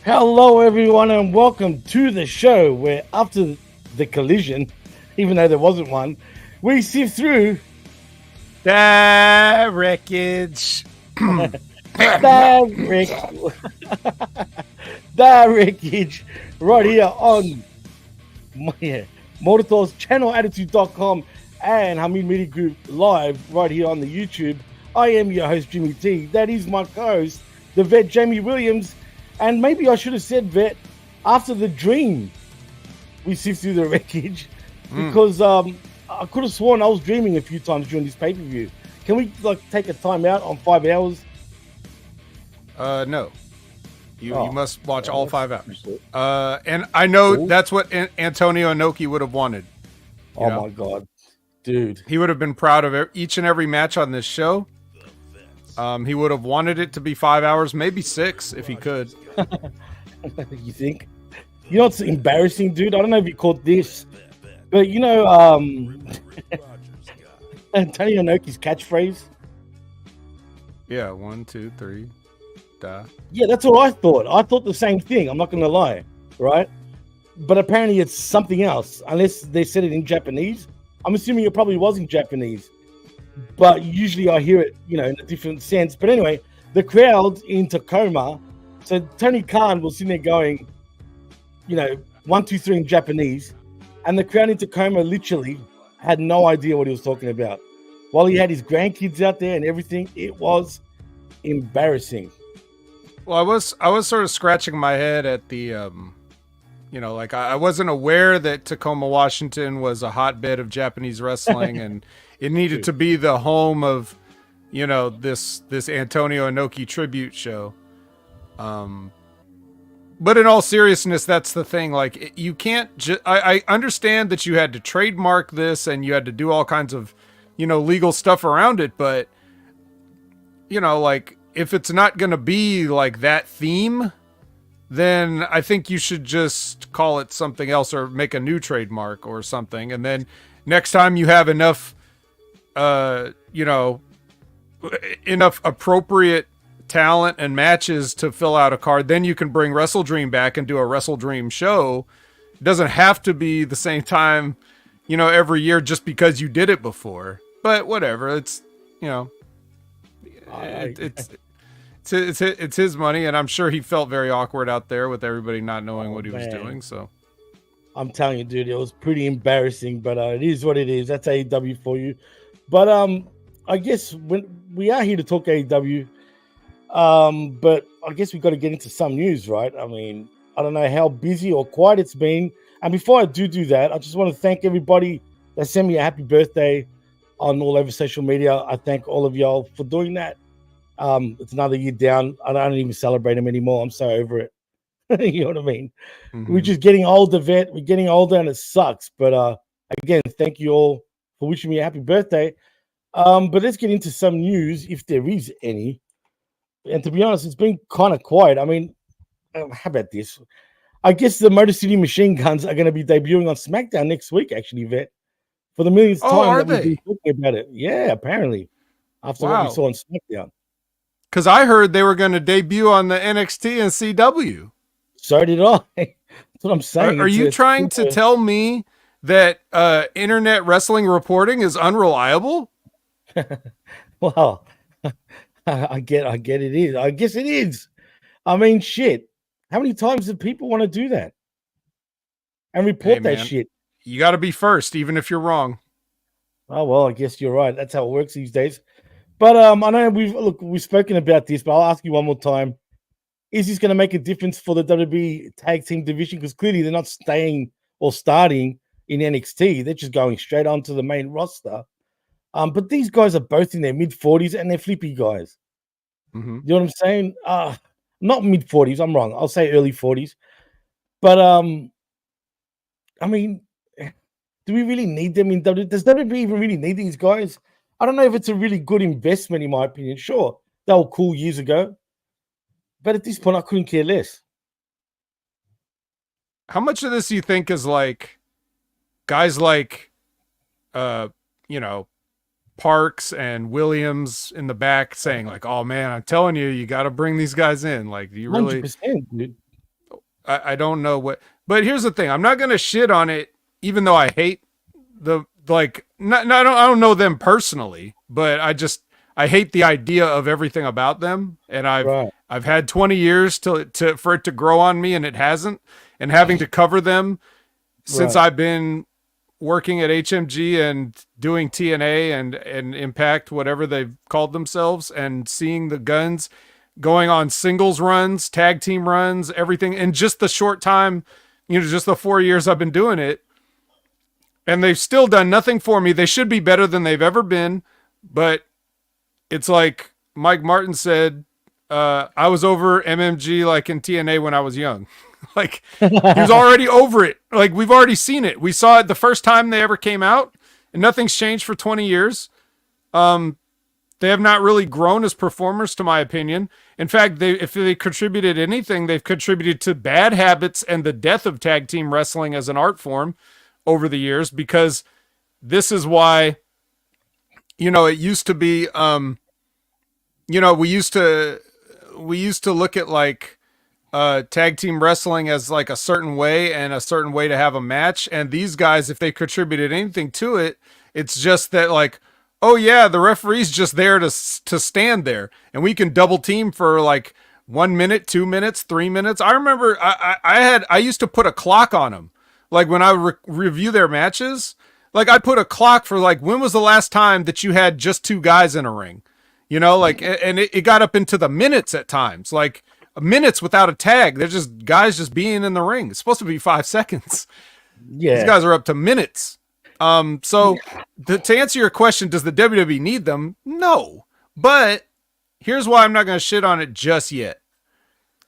Hello, everyone, and welcome to the show where, after the collision, even though there wasn't one, we sift through The Wreckage. the, the wreckage right here on Morto's channel, attitude.com, and Hamid Media Group live right here on the YouTube. I am your host, Jimmy T. That is my co-host, the vet, Jamie Williams. And maybe I should have said, vet, after the dream, we sift through the wreckage, because I could have sworn I was dreaming a few times during this pay-per-view. Can we take a time out on 5 hours? No. You must watch all 5 hours. And I know that's what Antonio Inoki would have wanted. Oh, my God. Dude. He would have been proud of each and every match on this show. He would have wanted it to be 5 hours, maybe 6 if he could. You think? You know what's embarrassing, dude? I don't know if you caught this, but you know Antonio Inoki's catchphrase? Yeah, 1, 2, 3, da. Yeah, that's what I thought. I thought the same thing. I'm not going to lie, right? But apparently it's something else, unless they said it in Japanese. I'm assuming it probably was in Japanese, but usually I hear it, in a different sense. But anyway, the crowd in Tacoma, so Tony Khan was sitting there going, 1, 2, 3 in Japanese, and the crowd in Tacoma literally had no idea what he was talking about. While he had his grandkids out there and everything, it was embarrassing. Well, I was sort of scratching my head at the, I wasn't aware that Tacoma, Washington was a hotbed of Japanese wrestling, and it needed to be the home of, this Antonio Inoki tribute show. But in all seriousness, that's the thing. Like, you can't I understand that you had to trademark this and you had to do all kinds of, legal stuff around it. But, if it's not going to be like that theme, then I think you should just call it something else or make a new trademark or something. And then next time you have enough, enough appropriate talent and matches to fill out a card, then you can bring Wrestledream back and do a Wrestledream show. It doesn't have to be the same time, every year just because you did it before. But whatever, it's it's his money, and I'm sure he felt very awkward out there with everybody not knowing what he was doing. So I'm telling you, dude, it was pretty embarrassing, but it is what it is. That's AEW for you. But I guess when we are here to talk AEW. But I guess we've got to get into some news, right? I mean, I don't know how busy or quiet it's been. And before I do that, I just want to thank everybody that sent me a happy birthday on all over social media. I thank all of y'all for doing that. It's another year down. I don't even celebrate them anymore. I'm so over it. You know what I mean? Mm-hmm. We're just getting older, vet. We're getting older and it sucks. But again, thank you all for wishing me a happy birthday. But let's get into some news, if there is any. And to be honest, it's been kind of quiet. I mean, how about this? I guess the Motor City Machine Guns are going to be debuting on SmackDown next week, actually, vet. For the millionth time that we've been talking about it. Yeah, apparently. After what we saw on SmackDown. Because I heard they were going to debut on the NXT and CW. So did I. That's what I'm saying. Are you trying to tell me that internet wrestling reporting is unreliable? Well... I get it is. I guess it is. I mean, shit. How many times do people want to do that? And report that shit? You got to be first, even if you're wrong. Oh, well, I guess you're right. That's how it works these days. But I know we've spoken about this, but I'll ask you one more time. Is this going to make a difference for the WWE tag team division? Because clearly they're not staying or starting in NXT. They're just going straight onto the main roster. But these guys are both in their mid-40s and they're flippy guys. Mm-hmm. You know what I'm saying? Not mid-40s. I'm wrong. I'll say early 40s. But, I mean, do we really need them in WWE? Does WWE even really need these guys? I don't know if it's a really good investment, in my opinion. Sure, they were cool years ago. But at this point, I couldn't care less. How much of this do you think is like guys like, Parks and Williams in the back saying like, "Oh man, I'm telling you, you got to bring these guys in." Like, do you really? 100%, dude. I don't know what. But here's the thing: I'm not gonna shit on it, even though I hate the like. I don't know them personally, but I hate the idea of everything about them, and I've had 20 years to for it to grow on me, and it hasn't. And having to cover them since I've been working at HMG and doing TNA and Impact, whatever they've called themselves, and seeing the Guns going on singles runs, tag team runs, everything in just the short time, just the 4 years I've been doing it. And they've still done nothing for me. They should be better than they've ever been, but it's like Mike Martin said, I was over MMG like in TNA when I was young. Like, he was already over it. Like, we've already seen it. We saw it the first time they ever came out, and nothing's changed for 20 years. They have not really grown as performers, to my opinion. In fact, if they contributed anything, they've contributed to bad habits and the death of tag team wrestling as an art form over the years, because this is why, it used to be, we used to look at like tag team wrestling as like a certain way and a certain way to have a match. And these guys, if they contributed anything to it, it's just that like, oh yeah, the referee's just there to stand there, and we can double team for like 1 minute, 2 minutes, 3 minutes. I remember I used to put a clock on them. Like when I review their matches, like I put a clock for like, when was the last time that you had just two guys in a ring? Like, and it got up into the minutes at times, like minutes without a tag. They're just guys just being in the ring. It's supposed to be 5 seconds. Yeah. These guys are up to minutes. So to answer your question, does the WWE need them? No, but here's why I'm not going to shit on it just yet.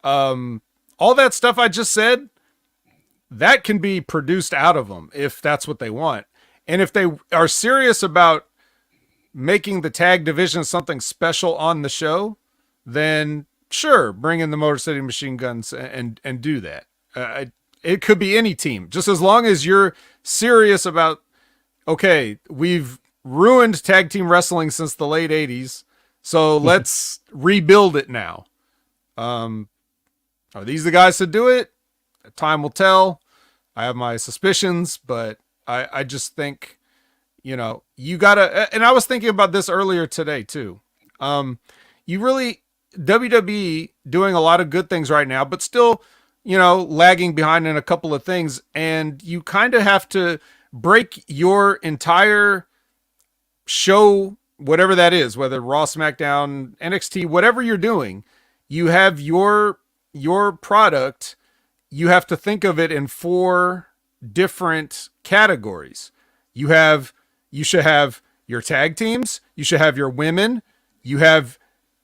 All that stuff I just said, that can be produced out of them if that's what they want. And if they are serious about making the tag division something special on the show, then sure, bring in the Motor City Machine Guns and do that. It could be any team, just as long as you're serious about, okay, we've ruined tag team wrestling since the late 80s, so let's rebuild it now. Are these the guys to do it? Time will tell. I have my suspicions, but I just think, you gotta, and I was thinking about this earlier today too. WWE doing a lot of good things right now, but still, lagging behind in a couple of things. And you kind of have to break your entire show, whatever that is, whether Raw, SmackDown, NXT, whatever you're doing, you have your product. You have to think of it in 4 different categories. You should have your tag teams, you should have your women, you have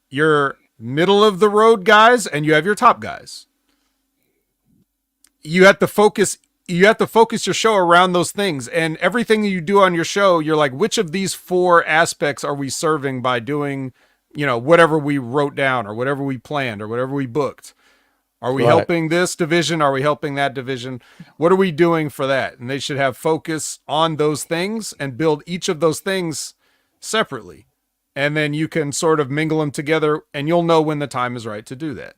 your middle of the road guys, and you have your top guys. You have to focus your show around those things, and everything you do on your show, you're like, which of these 4 aspects are we serving by doing, whatever we wrote down or whatever we planned or whatever we booked? Are we helping this division? Are we helping that division? What are we doing for that? And they should have focus on those things and build each of those things separately. And then you can sort of mingle them together, and you'll know when the time is right to do that.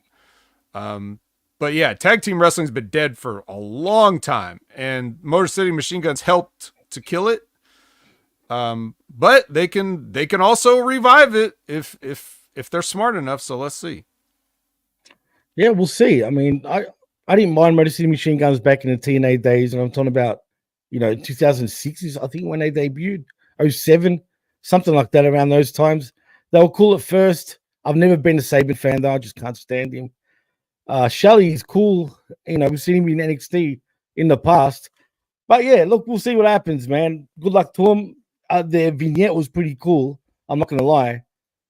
But yeah, tag team wrestling's been dead for a long time, and Motor City Machine Guns helped to kill it. But they can also revive it if they're smart enough. So let's see. Yeah, we'll see. I mean, I didn't mind Motor City Machine Guns back in the TNA days, and I'm talking about, 2006 is I think when they debuted, 07, something like that, around those times. They were cool at first. I've never been a Saban fan though. I just can't stand him. Shelly is cool. We've seen him in NXT in the past. But yeah, look, we'll see what happens, man. Good luck to him. Their vignette was pretty cool. I'm not gonna lie.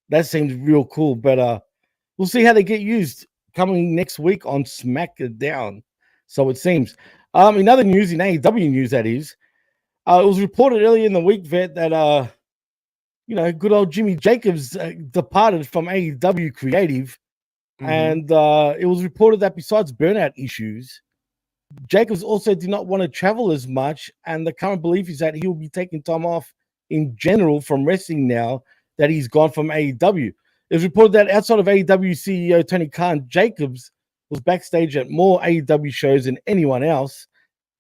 That seems real cool, but we'll see how they get used coming next week on SmackDown. So it seems. In other news, in AEW news, that is, it was reported earlier in the week, Vet, that good old Jimmy Jacobs departed from AEW Creative. Mm-hmm. And it was reported that besides burnout issues, Jacobs also did not want to travel as much. And the current belief is that he will be taking time off in general from wrestling now that he's gone from AEW. It was reported that outside of AEW CEO Tony Khan, Jacobs was backstage at more AEW shows than anyone else.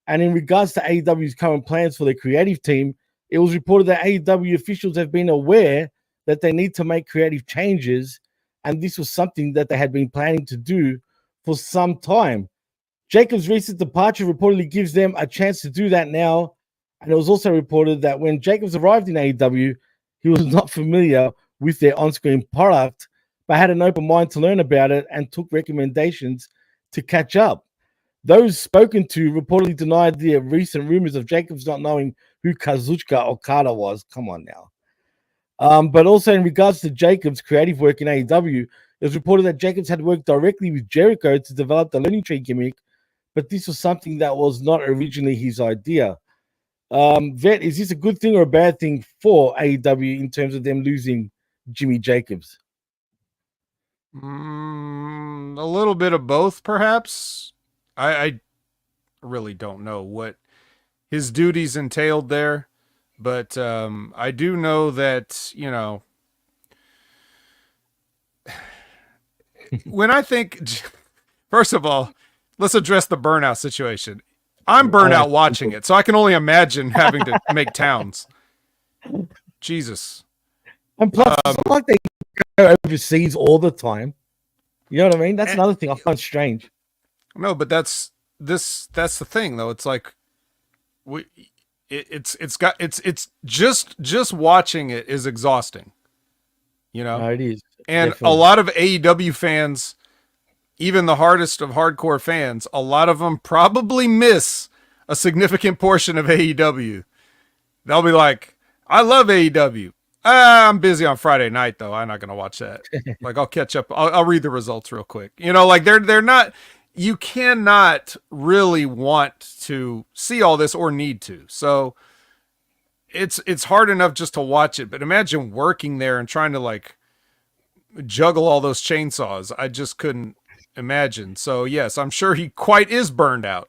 And in regards to AEW's current plans for their creative team, it was reported that AEW officials have been aware that they need to make creative changes, and this was something that they had been planning to do for some time. Jacobs' recent departure reportedly gives them a chance to do that now, and it was also reported that when Jacobs arrived in AEW, he was not familiar with their on-screen product, but had an open mind to learn about it and took recommendations to catch up. Those spoken to reportedly denied the recent rumors of Jacobs not knowing who Kazuchika Okada was. Come on now. But also in regards to Jacobs' creative work in AEW, it was reported that Jacobs had worked directly with Jericho to develop the Learning Tree gimmick, but this was something that was not originally his idea. Vet, is this a good thing or a bad thing for AEW in terms of them losing Jimmy Jacobs? A little bit of both, perhaps. I really don't know what his duties entailed there, but I do know that, you know, when I think, first of all, let's address the Burnout situation. I'm Burnout watching it, so I can only imagine having to make towns. Jesus. And plus, it's not like they go overseas all the time. You know what I mean? That's another thing I find strange. No, but that's the thing though. It's like it's just watching it is exhausting. You know? No, it is. And Definitely. a lot of AEW fans, even the hardest of hardcore fans, a lot of them probably miss a significant portion of AEW. They'll be like, I love AEW. I'm busy on Friday night though. I'm not going to watch that. Like I'll catch up. I'll read the results real quick. You know, like they're not, you cannot really want to see all this or need to. So it's hard enough just to watch it, but imagine working there and trying to like juggle all those chainsaws. I just couldn't imagine. So yes, I'm sure he quite is burned out.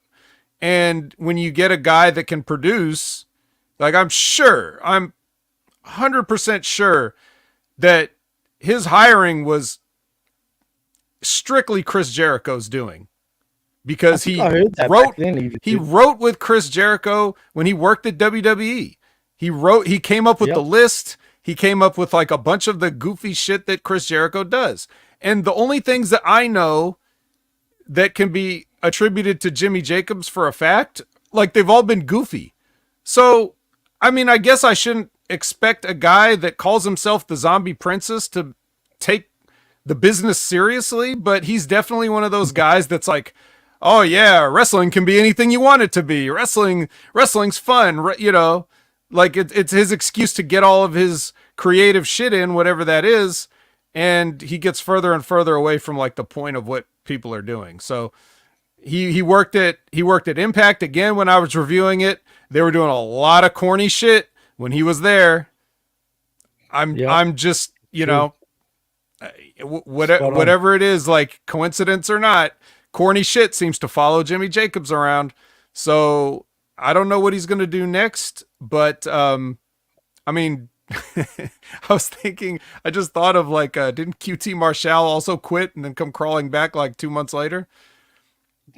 And when you get a guy that can produce, like I'm 100% sure that his hiring was strictly Chris Jericho's doing, because he wrote with Chris Jericho when he worked at WWE. He came up with the list. He came up with like a bunch of the goofy shit that Chris Jericho does. And the only things that I know that can be attributed to Jimmy Jacobs for a fact, like they've all been goofy. So, I mean, I guess I shouldn't expect a guy that calls himself the Zombie Princess to take the business seriously, but he's definitely one of those guys that's like, oh yeah, wrestling can be anything you want it to be. Wrestling's fun, you know, like it's his excuse to get all of his creative shit in, whatever that is. And he gets further and further away from like the point of what people are doing. So he worked at Impact again. When I was reviewing it, they were doing a lot of corny shit when he was there. I'm just, you know, whatever it is, like coincidence or not, corny shit seems to follow Jimmy Jacobs around. So I don't know what he's going to do next, but I mean, I just thought of like, didn't QT Marshall also quit and then come crawling back like 2 months later?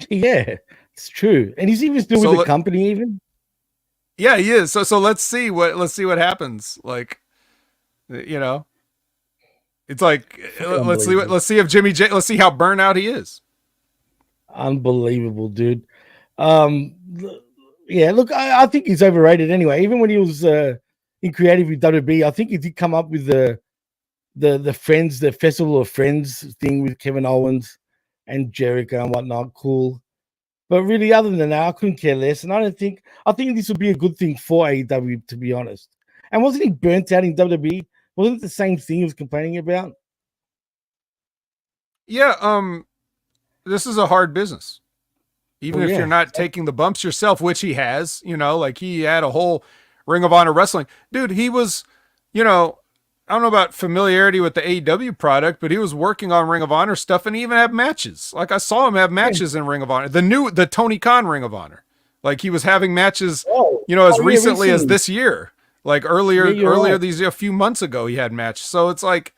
Yeah, it's true. And he's even still with the company even. Yeah, he is. So let's see what happens. Like, you know, it's like, let's see if let's see how burnout he is. Unbelievable, dude. Yeah, look, I think he's overrated anyway. Even when he was in creative with WWE, I think he did come up with the Friends, the Festival of Friends thing with Kevin Owens and Jericho and whatnot. Cool. But really, other than that, I couldn't care less. And I think this would be a good thing for AEW, to be honest. And wasn't he burnt out in WWE? Wasn't it the same thing he was complaining about? Yeah, this is a hard business. Even if you're not taking the bumps yourself, which he has, you know, like he had a whole Ring of Honor wrestling. Dude, he was, you know, I don't know about familiarity with the AEW product, but he was working on Ring of Honor stuff and he even had matches. Like I saw him have matches in Ring of Honor. The Tony Khan Ring of Honor. Like he was having matches, you know, as recently as this year. Like earlier these a few months ago he had matches. So it's like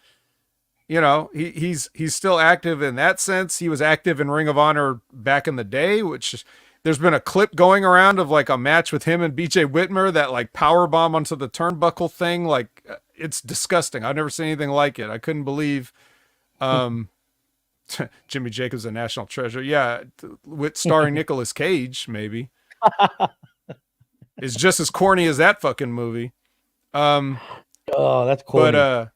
you know, he's still active in that sense. He was active in Ring of Honor back in the day, which there's been a clip going around of like a match with him and BJ Whitmer, that like power bomb onto the turnbuckle thing. Like, it's disgusting. I've never seen anything like it. I couldn't believe Jimmy Jacobs a national treasure. Yeah, with starring Nicolas Cage, maybe. It's just as corny as that fucking movie. Oh, that's corny.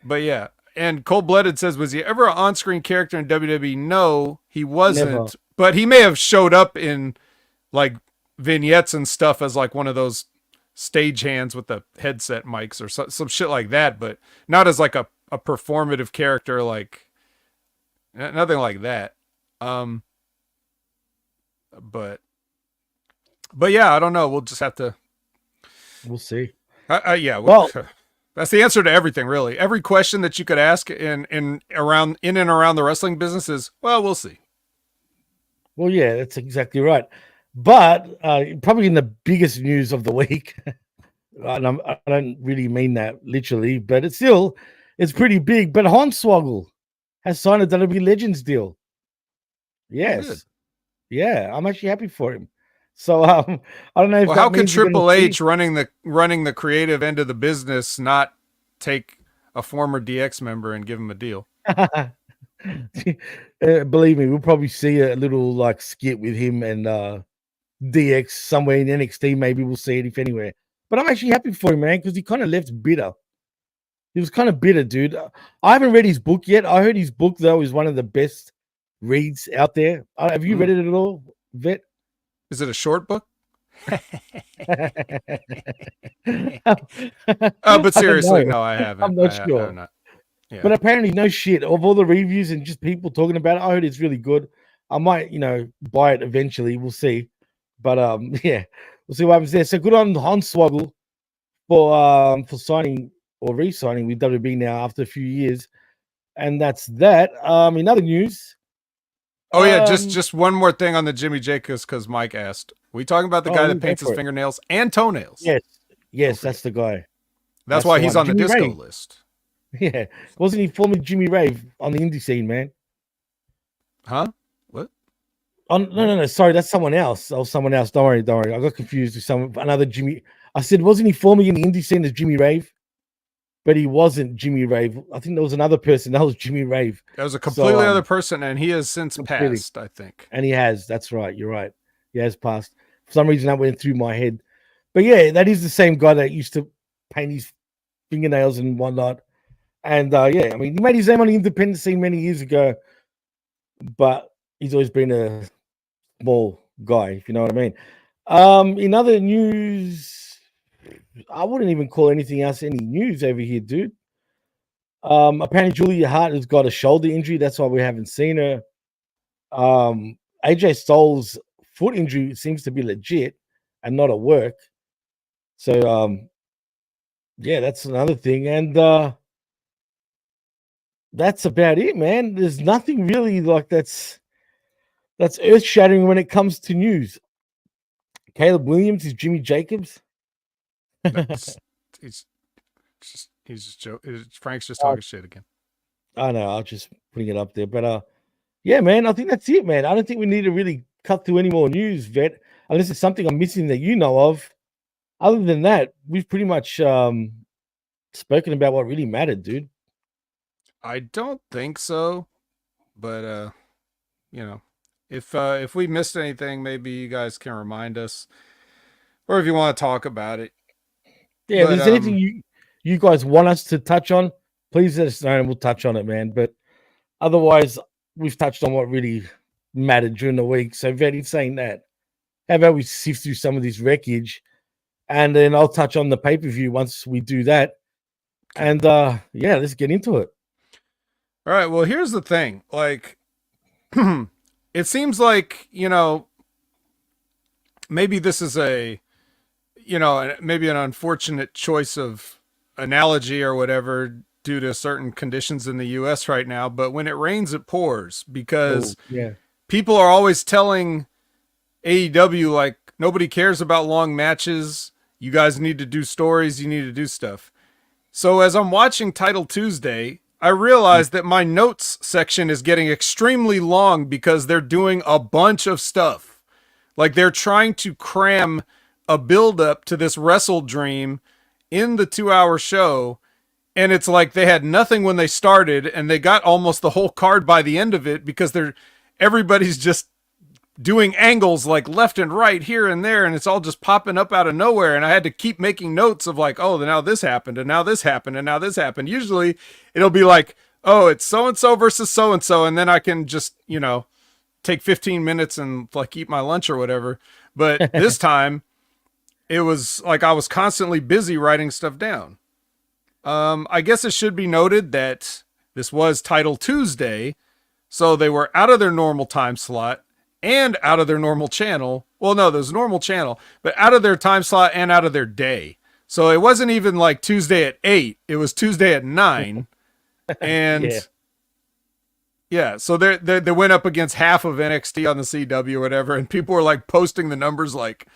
But yeah. And Cold Blooded says, was he ever an on-screen character in WWE? No, he wasn't. Never. But he may have showed up in like vignettes and stuff as like one of those stage hands with the headset mics or some shit like that, but not as like a performative character, like nothing like that. But yeah, I don't know. We'll just have to. We'll see. Yeah. Well, that's the answer to everything, really. Every question that you could ask in and around the wrestling business is, well, we'll see. Well, yeah, that's exactly right. But probably in the biggest news of the week, and I don't really mean that literally, but it's pretty big. But Hornswoggle has signed a WWE Legends deal. Yes. Good. Yeah, I'm actually happy for him. So I don't know if how can Triple H running the creative end of the business not take a former DX member and give him a deal? Believe me, we'll probably see a little like skit with him and DX somewhere in NXT. Maybe we'll see it if anywhere. But I'm actually happy for him, man, because he kind of left bitter. He was kind of bitter, dude. I haven't read his book yet. I heard his book though is one of the best reads out there. Have you read it at all, Vet? Is it a short book? But seriously, no, I haven't. I'm not sure. I'm not. Yeah. But apparently, no shit. Of all the reviews and just people talking about it, I heard it's really good. I might, buy it eventually. We'll see. But yeah, we'll see what happens there. So good on Hornswoggle for signing or re-signing with WB now after a few years. And that's that. In other news. Oh yeah, just one more thing on the Jimmy Jacobs, because Mike asked. We talking about the guy that paints his fingernails and toenails? Yes, okay. That's the guy. That's why he's on the disco list. Yeah, wasn't he formerly Jimmy Rave on the indie scene, man? Huh? What? Oh no. Sorry, that's someone else. Oh, someone else. Don't worry. I got confused with another Jimmy. I said, wasn't he formerly in the indie scene as Jimmy Rave? But he wasn't Jimmy Rave. I think there was another person. That was Jimmy Rave. That was a completely other person, and he has since passed, I think. And he has. That's right. You're right. He has passed. For some reason, that went through my head. But yeah, that is the same guy that used to paint his fingernails and whatnot. And yeah, I mean, he made his name on the independent scene many years ago. But he's always been a small guy, if you know what I mean. In other news, I wouldn't even call anything else any news over here, dude. Apparently Julia Hart has got a shoulder injury. That's why we haven't seen her. AJ Styles' foot injury seems to be legit and not at work. So, yeah, that's another thing. And that's about it, man. There's nothing really like that's earth-shattering when it comes to news. Caleb Williams is Jimmy Jacobs. He's just joking. Frank's just talking shit again. I know. I'll just bring it up there, but yeah, man. I think that's it, man. I don't think we need to really cut through any more news, Vet, unless it's something I'm missing that you know of. Other than that, we've pretty much spoken about what really mattered, dude. I don't think so, but if we missed anything, maybe you guys can remind us, or if you want to talk about it. Yeah, if there's anything you guys want us to touch on, please let us know and we'll touch on it, man. But otherwise, we've touched on what really mattered during the week. So, Vetty, saying that, how about we sift through some of this wreckage, and then I'll touch on the pay-per-view once we do that. And yeah, let's get into it. All right. Well, here's the thing. Like, it seems like, maybe this is maybe an unfortunate choice of analogy or whatever due to certain conditions in the US right now, but when it rains, it pours, because people are always telling AEW, like, nobody cares about long matches. You guys need to do stories. You need to do stuff. So as I'm watching Title Tuesday, I realized that my notes section is getting extremely long because they're doing a bunch of stuff. Like they're trying to cram a build up to this Wrestledream in the 2-hour show. And it's like they had nothing when they started and they got almost the whole card by the end of it because everybody's just doing angles like left and right here and there. And it's all just popping up out of nowhere. And I had to keep making notes of like, oh, now this happened and now this happened and now this happened. Usually it'll be like, oh, it's so-and-so versus so-and-so. And then I can just, take 15 minutes and like eat my lunch or whatever. But this time it was like I was constantly busy writing stuff down. I guess it should be noted that this was Title Tuesday, so they were out of their normal time slot and out of their normal channel. Well, no, there's a normal channel, but out of their time slot and out of their day. So it wasn't even like Tuesday at 8. It was Tuesday at 9. And yeah, so they went up against half of NXT on the CW or whatever, and people were like posting the numbers like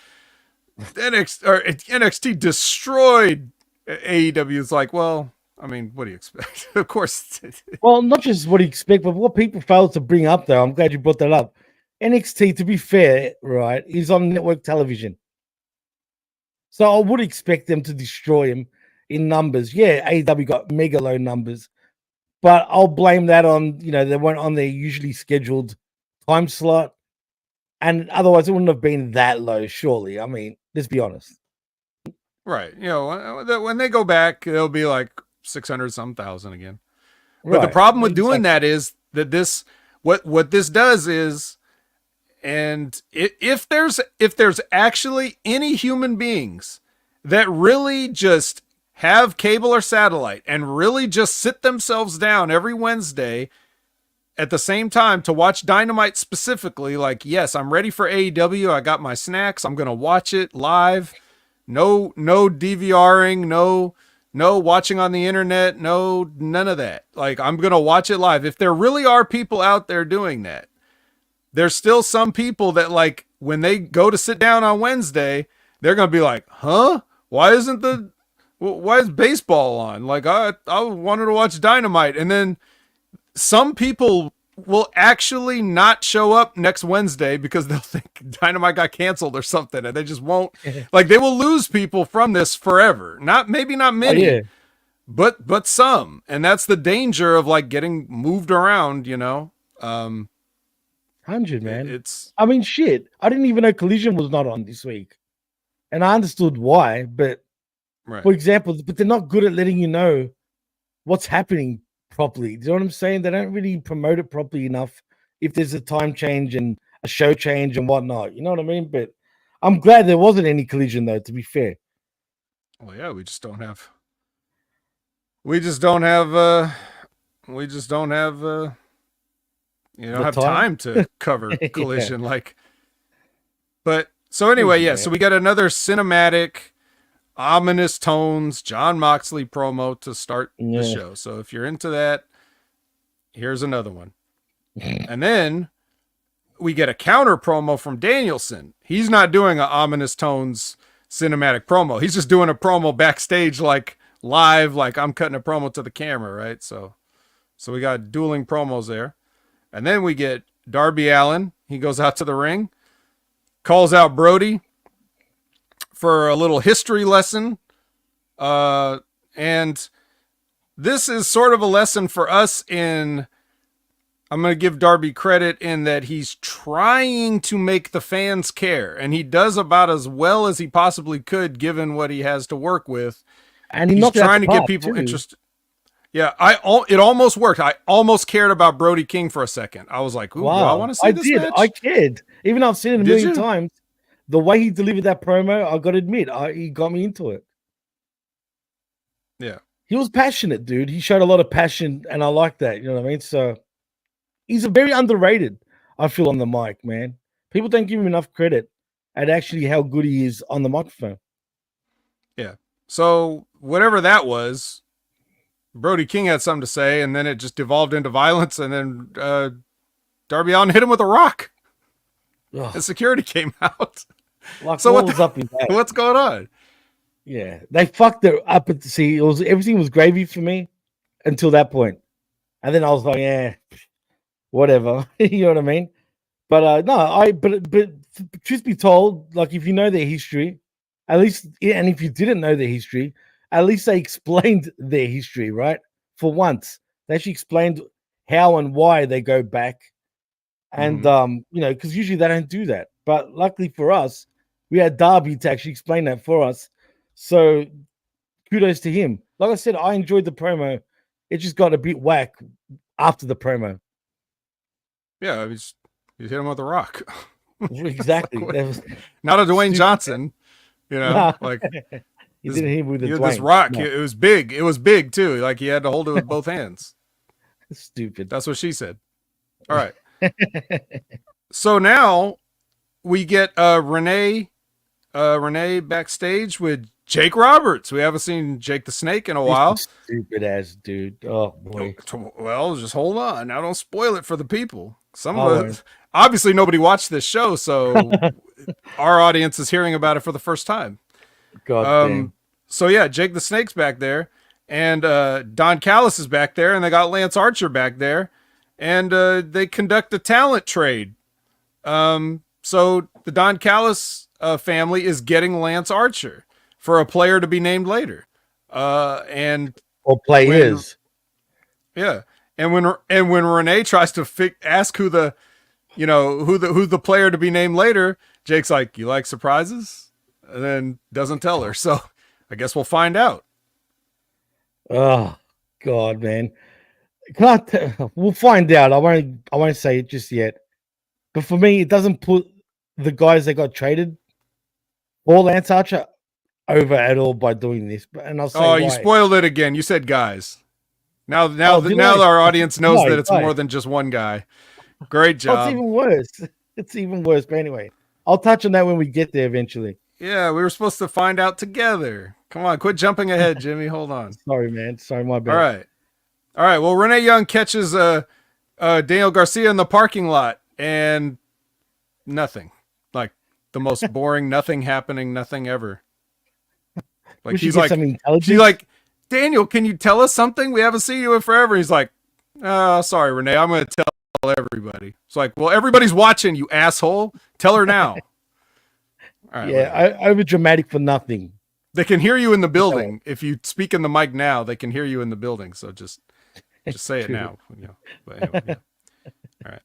NXT destroyed AEW. Is like, well, I mean, what do you expect? Of course. Well, not just what do you expect, but what people fail to bring up, though. I'm glad you brought that up. NXT, to be fair, right, is on network television. So I would expect them to destroy him in numbers. Yeah, AEW got mega low numbers, but I'll blame that on, they weren't on their usually scheduled time slot. And otherwise, it wouldn't have been that low, surely. I mean, let's be honest. Right. When they go back, it'll be like 600,000 again. But Right. the problem with doing that is that what this does is, and if there's actually any human beings that really just have cable or satellite and really just sit themselves down every Wednesday at the same time to watch Dynamite specifically, like, yes, I'm ready for AEW. I got my snacks. I'm going to watch it live. No DVRing, no watching on the internet, none of that. Like, I'm going to watch it live. If there really are people out there doing that, there's still some people that, like, when they go to sit down on Wednesday, they're going to be like, huh? Why is baseball on? Like, I wanted to watch Dynamite. And then some people will actually not show up next Wednesday because they'll think Dynamite got canceled or something, and they just won't. Like, they will lose people from this forever. Maybe not many, but some. And that's the danger of like getting moved around, 100, man. I mean, shit. I didn't even know Collision was not on this week. And I understood why, but for example, but they're not good at letting you know what's happening properly. Do you know what I'm saying? They don't really promote it properly enough if there's a time change and a show change and whatnot. You know what I mean? But I'm glad there wasn't any Collision, though, to be fair. Well, yeah, we just don't have have time to cover Collision. But so anyway, so we got another cinematic, ominous tones John Moxley promo to start the show. So if you're into that, here's another one. And then we get a counter promo from Danielson. He's not doing an ominous tones cinematic promo. He's just doing a promo backstage, like live, like I'm cutting a promo to the camera, right? So we got dueling promos there. And then we get Darby Allin. He goes out to the ring, calls out Brody for a little history lesson. And this is sort of a lesson for us I'm going to give Darby credit in that he's trying to make the fans care. And he does about as well as he possibly could, given what he has to work with. And he's trying to get people interested. Yeah, it almost worked. I almost cared about Brody King for a second. I was like, ooh, wow, do I want to see this match? I cared. Even though I've seen it a million times, the way he delivered that promo, I got to admit, he got me into it. Yeah. He was passionate, dude. He showed a lot of passion, and I like that. You know what I mean? So he's a very underrated, I feel, on the mic, man. People don't give him enough credit at actually how good he is on the microphone. Yeah. So whatever that was, Brody King had something to say, and then it just devolved into violence, and then Darby Allin hit him with a rock. Ugh. And security came out. Like, so what's up with that? What's going on? Yeah, they fucked it up. See, everything was gravy for me until that point. And then I was like, yeah, whatever. You know what I mean? But no, but truth be told, like if you know their history, at least, and if you didn't know their history, at least they explained their history, right? For once, they actually explained how and why they go back. And you know, because usually they don't do that. But luckily for us, we had Darby to actually explain that for us. So kudos to him. Like I said, I enjoyed the promo. It just got a bit whack after the promo. Yeah, he's hit him with a rock. Exactly. Like, not a Dwayne Johnson, you know, like he didn't hit with this rock. No. It was big. It was big too. Like he had to hold it with both hands. Stupid. That's what she said. All right. So now we get Renee backstage with Jake Roberts. We haven't seen Jake the Snake in a while. Stupid ass dude. Oh boy. Well, just hold on. Now don't spoil it for the people. Obviously nobody watched this show, so our audience is hearing about it for the first time. God damn. So yeah, Jake the Snake's back there, and Don Callis is back there, and they got Lance Archer back there, and they conduct a talent trade. So the Don Callis family is getting Lance Archer for a player to be named later. Or players. Yeah. And when Renee tries to ask who the player to be named later, Jake's like, "You like surprises?" And then doesn't tell her. So I guess we'll find out. Oh God, man. We'll find out. I won't say it just yet. But for me, it doesn't put the guys that got traded or Lance Archer over at all by doing this. And I'll say, why. You spoiled it again. You said guys. Now our audience knows that it's more than just one guy. Great job. It's even worse. It's even worse. But anyway, I'll touch on that when we get there eventually. Yeah, we were supposed to find out together. Come on, quit jumping ahead, Jimmy. Hold on. Sorry, man. Sorry, my bad. All right. Well, Renee Young catches Daniel Garcia in the parking lot, and nothing. Like the most boring, nothing happening, nothing ever. Like she's like, Daniel, can you tell us something? We haven't seen you in forever. He's like, sorry, Renee, I'm going to tell everybody. It's like, well, everybody's watching, you asshole. Tell her now. All right, yeah, over dramatic for nothing. They can hear you in the building. If you speak in the mic now, they can hear you in the building. So just say it now. You know. But anyway, yeah. All right.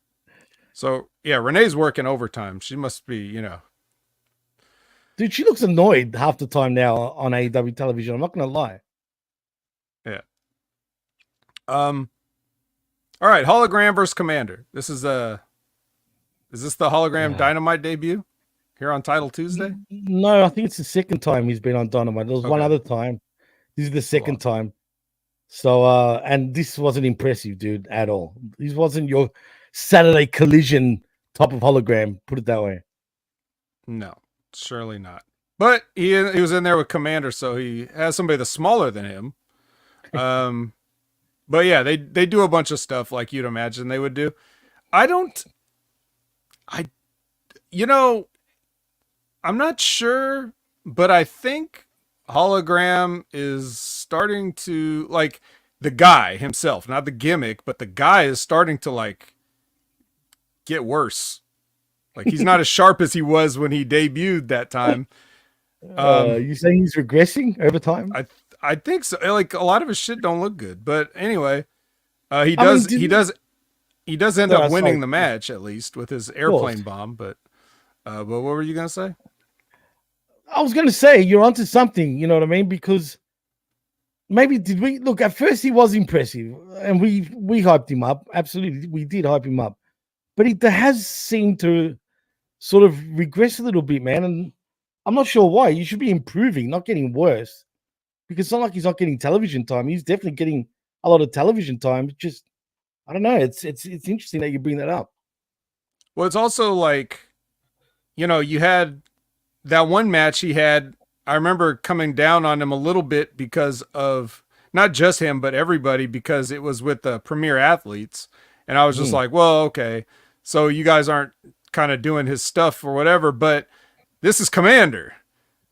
So yeah, Renee's working overtime. She must be, you know. Dude, she looks annoyed half the time now on AEW television. I'm not gonna lie. Yeah. All right, Hologram versus Commander. Is this the Hologram Dynamite debut here on Title Tuesday? No, I think it's the second time he's been on Dynamite. There was one other time. This is the second time. So and this wasn't impressive, dude, at all. This wasn't your Saturday Collision type of Hologram, put it that way. No, surely not. But he was in there with Commander, so he has somebody that's smaller than him. But yeah, they do a bunch of stuff like you'd imagine they would do. I'm not sure, but I think Hologram is starting to, like, the guy himself, not the gimmick, but the guy is starting to, like, get worse. Like, he's not as sharp as he was when he debuted that time. You saying he's regressing over time? I think so. Like, a lot of his shit don't look good, but anyway, he does end up winning the match, at least with his airplane bomb. But what were you gonna say? I was gonna say you're onto something. You know what I mean? Because maybe look at first he was impressive, and we hyped him up. Absolutely, we did hype him up, but he has seemed to sort of regress a little bit, man. And I'm not sure why. You should be improving, not getting worse. Because it's not like he's not getting television time. He's definitely getting a lot of television time. It's just, I don't know. It's interesting that you bring that up. Well, it's also like, you know, you had that one match he had. I remember coming down on him a little bit because of not just him, but everybody, because it was with the premier athletes. And I was just like, well, okay. So you guys aren't kind of doing his stuff or whatever, but this is Commander.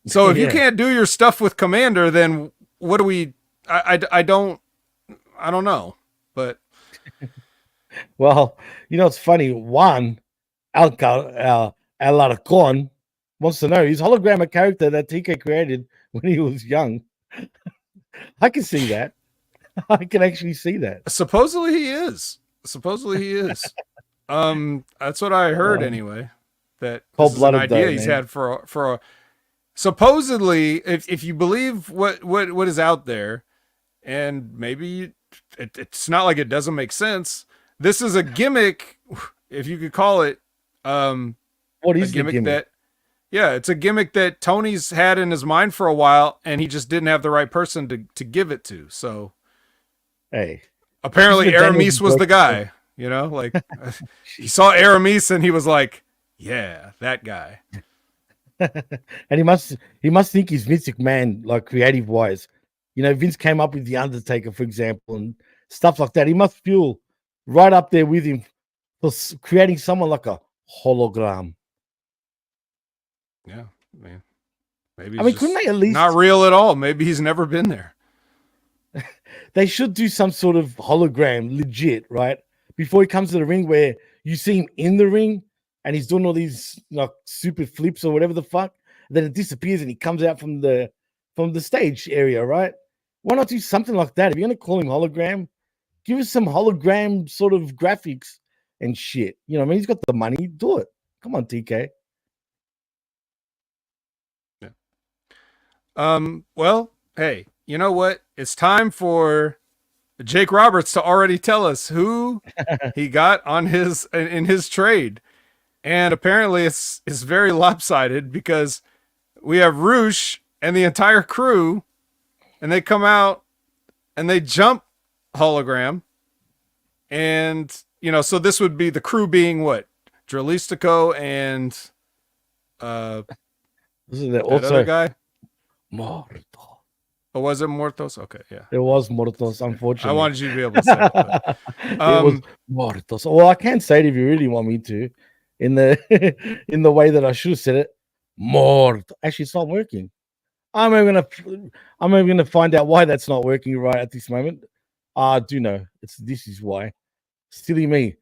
So if you can't do your stuff with Commander, then what do we? I don't know. But Well, it's funny. Juan Alarcon wants to know, is Hologram a character that TK created when he was young? I can see that. I can actually see that. Supposedly he is. That's what I heard anyway. That this is an idea he's had for a. Supposedly, if you believe what is out there, and maybe it's not like it doesn't make sense. This is a gimmick, if you could call it. What is the gimmick? It's a gimmick that Tony's had in his mind for a while, and he just didn't have the right person to give it to. So, hey, apparently Aramis was the guy. Like he saw Aramis and he was like, "Yeah, that guy." And he must think he's Vince McMahon, like creative wise. Vince came up with the Undertaker, for example, and stuff like that. He must feel right up there with him for creating someone like a hologram. Yeah, man. Maybe couldn't they at least not real at all? Maybe he's never been there. They should do some sort of hologram, legit, right? Before he comes to the ring, where you see him in the ring and he's doing all these super flips or whatever the fuck. Then it disappears and he comes out from the stage area, right? Why not do something like that? If you're gonna call him hologram, give us some hologram sort of graphics and shit. He's got the money, do it. Come on, TK. Yeah. Well, hey, you know what? It's time for Jake Roberts to already tell us who he got on in his trade. And apparently it's very lopsided because we have Roosh and the entire crew, and they come out and they jump Hologram. And, so this would be the crew being what? Dralistico and this is that other guy? Morto. Oh, was it Mortos? Okay, yeah. It was Mortos, unfortunately. I wanted you to be able to say it. But, it was Mortos. Well, I can say it if you really want me to, in the way that I should have said it. Morto. Actually, it's not working. I'm even gonna find out why that's not working right at this moment. I do know. This is why. Silly me.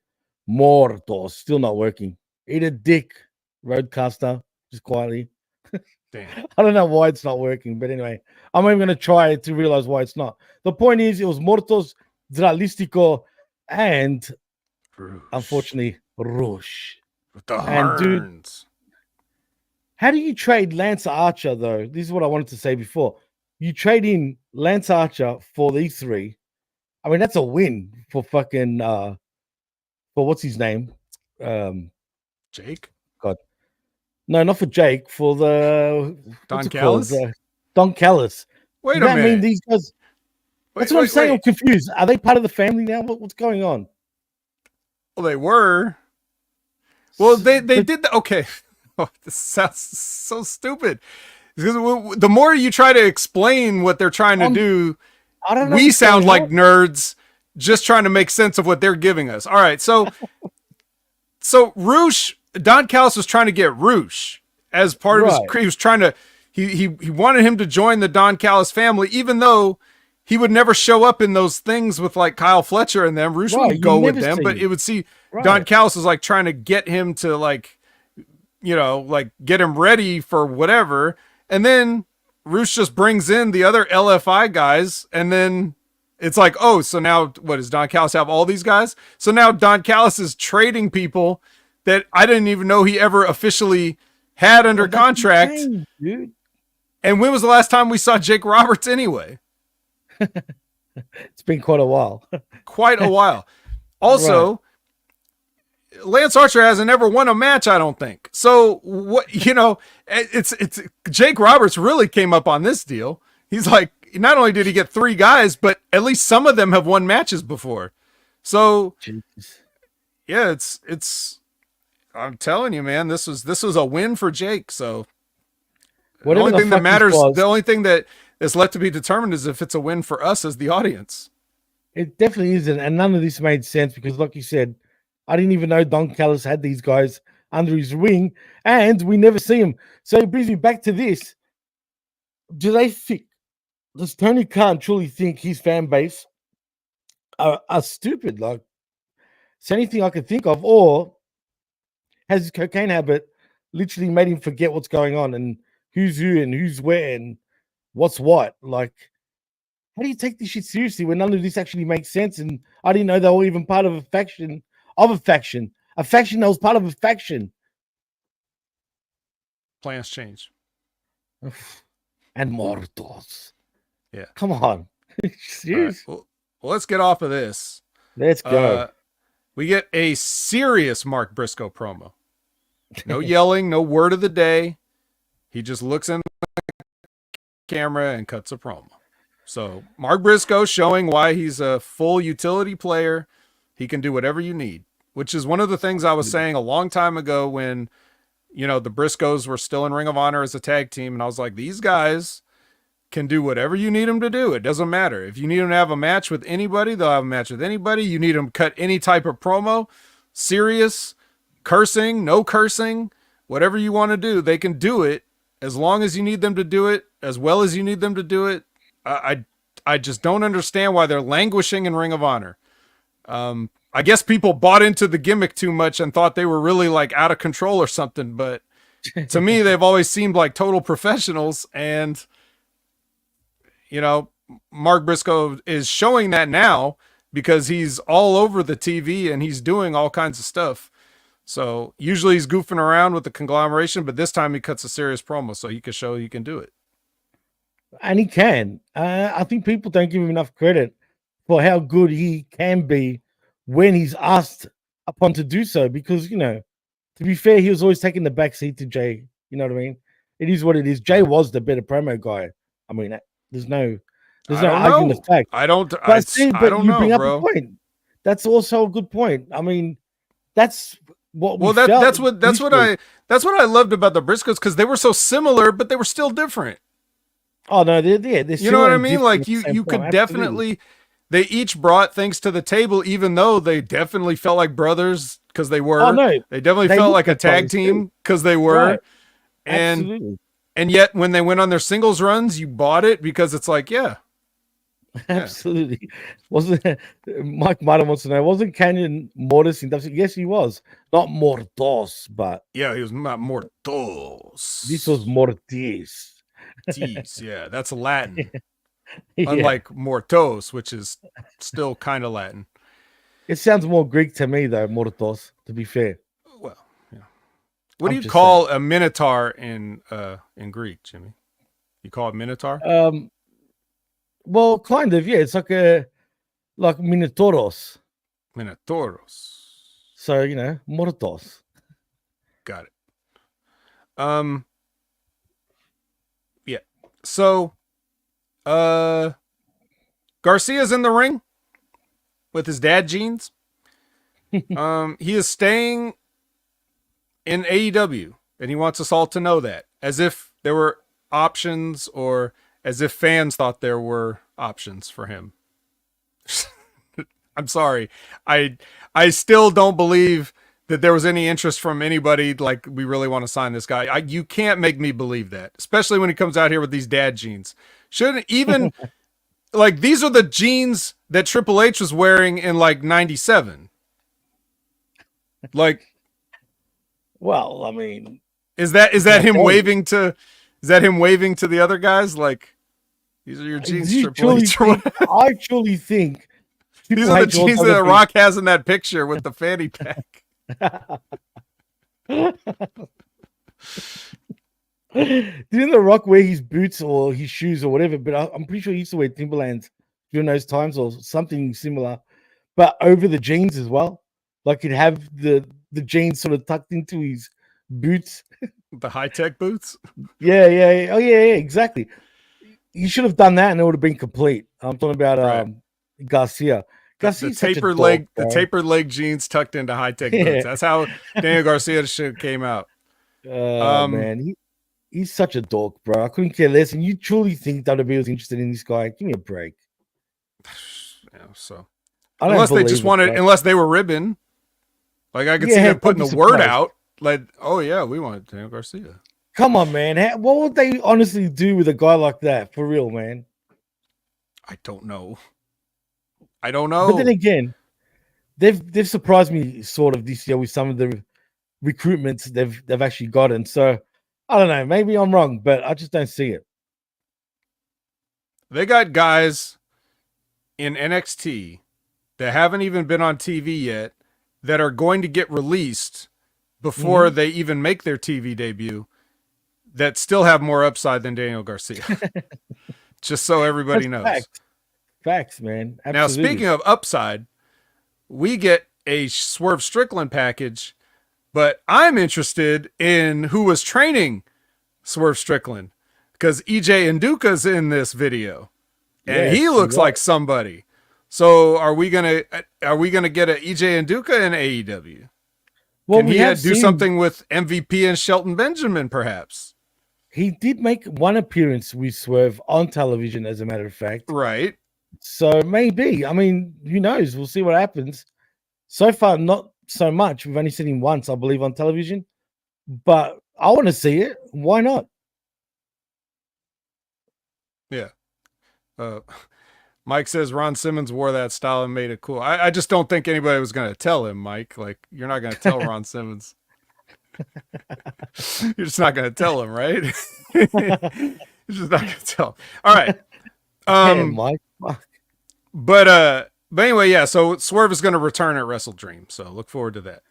Morto. Still not working. Eat a dick, Roadcaster. Just quietly. Damn. I don't know why it's not working, but anyway, I'm even going to try to realize why it's not. The point is, it was Mortos, Dralistico, and unfortunately, Roosh. With the horns. Dude, how do you trade Lance Archer, though? This is what I wanted to say before. You trade in Lance Archer for these three. I mean, that's a win for fucking, for what's his name? Jake? God. No, not for Jake. For the Don Callis. Don Callis. Wait a minute. Mean these guys? That's what I'm saying. I'm confused. Are they part of the family now? What's going on? Well, they were. Well, they did. Okay. Oh, this sounds so stupid. Because the more you try to explain what they're trying to do, we sound like nerds just trying to make sense of what they're giving us. All right, so Roosh. Don Callis was trying to get Roosh as part of his. He was trying to. He wanted him to join the Don Callis family, even though he would never show up in those things with like Kyle Fletcher and them. Roosh would go with them, but it would see Don Callis was like trying to get him to like, like get him ready for whatever. And then Roosh just brings in the other LFI guys, and then it's like, oh, so now what does Don Callis have all these guys? So now Don Callis is trading people that I didn't even know he ever officially had under contract. Insane, dude. And when was the last time we saw Jake Roberts anyway? It's been quite a while. Quite a while. Also, Lance Archer hasn't ever won a match, I don't think. So what, it's Jake Roberts really came up on this deal. He's like, not only did he get 3 guys, but at least some of them have won matches before. So yeah, it's I'm telling you, man, this was a win for Jake. So the only thing that matters, the only thing that is left to be determined is if it's a win for us as the audience. It definitely isn't, and none of this made sense because, like you said, I didn't even know Don Callis had these guys under his wing, and we never see him. So it brings me back to this: does Tony Khan truly think his fan base are stupid. Like, it's anything I can think of, or has his cocaine habit literally made him forget what's going on and who's who and who's where and what's what? Like, how do you take this shit seriously when none of this actually makes sense? And I didn't know they were even part of a faction a faction that was part of a faction. Plans change. And Mortos. Yeah. Come on. Serious? Right. Well, let's get off of this. Let's go. We get a serious Mark Briscoe promo. No yelling, no word of the day. He just looks in the camera and cuts a promo. So Mark Briscoe showing why he's a full utility player. He can do whatever you need, which is one of the things I was saying a long time ago when, you know, the Briscoes were still in Ring of Honor as a tag team. And I was like, these guys can do whatever you need them to do. It doesn't matter. If you need them to have a match with anybody, they'll have a match with anybody. You need them to cut any type of promo, serious, cursing, no cursing, whatever you want to do, they can do it as long as you need them to do it, as well as you need them to do it. I just don't understand why they're languishing in Ring of Honor. I guess people bought into the gimmick too much and thought they were really like out of control or something. But to me, they've always seemed like total professionals. And, you know, Mark Briscoe is showing that now because he's all over the TV and he's doing all kinds of stuff. So usually he's goofing around with the conglomeration, but this time he cuts a serious promo so he can show he can do it. And he can. I think people don't give him enough credit for how good he can be when he's asked upon to do so. Because, you know, to be fair, he was always taking the back seat to Jay. You know what I mean? It is what it is. Jay was the better promo guy. I mean, there's no arguing the fact. I don't bring up bro. a point. That's also a good point. I mean, that's what. Well, that's what I loved about the Briscoes, because they were so similar, but they were still different. Oh no, they're you know what I mean? Like you could definitely. They each brought things to the table, even though they definitely felt like brothers because they were. Oh, no. They definitely felt like a tag team because they were. Right. And yet when they went on their singles runs, you bought it because it's like, yeah. Absolutely. Wasn't Mike Martin wants to know, wasn't Canyon Mortis in WCW? Yes, he was. Not Mortos, but yeah, he was not Mortos. This was Mortis. Jeez, yeah, that's Latin. Unlike Mortos, which is still kind of Latin. It sounds more Greek to me, though, Mortos, to be fair. Well, yeah. What do you call a minotaur in Greek, Jimmy? You call it minotaur? Well, kind of, yeah. It's like Minotauros. Minotauros. So, you know, Mortos. Got it. Yeah. So, Garcia's in the ring with his dad jeans. He is staying in AEW, and he wants us all to know that, as if there were options, or as if fans thought there were options for him. I'm sorry. I still don't believe that there was any interest from anybody, like, we really want to sign this guy. You can't make me believe that, especially when he comes out here with these dad jeans. Shouldn't even, like, these are the jeans that Triple H was wearing in, like, 97. Like, well, I mean, is that him waving to the other guys? Like, these are your jeans, Triple H. I truly think these are the jeans that Rock has in that picture with the fanny pack. Didn't The Rock wear his boots or his shoes or whatever? But I'm pretty sure he used to wear Timberlands during those times or something similar, but over the jeans as well. Like, he'd have the jeans sort of tucked into his boots. The high-tech boots? Yeah. Oh, yeah, exactly. You should have done that and it would have been complete. I'm talking about Garcia. The tapered leg jeans tucked into high-tech boots. That's how Daniel Garcia shit came out. Man, he's such a dork, bro. I couldn't care less. And you truly think WWE was interested in this guy? Give me a break. Yeah, so unless they just wanted, unless they were ribbing, like, I could see them putting the word out, like, oh yeah, we want Daniel Garcia. Come on, man. What would they honestly do with a guy like that? For real, man. I don't know. I don't know. But then again, they've surprised me sort of this year with some of the recruitments they've actually gotten. So I don't know. Maybe I'm wrong, but I just don't see it. They got guys in NXT that haven't even been on TV yet that are going to get released before they even make their TV debut that still have more upside than Daniel Garcia. Just so everybody knows. Facts, man. Absolutely. Now, speaking of upside, we get a Swerve Strickland package, but I'm interested in who was training Swerve Strickland because EJ Nduka's in this video and he looks like somebody. So are we gonna get a EJ Nduka in AEW? Well, Can he do something with MVP and Shelton Benjamin, perhaps? He did make one appearance with Swerve on television, as a matter of fact. Right. So maybe. I mean, who knows? We'll see what happens. So far, not so much. We've only seen him once, I believe, on television. But I want to see it. Why not? Yeah. Mike says Ron Simmons wore that style and made it cool. I just don't think anybody was going to tell him, Mike. Like, you're not going to tell Ron Simmons. You're just not going to tell him, right? You're just not going to tell him. All right. Mike. But anyway, yeah. So Swerve is going to return at Wrestledream. So look forward to that.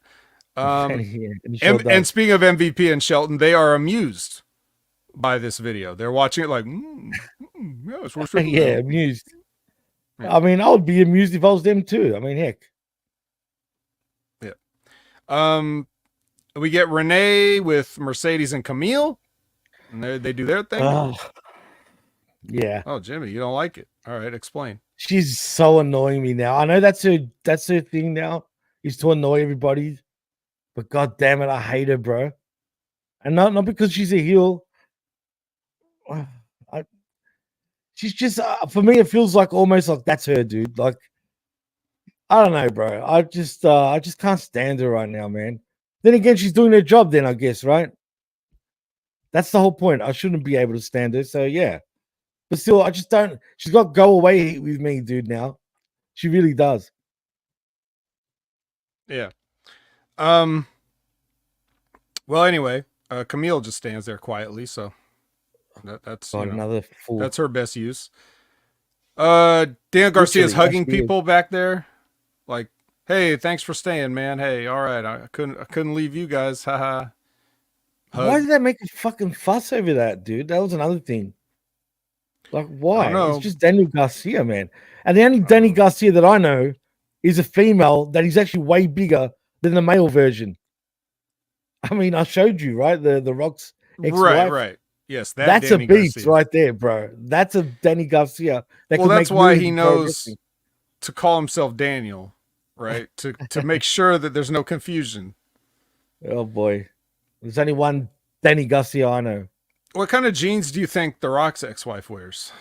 And speaking of MVP and Shelton, they are amused by this video. They're watching it like, yeah, Swerve Strickland. Yeah, amused. Yeah. I mean, I would be amused if I was them too. I mean, heck. Yeah. We get Renee with Mercedes and Camille, and they do their thing. Yeah. Oh, Jimmy, you don't like it? All right, explain. She's so annoying me now. I know that's her thing now, is to annoy everybody. But god damn it, I hate her, bro. And not because she's a heel. She's just for me, it feels like almost like that's her, dude. Like, I don't know, bro. I just can't stand her right now, man. Then again, she's doing her job, then I guess, right? That's the whole point. I shouldn't be able to stand her, so yeah. But still, I just don't. She's got go away with me, dude. Now, she really does. Yeah. Well, anyway, Camille just stands there quietly, so that's another fool. That's her best use. Dan Garcia's hugging people back there, like, "Hey, thanks for staying, man. Hey, all right, I couldn't leave you guys. Haha." Why did they make a fucking fuss over that, dude? That was another thing. Like, why? It's just Daniel Garcia, man. And the only Danny Garcia that I know is a female that is actually way bigger than the male version. I mean, I showed you, right? The Rock's ex-wife. Right. Yes, that's Danny a beast Garcia. Right there, bro. That's a Danny Garcia. That's why he knows to call himself Daniel, right? to make sure that there's no confusion. Oh boy, there's only one Danny Garcia I know. What kind of jeans do you think The Rock's ex-wife wears?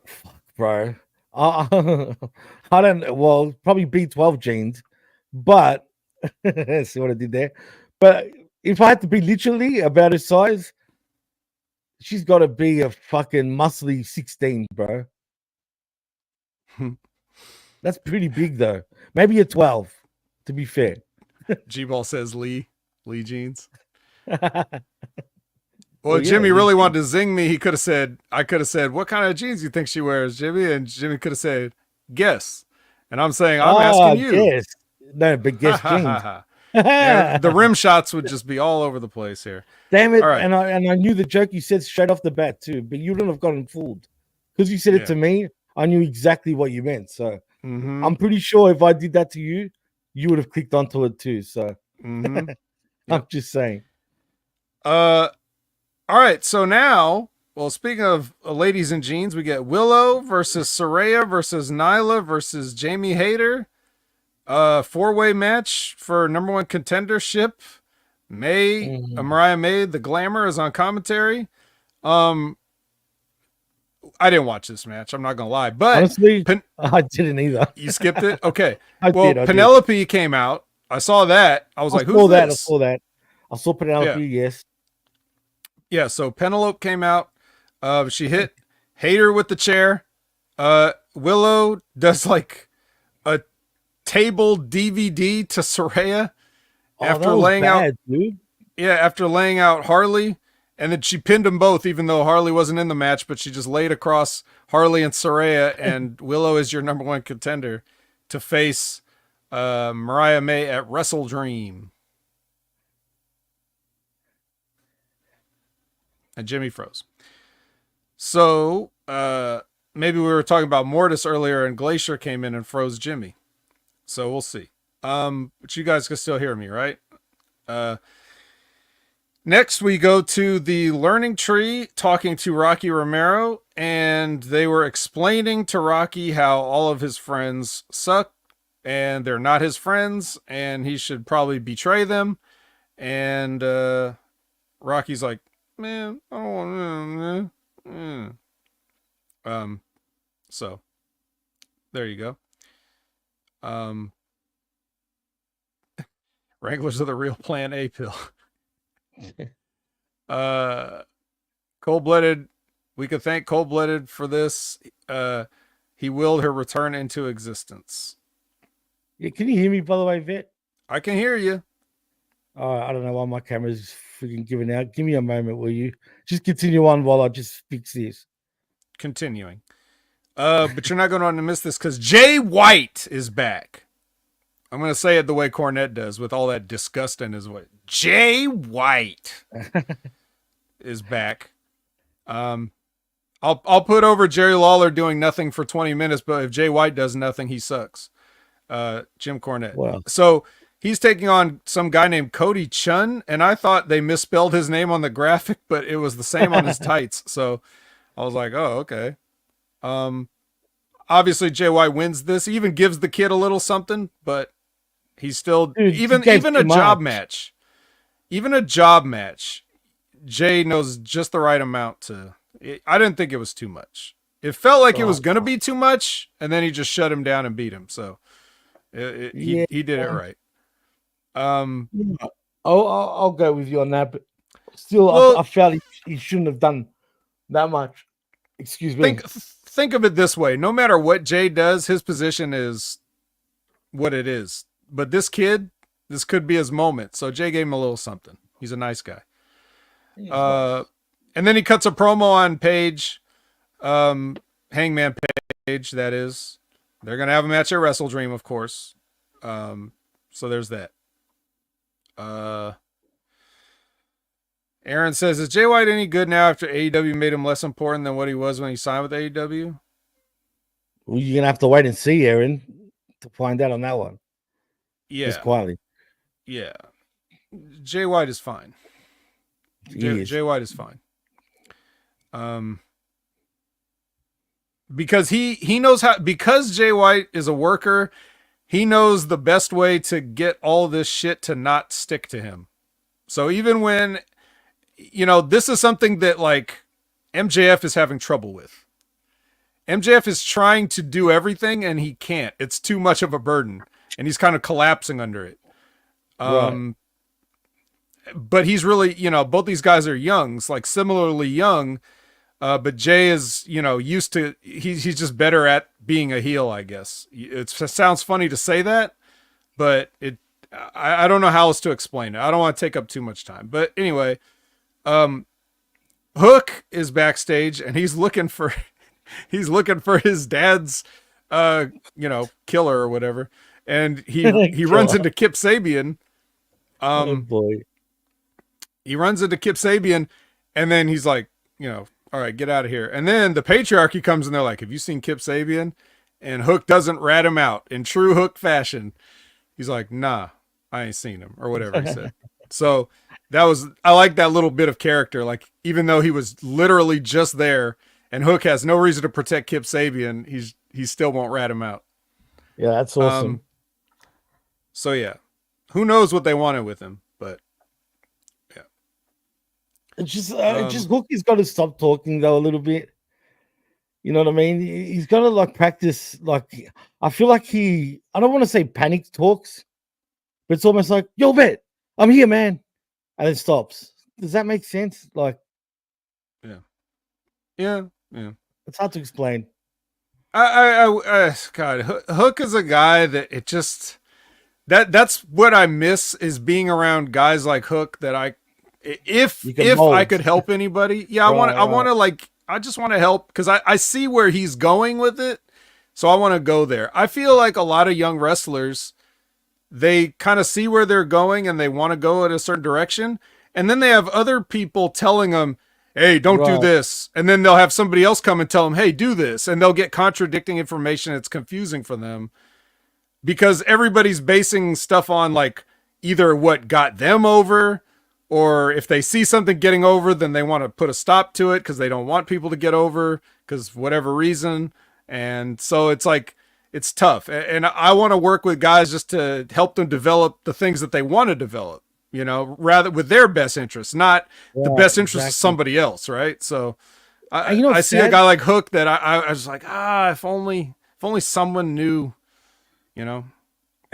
Fuck, bro. I don't know. Well, probably B12 jeans, but see what I did there. But if I had to be literally about her size, she's got to be a fucking muscly 16, bro. That's pretty big, though. Maybe a 12, to be fair. G-Ball says Lee jeans. Well, Jimmy really wanted to zing me. I could have said, what kind of jeans do you think she wears, Jimmy? And Jimmy could have said, guess. And I'm saying, I'm asking you. Guess. No, but guess jeans. Yeah, the rim shots would just be all over the place here. Damn it. Right. And I knew the joke you said straight off the bat, too. But you wouldn't have gotten fooled. Because you said it to me, I knew exactly what you meant. So I'm pretty sure if I did that to you, you would have clicked onto it, too. So I'm just saying. All right, so now, well, speaking of ladies in jeans, we get Willow versus Sera versus Nyla versus Jamie Hayter. Four-way match for number one contendership. Mariah May, the Glamour, is on commentary. I didn't watch this match. I'm not gonna lie, but honestly, I didn't either. You skipped it, okay? I did. Penelope came out. I saw that. I was like, "Who's this?" I saw that. I saw Penelope. Yes. Yeah, so Penelope came out. She hit Hayter with the chair. Willow does like a table DVD to Sera after that was laying bad, out, dude. yeah, after laying out Harley, and then she pinned them both, even though Harley wasn't in the match, but she just laid across Harley and Sera, and Willow is your number one contender to face Mariah May at Wrestledream. And Jimmy froze. So, maybe we were talking about Mortis earlier and Glacier came in and froze Jimmy. So we'll see. But you guys can still hear me, right? Next we go to the Learning Tree talking to Rocky Romero, and they were explaining to Rocky how all of his friends suck and they're not his friends and he should probably betray them. And Rocky's like, man, I don't want to. So there you go. Wranglers of the Real Plan A pill. Cold-Blooded. We could thank Cold-Blooded for this. He willed her return into existence. Yeah, can you hear me, by the way, Vet? I can hear you. I don't know why my camera's freaking giving out. Give me a moment, will you? Just continue on while I just fix this. Continuing. But you're not going to miss this because Jay White is back. I'm going to say it the way Cornette does with all that disgust in his voice. Jay White is back. I'll put over Jerry Lawler doing nothing for 20 minutes, but if Jay White does nothing, he sucks. Jim Cornette. Wow. So he's taking on some guy named Cody Chun, and I thought they misspelled his name on the graphic, but it was the same on his tights. So I was like, oh, okay. Obviously Jay White wins this. He even gives the kid a little something, but he's still even a job match. Even a job match, Jay knows just the right amount to. I didn't think it was too much. It felt like it was going to be too much, and then he just shut him down and beat him. So he did it right. I'll go with you on that, but still, well, I felt he shouldn't have done that much. Excuse me. Think of it this way: no matter what Jay does, his position is what it is. But this kid, this could be his moment. So Jay gave him a little something. He's a nice guy. And then he cuts a promo on Page, Hangman Page, that is. They're going to have a match at Wrestledream, of course. So there's that. Aaron says, is Jay White any good now after AEW made him less important than what he was when he signed with AEW? Well, you're going to have to wait and see, Aaron, to find out on that one. Yeah. Just quietly. Yeah. Jay White is fine. Jay White is fine. Because he knows how, because Jay White is a worker, he knows the best way to get all this shit to not stick to him. So even when, this is something that like MJF is having trouble with. MJF is trying to do everything and he can't. It's too much of a burden and he's kind of collapsing under it. Right. But he's really, both these guys are youngs, like similarly young. But Jay is, used to, he's just better at being a heel, I guess. It sounds funny to say that, but I don't know how else to explain it. I don't want to take up too much time, but anyway, Hook is backstage and he's looking for his dad's, killer or whatever. And he runs into Kip Sabian. Oh boy. He runs into Kip Sabian and then he's like, all right, get out of here. And then the patriarchy comes and they're like, have you seen Kip Sabian? And Hook doesn't rat him out in true Hook fashion. He's like, nah, I ain't seen him or whatever he said. So I like that little bit of character. Like, even though he was literally just there and Hook has no reason to protect Kip Sabian, he still won't rat him out. Yeah, that's awesome. So yeah, who knows what they wanted with him, but yeah. It's just Hook has got to stop talking though a little bit. You know what I mean? He's got to like practice. Like, I feel like I don't want to say panic talks, but it's almost like, yo, Bet, I'm here, man. And it stops. Does that make sense? Like, yeah. It's hard to explain. God, Hook is a guy that it just that's what I miss is being around guys like Hook that if I could help anybody, yeah, I want to like I just want to help because I see where he's going with it, so I want to go there. I feel like a lot of young wrestlers, they kind of see where they're going and they want to go in a certain direction, and then they have other people telling them, hey, don't do this. And then they'll have somebody else come and tell them, hey, do this. And they'll get contradicting information. It's confusing for them because everybody's basing stuff on like either what got them over, or if they see something getting over, then they want to put a stop to it because they don't want people to get over because whatever reason. And so it's like, it's tough. And I want to work with guys just to help them develop the things that they want to develop, you know, rather with their best interests, not the best interest of somebody else. Right. So I see a guy like Hook that I was like, if only someone knew, you know.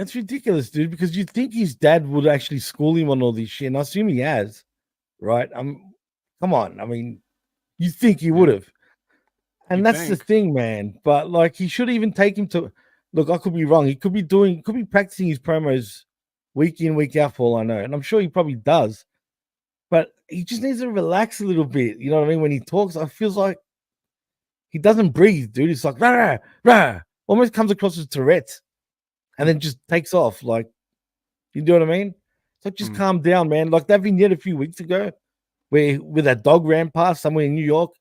It's ridiculous, dude, because you'd think his dad would actually school him on all this shit. And I assume he has, right? Come on. I mean, you think he would have. And that's the thing, man. But like, he should even take him to look. I could be wrong. He could be practicing his promos week in, week out for all I know. And I'm sure he probably does. But he just needs to relax a little bit. You know what I mean? When he talks, I feels like he doesn't breathe, dude. It's like, rah, rah, rah. Almost comes across as Tourette's and then just takes off. Like, you know what I mean? So just calm down, man. Like that vignette a few weeks ago where that dog ran past somewhere in New York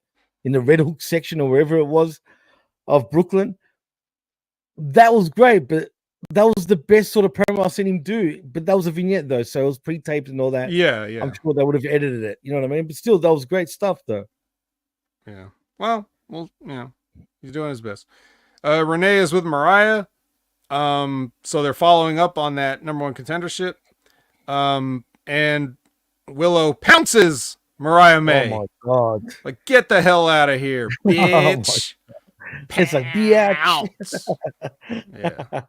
in the Red Hook section or wherever it was of Brooklyn. That was great, but that was the best sort of promo I've seen him do. But that was a vignette though, so it was pre-taped and all that. Yeah. I'm sure they would have edited it. You know what I mean? But still, that was great stuff though. Yeah. Well, he's doing his best. Renee is with Mariah. So they're following up on that number one contendership. And Willow pounces Mariah May. Oh my god! Like, get the hell out of here, bitch! It's like bitch. Yeah.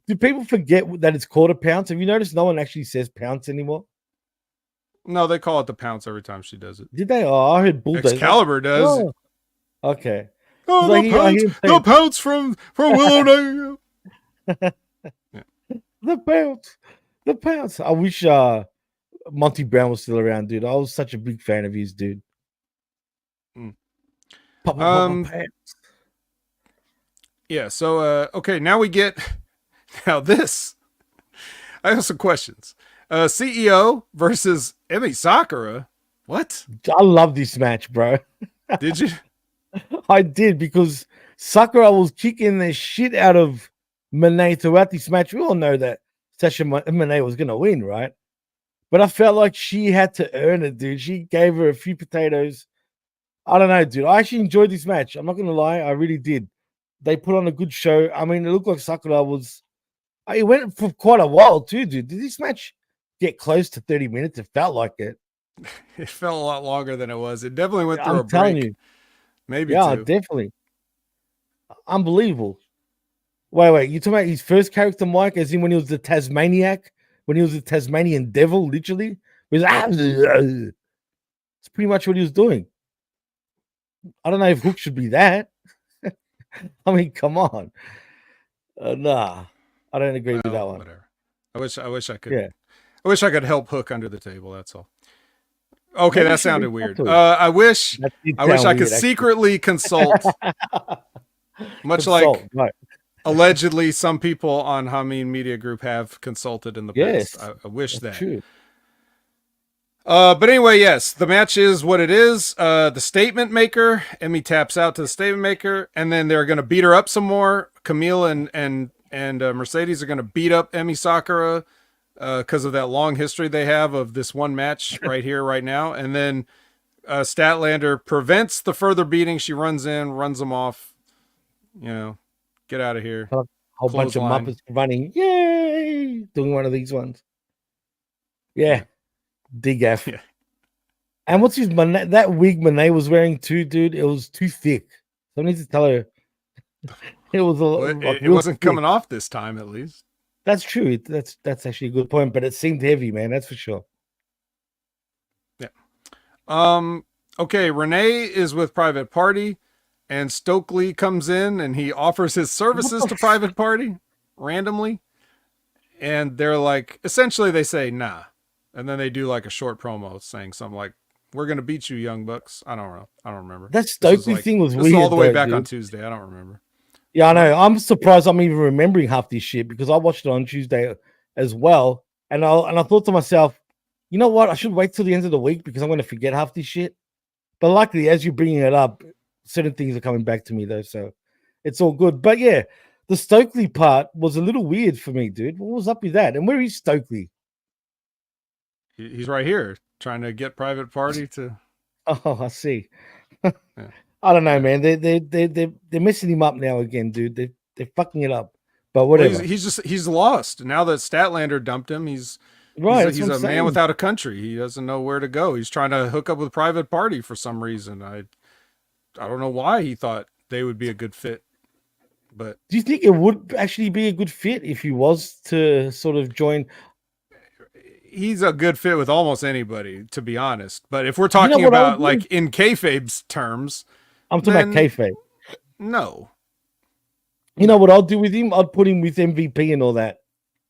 Do people forget that it's called a pounce? Have you noticed no one actually says pounce anymore? No, they call it the pounce every time she does it. Did they? Oh, I heard bulldozer. Excalibur does. Oh. Okay. Oh, the pounce from Willow. Yeah. The pounce. I wish Monty Brown was still around, dude. I was such a big fan of his, dude. Yeah, so okay, now we get this. I have some questions. CEO versus Emi Sakura. What? I love this match, bro. Did you? I did, because Sakura was kicking the shit out of Monet throughout this match. We all know that Sasha Monet was gonna win, right? But I felt like she had to earn it, dude. She gave her a few potatoes. I don't know, dude. I actually enjoyed this match. I'm not gonna lie, I really did. They put on a good show. I mean, it looked like Sakura was. It went for quite a while too, dude. Did this match get close to 30 minutes? It felt like it. It felt a lot longer than it was. It definitely went through I'm a break. telling you. Maybe yeah, two. Definitely. Unbelievable. Wait. You talking about his first character, Mike, as in when he was the Tasmaniac, when he was the Tasmanian devil, literally? It's pretty much what he was doing. I don't know if Hook should be that. I mean, come on. Nah, I don't agree with that one. Whatever. I wish I could. Yeah. I wish I could help Hook under the table. That's all. Okay, that sounded weird. I wish I could secretly consult. Much like right. Allegedly some people on Hameen Media Group have consulted in the past. I wish that. True. But anyway, yes, the match is what it is. The statement maker, Emi taps out to the statement maker, and then they're going to beat her up some more. Camille and Mercedes are going to beat up Emi Sakura because of that long history they have of this one match right here, right now. And then Statlander prevents the further beating. She runs in, runs them off. You know, get out of here. A whole bunch of Muppets running. Yay! Doing one of these ones. Yeah. DGAF. Yeah. And what's his that wig Monet was wearing too, dude? It was too thick. So I need to tell her it was it wasn't thick. Coming off this time, at least. That's true. That's actually a good point, but it seemed heavy, man. That's for sure. Yeah. Okay, Renee is with Private Party, and Stokely comes in and he offers his services to Private Party randomly. And they're like, essentially they say, nah. And then they do like a short promo saying something like, we're going to beat you, Young Bucks. I don't know. I don't remember. That Stokely thing was weird. All the way back on Tuesday. I don't remember. Yeah, I know. I'm surprised I'm even remembering half this shit because I watched it on Tuesday as well. And I thought to myself, you know what? I should wait till the end of the week because I'm going to forget half this shit. But luckily, as you're bringing it up, certain things are coming back to me though. So it's all good. But yeah, the Stokely part was a little weird for me, dude. What was up with that? And where is Stokely? He's right here trying to get Private Party to. Oh, I see. Yeah. I don't know, man. They're messing him up now again, dude. They're fucking it up. But whatever. Well, he's lost now that Statlander dumped him. He's a man without a country. He doesn't know where to go. He's trying to hook up with Private Party for some reason. I don't know why he thought they would be a good fit. But do you think it would actually be a good fit if he was to sort of join? He's a good fit with almost anybody, to be honest. But if we're talking about like in kayfabe's terms, I'm talking about kayfabe. No. You know what I'll do with him? I'd put him with MVP and all that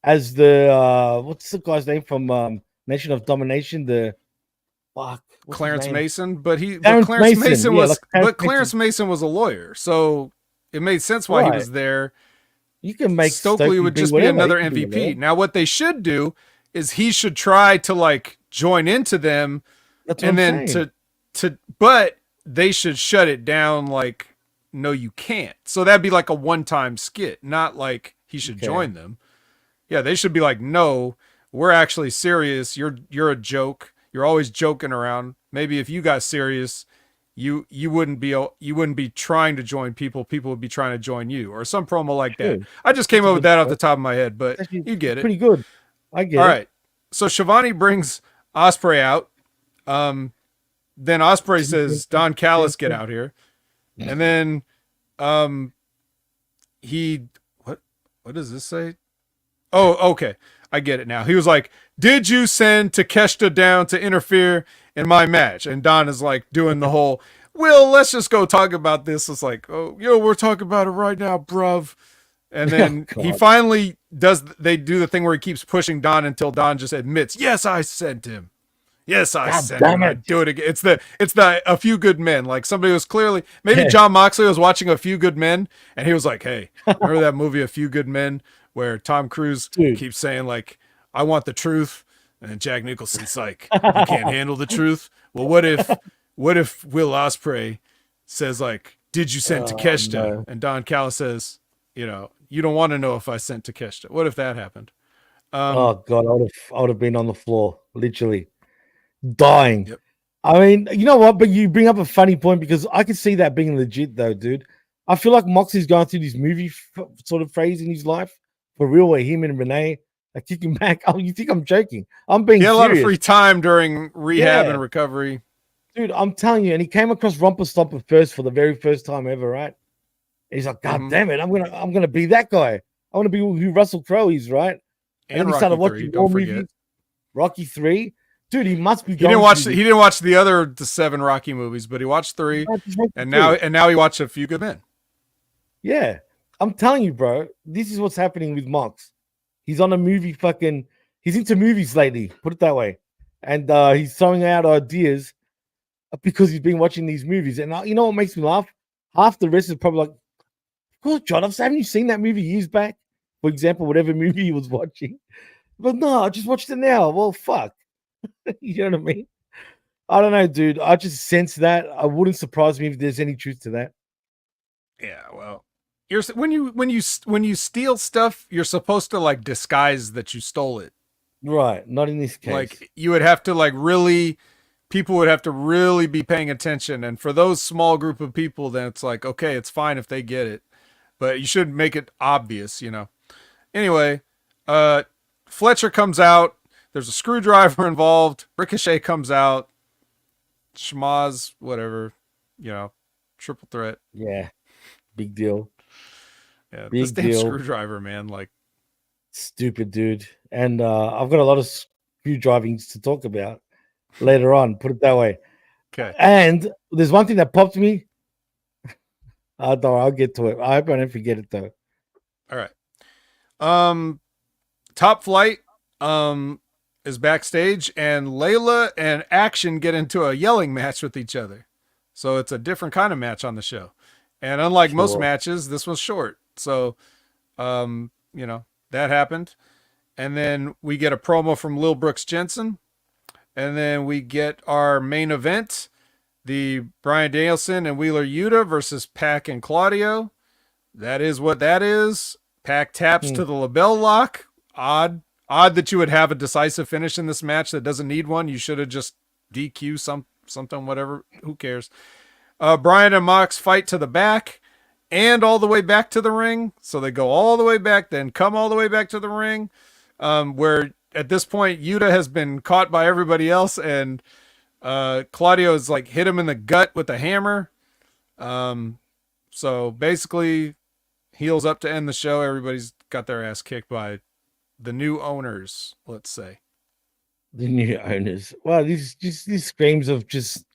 as the what's the guy's name from Nation of Domination? The Clarence Mason, but Clarence Mason was Clarence Mason was a lawyer, so it made sense why he was there. You can make Stokely would just be another MVP. Now, what they should do is he should try to like join into them, and then but they should shut it down. Like, no, you can't. So that'd be like a one-time skit, not like he should join them. Yeah, they should be like, no, we're actually serious. You're a joke. You're always joking around. Maybe if you got serious, you wouldn't be trying to join people. People would be trying to join you, or some promo like that. I just came up with that off the top of my head, but you get it. Pretty good. I get it. All right. So Shivani brings Ospreay out. Then Ospreay says, Don Callis, get out here. And then what does this say? Oh, okay. I get it now. He was like, did you send Takeshita down to interfere in my match? And Don is like doing the whole, well, let's just go talk about this. It's like, oh, we're talking about it right now, bruv. And then he finally they do the thing where he keeps pushing Don until Don just admits, yes, I sent him. Yes, I sent him. I do it again. It's the A Few Good Men. Like somebody was clearly, maybe John Moxley was watching A Few Good Men and he was like, hey, remember that movie A Few Good Men where Tom Cruise keeps saying like, I want the truth. And then Jack Nicholson's like, you can't handle the truth. Well, what if Will Ospreay says like, did you send Takeshita? No. And Don Callis says, you don't want to know if I sent Takeshita. What if that happened? Oh God, I would have been on the floor, literally dying. Yep. I mean, you know what? But you bring up a funny point because I can see that being legit, though, dude. I feel like Moxie's going through this movie sort of phase in his life for real, where him and Renee are kicking back. Oh, you think I'm joking? I'm being serious. He had a lot of free time during rehab and recovery, dude. I'm telling you, and he came across Romper Stomper first for the very first time ever, right? He's like, God damn it, I'm gonna be that guy. I want to be who Russell Crowe is, right? And then he started watching more movies. Rocky 3, dude. He must be. He didn't watch the 7 Rocky movies, but he watched 3, and now he watched A Few Good Men. Yeah, I'm telling you, bro. This is what's happening with Mox. He's on a movie. He's into movies lately. Put it that way, and he's throwing out ideas because he's been watching these movies. And you know what makes me laugh? Half the rest is probably like, "Cool, John. Haven't you seen that movie years back? For example, whatever movie he was watching." But no, I just watched it now. Well, fuck. You know what I mean? I don't know, dude. I just sense that. I wouldn't surprise me if there's any truth to that. Yeah, well, when you steal stuff, you're supposed to like disguise that you stole it. Right. Not in this case. Like you would have to people would have to really be paying attention. And for those small group of people, then it's like, okay, it's fine if they get it, but you should make it obvious, Anyway, Fletcher comes out. There's a screwdriver involved. Ricochet comes out. Schmaz, whatever, triple threat. Yeah, big deal. Yeah, this damn screwdriver, man, like stupid, dude. And I've got a lot of screwdrivings to talk about later on. Put it that way. Okay. And there's one thing that popped me. I'll get to it. I hope I don't forget it though. All right. Top Flight is backstage, and Layla and Action get into a yelling match with each other. So it's a different kind of match on the show. And unlike most matches, this was short. So, that happened. And then we get a promo from Lil Brooks Jensen. And then we get our main event, the Bryan Danielson and Wheeler Yuta versus Pac and Claudio. That is what that is. Pac taps to the label lock. Odd that you would have a decisive finish in this match that doesn't need one. You should have just DQ something, whatever. Who cares? Bryan and Mox fight to the back and all the way back to the ring. So they go all the way back, then come all the way back to the ring. Where at this point, Yuta has been caught by everybody else, and Claudio's like hit him in the gut with a hammer. So basically, heels up to end the show. Everybody's got their ass kicked by the new owners, let's say. The new owners. Wow, these screams of just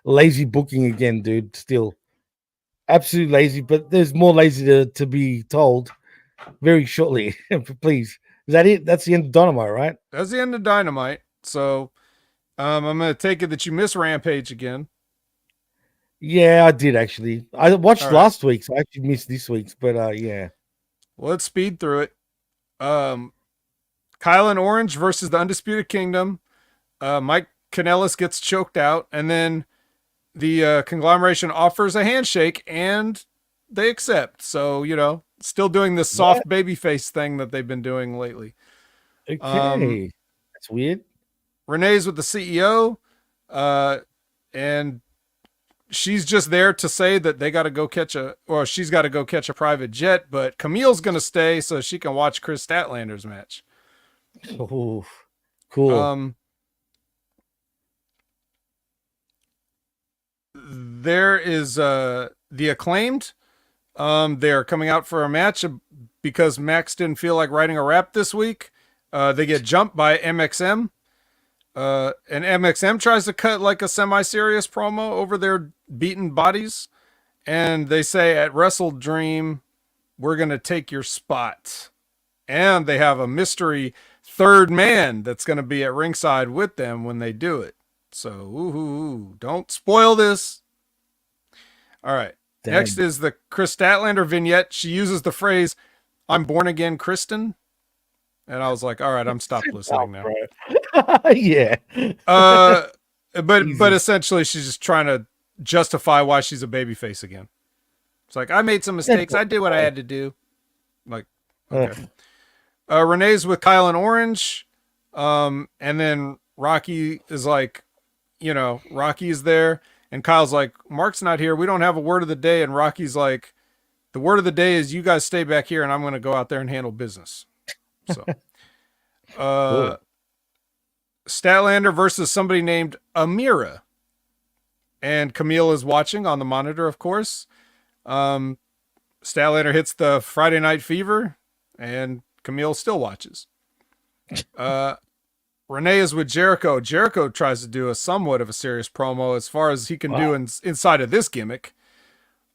lazy booking again, dude. Still, absolutely lazy. But there's more lazy to be told very shortly. Please, is that it? That's the end of Dynamite, right? That's the end of Dynamite. So, I'm gonna take it that you miss Rampage again. Yeah, I did actually. I watched last week's. I actually missed this week's, but yeah. Well, let's speed through it. Kyle and Orange versus the Undisputed Kingdom. Mike Kanellis gets choked out, and then the conglomeration offers a handshake, and they accept. So, still doing this soft babyface thing that they've been doing lately. Okay. That's weird. Renee's with the CEO, and she's just there to say that they got to go she's got to go catch a private jet, but Camille's going to stay so she can watch Chris Statlander's match. Oh, cool. There is the Acclaimed. They're coming out for a match because Max didn't feel like writing a rap this week. They get jumped by MXM. And MXM tries to cut like a semi-serious promo over their beaten bodies. And they say at Wrestledream, we're going to take your spot. And they have a mystery third man that's going to be at ringside with them when they do it. So, don't spoil this. All right. Damn. Next is the Chris Statlander vignette. She uses the phrase, "I'm born again, Kristen." And I was like, all right, I'm stopped listening now. Yeah. But essentially she's just trying to justify why she's a babyface again. It's like, I made some mistakes. I did what I had to do. Like, okay. Renee's with Kyle and Orange. And then Rocky is like, Rocky's there. And Kyle's like, Mark's not here. We don't have a word of the day. And Rocky's like, the word of the day is you guys stay back here and I'm going to go out there and handle business. So, cool. Statlander versus somebody named Amira, and Camille is watching on the monitor, of course. Statlander hits the Friday Night Fever, and Camille still watches. Renee is with Jericho. Jericho tries to do a somewhat of a serious promo as far as he can do inside of this gimmick.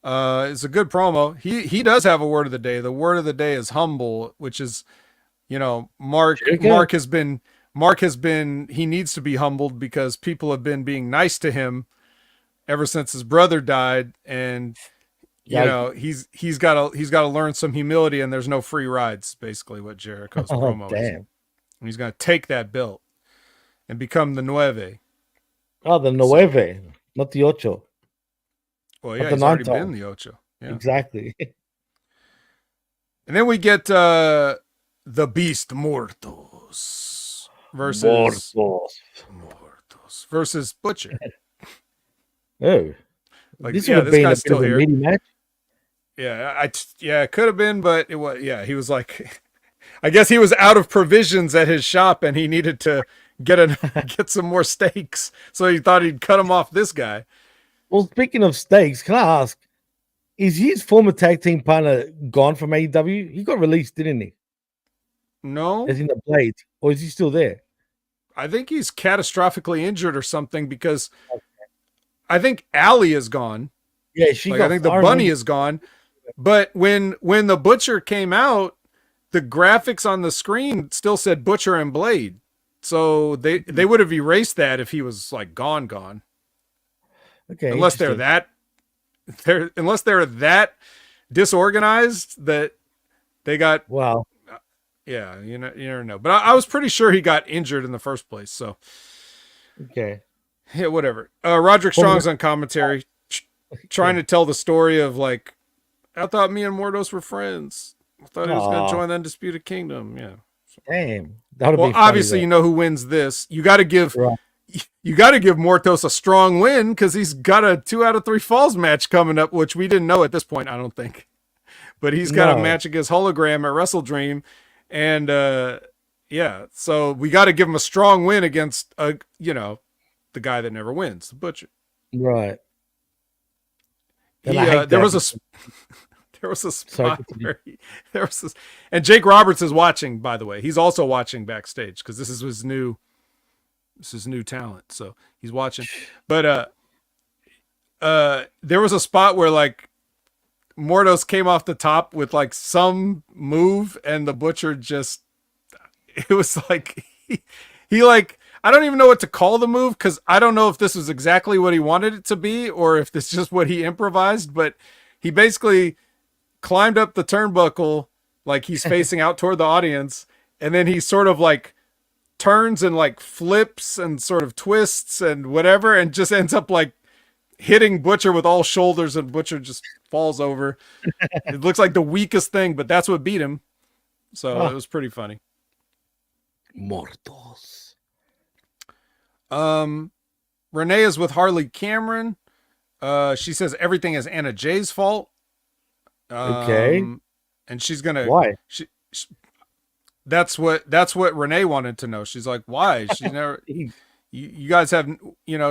It's a good promo. He does have a word of the day. The word of the day is humble, which is, Mark has been, he needs to be humbled because people have been being nice to him ever since his brother died. And, he's got to learn some humility, and there's no free rides, basically what Jericho's promo is. And he's going to take that belt and become the Nueve. Oh, the Nueve, not the Ocho. Well, yeah, he's already been the Ocho. Yeah. Exactly. And then we get the Beast Mortos versus Butcher. Oh, this would have been a still here. Match. Yeah, it could have been, but it was. Yeah, he was like, I guess he was out of provisions at his shop, and he needed to get some more steaks, so he thought he'd cut him off this guy. Well, speaking of steaks, can I ask, is his former tag team partner gone from AEW? He got released, didn't he? No. As in the Blade, or is he still there? I think he's catastrophically injured or something, because I think Allie is gone. Yeah, she Like got. I think the I bunny remember. is gone. But when the Butcher came out, the graphics on the screen still said Butcher and Blade. So they would have erased that if he was like gone. Okay, Unless they're that disorganized that they got. Wow. Yeah, you never know. But I was pretty sure he got injured in the first place. So Okay. yeah, whatever. Roderick Strong's on commentary, trying to tell the story of like, I thought me and Mortos were friends. I thought he was going to join the Undisputed Kingdom. Yeah. Damn. That would Well, be funny, obviously, you know who wins this. You got to give Mortos a strong win because he's got a 2 out of 3 falls match coming up, which we didn't know at this point, I don't think. But he's got a match against Hologram at Wrestledream, and yeah, so we got to give him a strong win against the guy that never wins, the Butcher. Right. There was a spot where and Jake Roberts is watching, by the way. He's also watching backstage because this is his new talent. So he's watching. But there was a spot where like Mortos came off the top with like some move and the Butcher it was like he like, I don't even know what to call the move because I don't know if this was exactly what he wanted it to be or if this is just what he improvised, but he basically climbed up the turnbuckle like he's facing out toward the audience, and then he sort of like turns and like flips and sort of twists and whatever, and just ends up like hitting Butcher with all shoulders, and Butcher just falls over. It looks like the weakest thing, but that's what beat him. So it was pretty funny. Mortos. Renee is with Harley Cameron. She says everything is Anna Jay's fault. Okay. And she's gonna. Why? That's what Renee wanted to know. She's like, why? She never. You guys have.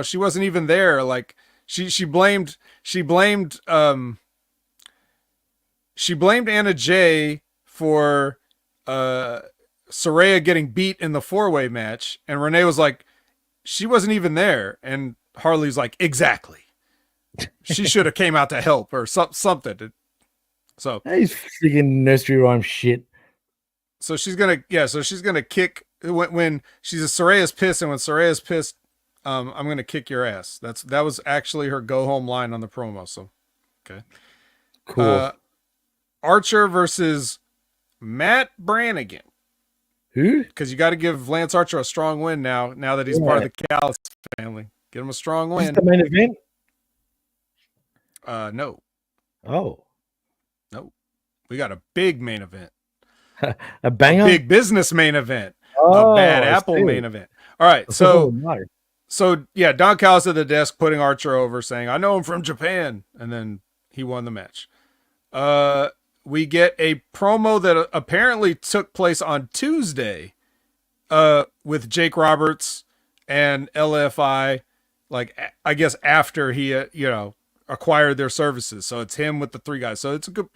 She wasn't even there. Like she blamed Anna Jay for Sera getting beat in the 4-way match, and Renee was like, she wasn't even there, and Harley's like, exactly. She should have came out to help or something. So he's freaking nursery rhyme shit. So she's gonna kick when Soraya's pissed, and when Soraya's pissed, I'm gonna kick your ass. That was actually her go home line on the promo. So okay, cool. Archer versus Matt Brannigan. Who? Because you got to give Lance Archer a strong win now that he's part of the Callis family. Get him a strong win. Is this the main event? No. Oh. No. We got a big main event. A banger? A big business main event. Oh, a Bad Apple main event. All right. So, yeah, Don Callis at the desk putting Archer over, saying, I know him from Japan. And then he won the match. We get a promo that apparently took place on Tuesday with Jake Roberts and LFI, like, I guess after he, acquired their services. So it's him with the 3 guys. So it's a good,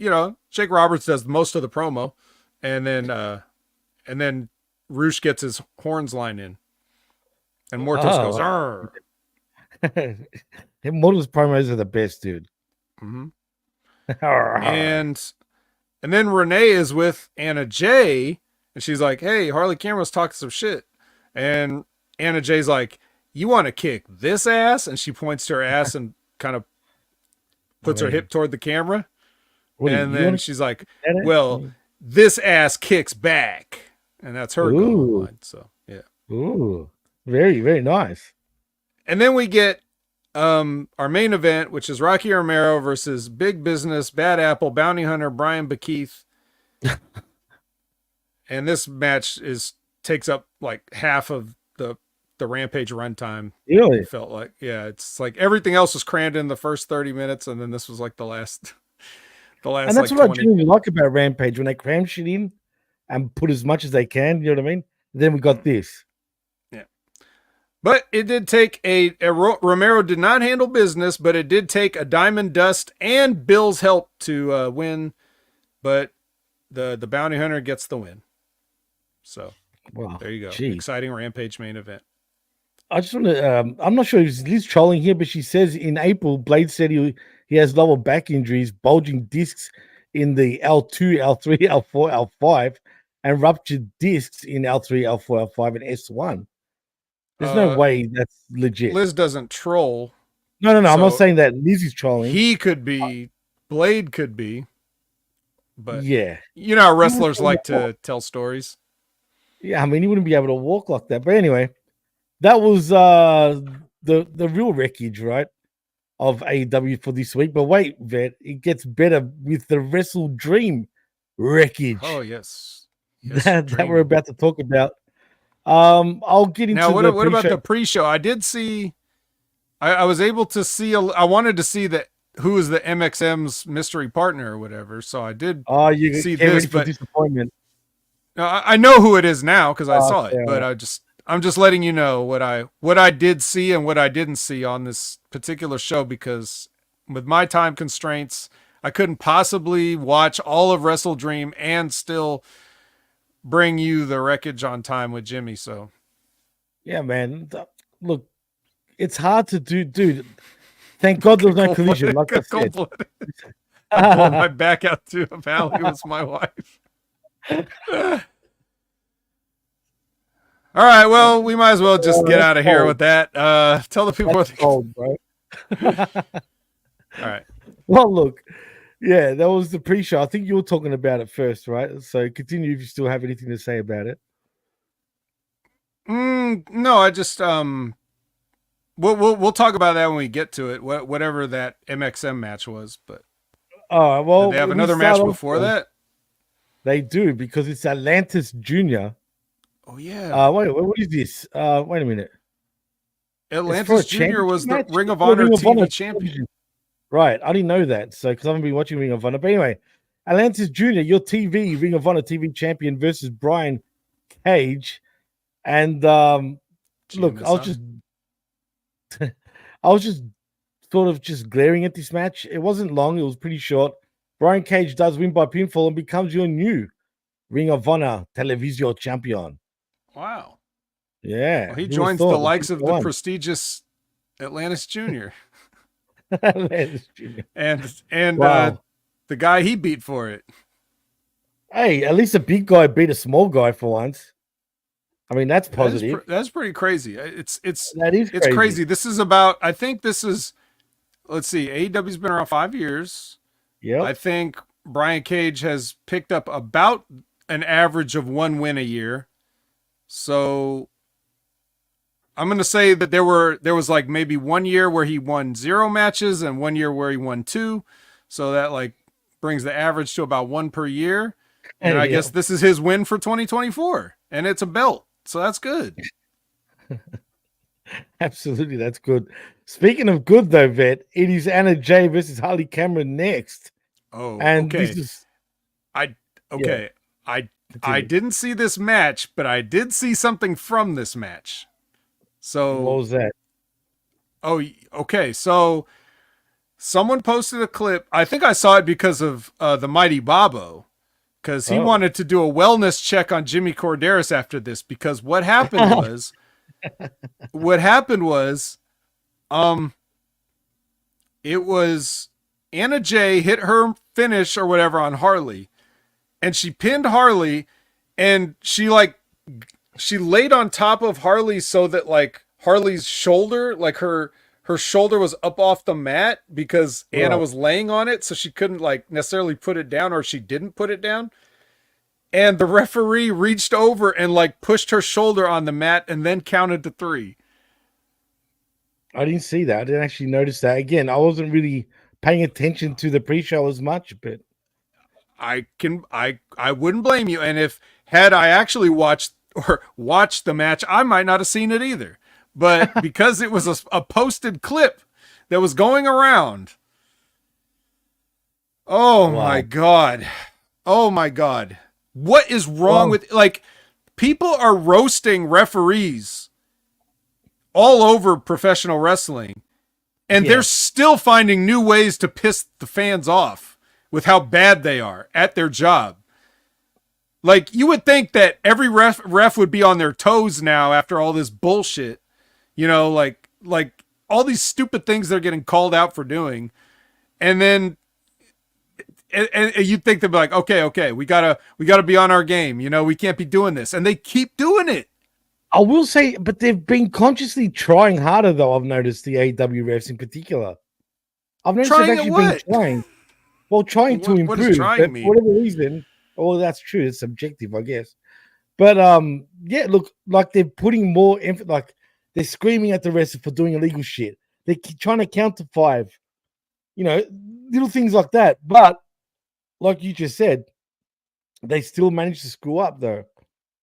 Jake Roberts does most of the promo, and then Roosh gets his horns line in, and Mortos goes, arr. Mortos promos are the best, dude. Mm-hmm. And then Renee is with Anna Jay, and she's like, hey, Harley Cameron's talking some shit. And Anna Jay's like, you want to kick this ass? And she points to her ass and kind of puts her hip toward the camera. And then she's like, well, this ass kicks back. And that's her going line. So, yeah. Ooh, very, very nice. And then we get our main event, which is Rocky Romero versus Big Business, Bad Apple, Bounty Hunter, Brian Bakeith. And this match takes up like half of the Rampage runtime. Really? It felt like, yeah, it's like everything else was crammed in the first 30 minutes, and then this was like the last. And that's like what I genuinely like about Rampage, when they cram shit in and put as much as they can. You know what I mean? Then we got this. But it did take Romero did not handle business, but it did take a Diamond Dust and Bill's help to win. But the Bounty Hunter gets the win. So there you go. Geez. Exciting Rampage main event. I just want to. I'm not sure if Liz trolling here, but she says in April, Blade said he has lower back injuries, bulging discs in the L2, L3, L4, L5, and ruptured discs in L3, L4, L5, and S1. There's no way that's legit. Liz doesn't troll. No. I'm not saying that Liz is trolling. He could be. Blade could be. But yeah, you know how wrestlers like to tell stories. Yeah, I mean, he wouldn't be able to walk like that. But anyway, that was the real wreckage, right, of AEW for this week. But wait, Vet, it gets better with the Wrestledream wreckage. Oh yes, that we're about to talk about. I'll get into now. What about the pre-show? I did see. I was able to see. I wanted to see who was the MXM's mystery partner or whatever. So I did. Oh, you see this, ready for disappointment. I know who it is now because I saw it, but I'm just letting you know what I did see and what I didn't see on this particular show, because with my time constraints, I couldn't possibly watch all of Wrestledream and still bring you the wreckage on time with Jimmy. So yeah, man, look, it's hard to do, dude. Thank God there was no collision. Like I said, I pulled my back out to Val, who was my wife. All right, well, we might as well just get out of here with that. Tell the people what cold, bro. All right. Well, look, yeah, that was the pre-show. I think you were talking about it first, right? So continue if you still have anything to say about it. No, I just we'll talk about that when we get to it. Whatever that MXM match was, but well, did they have another match before that? They do, because it's Atlantis Junior. Oh yeah. Wait, what is this? Wait a minute. Atlantis Junior was the Ring of Honor TV champion. Right, I didn't know that. So because I haven't been watching Ring of Honor. But anyway, Atlantis Junior, your TV Ring of Honor TV champion versus Brian Cage. And look, I was just sort of just glaring at this match. It wasn't long, it was pretty short. Brian Cage does win by pinfall and becomes your new Ring of Honor Television champion. Wow. Yeah. Well, he joins the likes of the prestigious Atlantis Junior. Atlantis Junior. And wow. The guy he beat for it. Hey, at least a big guy beat a small guy for once. I mean, that's positive. That's pretty crazy. It's crazy. crazy. This is about, I think this is, let's see, AEW's been around 5 years. Yeah. I think Brian Cage has picked up about an average of 1 win a year. So I'm going to say that there was like maybe 1 year where he won 0 matches and 1 year where he won 2. So that like brings the average to about 1 per year. And I guess this is his win for 2024, and it's a belt. So that's good. Absolutely, that's good. Speaking of good, though, Vet, it is Anna Jay versus Harley Cameron next. Oh, and okay. This is... I didn't see this match, but I did see something from this match. So what was that? Oh, okay. So someone posted a clip. I think I saw it because of the Mighty Bobo. Because he wanted to do a wellness check on Jimmy Corderas after this. Because what happened was, it was Anna Jay hit her finish or whatever on Harley, and she pinned Harley, and she laid on top of Harley so that like Harley's shoulder, like her shoulder was up off the mat because Anna was laying on it, so she couldn't like necessarily put it down, or she didn't put it down. And the referee reached over and like pushed her shoulder on the mat and then counted to 3. I didn't see that. I didn't actually notice that. Again, I wasn't really paying attention to the pre-show as much, but I wouldn't blame you. And had I actually watched the match, I might not have seen it either. But because it was a posted clip that was going around. Oh my God. Oh my God. What is wrong with, like, people are roasting referees all over professional wrestling, and they're still finding new ways to piss the fans off with how bad they are at their job. Like, you would think that every ref would be on their toes now after all this bullshit. You know, like all these stupid things they're getting called out for doing, and then and you'd think they'd be like, okay, we gotta be on our game. You know, we can't be doing this, and they keep doing it. I will say, but they've been consciously trying harder, though. I've noticed the AEW refs in particular. I've noticed they've actually been trying. Well, trying to improve. What does trying mean? For whatever reason. Well, that's true. It's subjective, I guess. But yeah, look, like they're putting more emphasis. Like they're screaming at the refs for doing illegal shit. They're trying to count to 5. You know, little things like that. But like you just said, they still manage to screw up, though.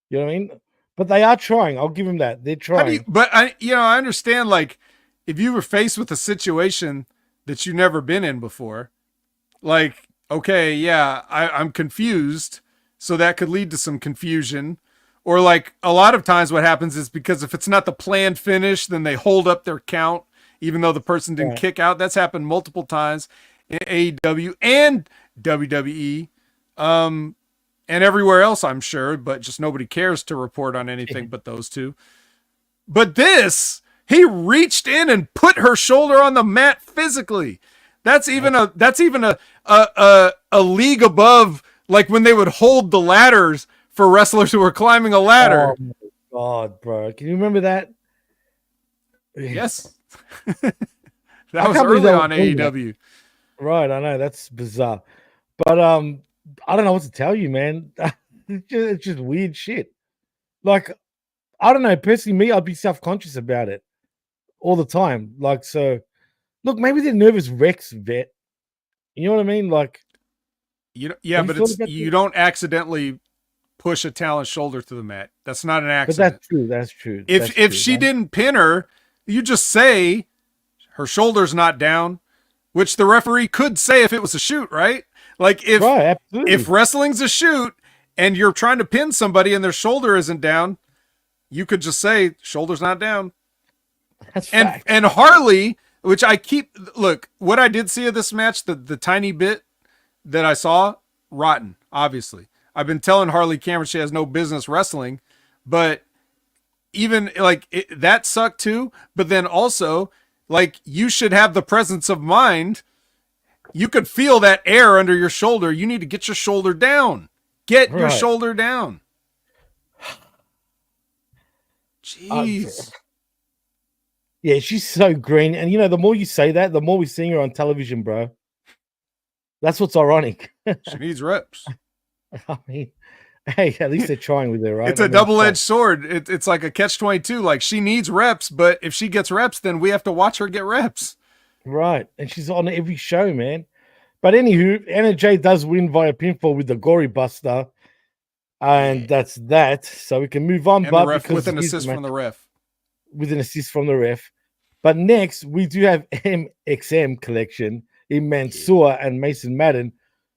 You know what I mean? But they are trying. I'll give them that. They're trying. I understand, like, if you were faced with a situation that you've never been in before, like, okay, yeah, I'm confused, so that could lead to some confusion. Or, like, a lot of times what happens is because if it's not the planned finish, then they hold up their count, even though the person didn't kick out. That's happened multiple times in AEW and WWE. And everywhere else, I'm sure, but just nobody cares to report on anything but those two. But this, he reached in and put her shoulder on the mat physically. That's even a league above, like when they would hold the ladders for wrestlers who were climbing a ladder. Oh my God, bro! Can you remember that? Yes, that was early on AEW. Right, I know that's bizarre, but I don't know what to tell you, man. It's just weird shit. Like, I don't know. Personally, me, I'd be self-conscious about it all the time. Like, so, look, maybe they're nervous wrecks, vet. You know what I mean? Like, but you don't accidentally push a talent's shoulder to the mat. That's not an accident. But that's true. If she didn't pin her, you just say her shoulder's not down, which the referee could say if it was a shoot, right? Like if wrestling's a shoot and you're trying to pin somebody and their shoulder isn't down, you could just say shoulder's not down. That's fact. And Harley, which what I did see of this match, the tiny bit that I saw, rotten, obviously. I've been telling Harley Cameron she has no business wrestling, but even like that sucked too. But then also, like, you should have the presence of mind. You could feel that air under your shoulder. You need to get your shoulder down. Get your shoulder down. Jeez. Yeah, she's so green. And, you know, the more you say that, the more we're seeing her on television, bro. That's what's ironic. She needs reps. I mean, hey, at least they're trying with her, right? It's a double-edged sword. It's like a catch-22. Like, she needs reps, but if she gets reps, then we have to watch her get reps. Right, and she's on every show, man. But anywho, NJ does win via pinfall with the Gory Buster, and that's that. So we can move on. And but because with an assist from the ref. With an assist from the ref. But next, we do have MXM Collection in Mansoor and Mason Madden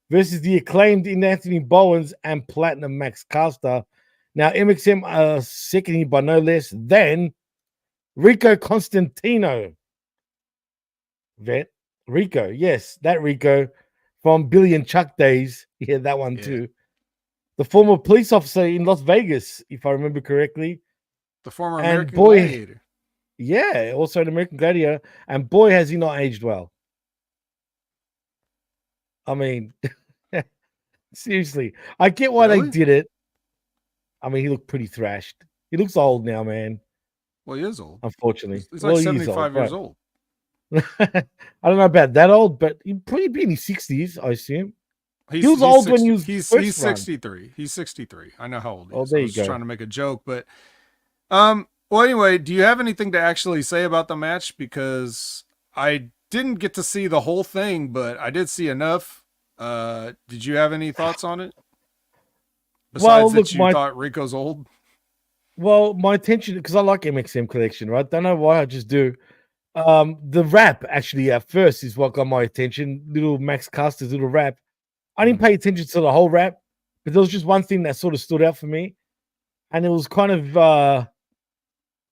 versus the acclaimed in Anthony Bowens and Platinum Max Caster. Now, MXM are seconded by no less than Rico Constantino. Vet Rico, yes, that Rico from Billy and Chuck days. Yeah, that one too. The former police officer in Las Vegas, if I remember correctly. The former American Gladiator. Yeah, also an American Gladiator. And boy, has he not aged well. I mean, seriously, I get why they did it. I mean, he looked pretty thrashed. He looks old now, man. Well, he is old. Unfortunately. He's like 75 years old. I don't know about that old, but he'd probably be in his 60s, I assume. He was old when he was He's 63. He's 63. I know how old he is. There I was just trying to make a joke, but well, anyway, do you have anything to actually say about the match? Because I didn't get to see the whole thing, but I did see enough. Did you have any thoughts on it? Besides that you thought Rico's old? Well, my attention, because I like MXM Collection, right? Don't know why, I just do. The rap actually at first is what got my attention. Little Max Caster's little rap. I didn't pay attention to the whole rap, but there was just one thing that sort of stood out for me, and it was kind of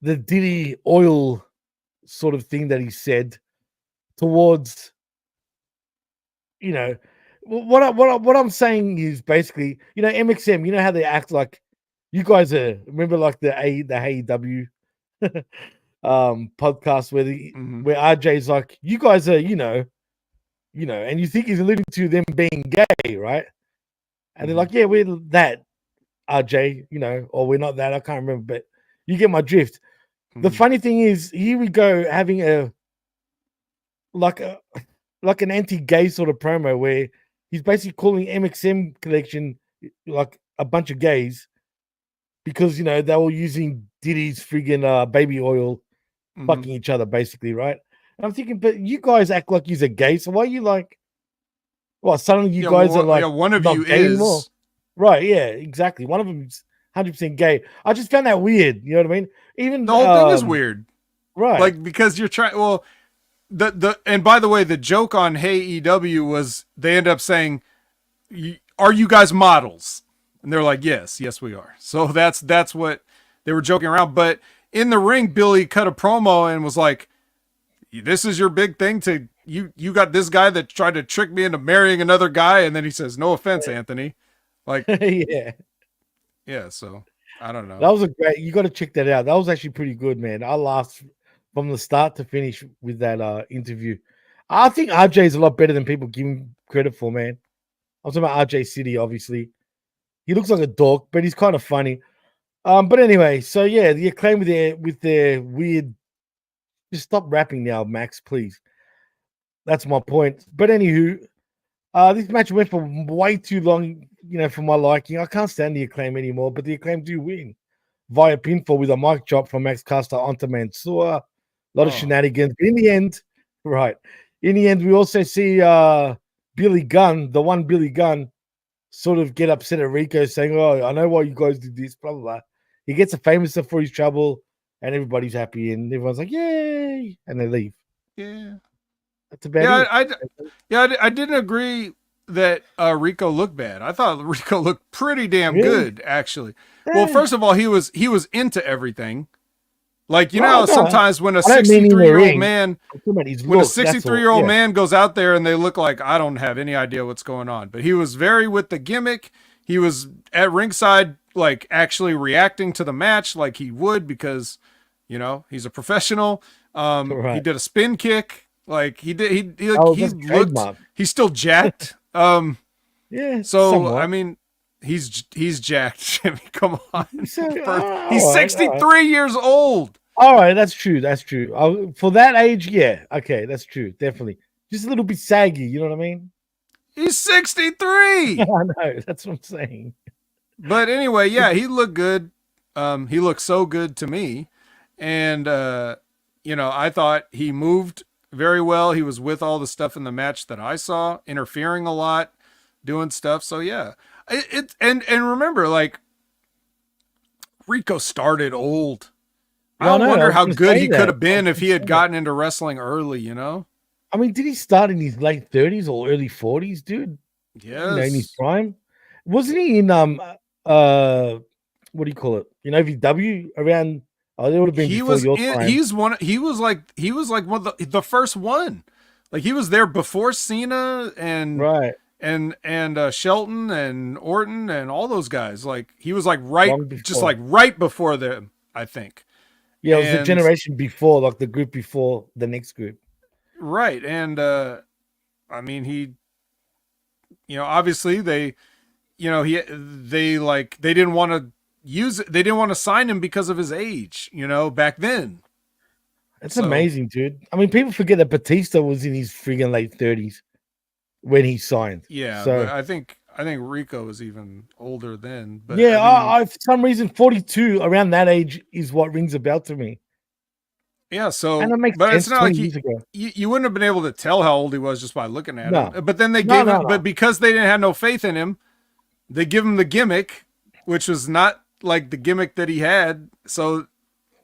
the Diddy Oil sort of thing that he said towards, you know, what I'm saying is basically, you know, MXM, you know how they act like you guys are. Remember, like the AEW. podcast where RJ's like, you guys are, and you think he's alluding to them being gay, right? And they're like, yeah, we're that, RJ, or we're not that. I can't remember, but you get my drift. The funny thing is, here we go having an anti-gay sort of promo where he's basically calling MXM Collection like a bunch of gays because they were using Diddy's friggin' baby oil, fucking each other, basically, right? And I'm thinking, but you guys act like you're gay, so why are you like? Well, suddenly you guys are like, one of you is anymore. Right? Yeah, exactly. One of them is 100% gay. I just found that weird. You know what I mean? Even the whole thing is weird, right? Like because you're trying. Well, and by the way, the joke on Hey EW was they end up saying, "Are you guys models?" And they're like, "Yes, we are." So that's what they were joking around. But in the ring, Billy cut a promo and was like, "This is your big thing to." You got this guy that tried to trick me into marrying another guy, and then he says, "No offense, Anthony." Like, yeah. So I don't know. That was you got to check that out. That was actually pretty good, man. I laughed from the start to finish with that interview. I think RJ is a lot better than people give him credit for, man. I'm talking about RJ City, obviously. He looks like a dork, but he's kind of funny. But anyway, so yeah, the Acclaim with their weird. Just stop rapping now, Max, please. That's my point. But anywho, this match went for way too long, for my liking. I can't stand the Acclaim anymore, but the Acclaim do win via pinfall with a mic drop from Max Caster onto Mansoor. A lot of shenanigans. But in the end, we also see Billy Gunn, the one Billy Gunn, sort of get upset at Rico saying, "Oh, I know why you guys did this, blah, blah, blah." He gets a famous for his trouble, and everybody's happy, and everyone's like, "Yay!" and they leave. Yeah. That's about it. I didn't agree that Rico looked bad. I thought Rico looked pretty damn good, actually. Yeah. Well, first of all, he was into everything. Like, sometimes when a 63-year-old man, when a 63-year-old man goes out there and they look like, I don't have any idea what's going on. But he was very with the gimmick. He was at ringside, like, actually reacting to the match like he would because, he's a professional. He did a spin kick. Like he looked, he's still jacked. Yeah. So somewhat. I mean, he's jacked. Jimmy, come on. He's 63 years old. All right, that's true. That's true. For that age, yeah. Okay, that's true. Definitely. Just a little bit saggy. You know what I mean? He's 63. I know. That's what I'm saying. But anyway, yeah, he looked good. He looked so good to me, and I thought he moved very well. He was with all the stuff in the match that I saw, interfering a lot, doing stuff. So yeah, and remember, like, Rico started old. I wonder how good he could have been if he had gotten into wrestling early. I mean, did he start in his late 30s or early 40s, dude? Yes. In his prime, wasn't he in what do you call it? VW around. Oh, it would have been before your time. He was like one of the first one. Like he was there before Cena and Shelton and Orton and all those guys. Like he was like right before them, I think. Yeah, it was the generation before, like the group before the next group. Right. And I mean he obviously they didn't want to they didn't want to sign him because of his age, back then. That's amazing, dude. I mean, people forget that Batista was in his friggin' late 30s when he signed. Yeah, so but I think Rico was even older then. But yeah, I for some reason 42 around that age is what rings a bell to me. Yeah, so and it makes but sense. It's not like you wouldn't have been able to tell how old he was just by looking at him. But then they gave him, but because they didn't have no faith in him, they give him the gimmick, which was not like the gimmick that he had. So,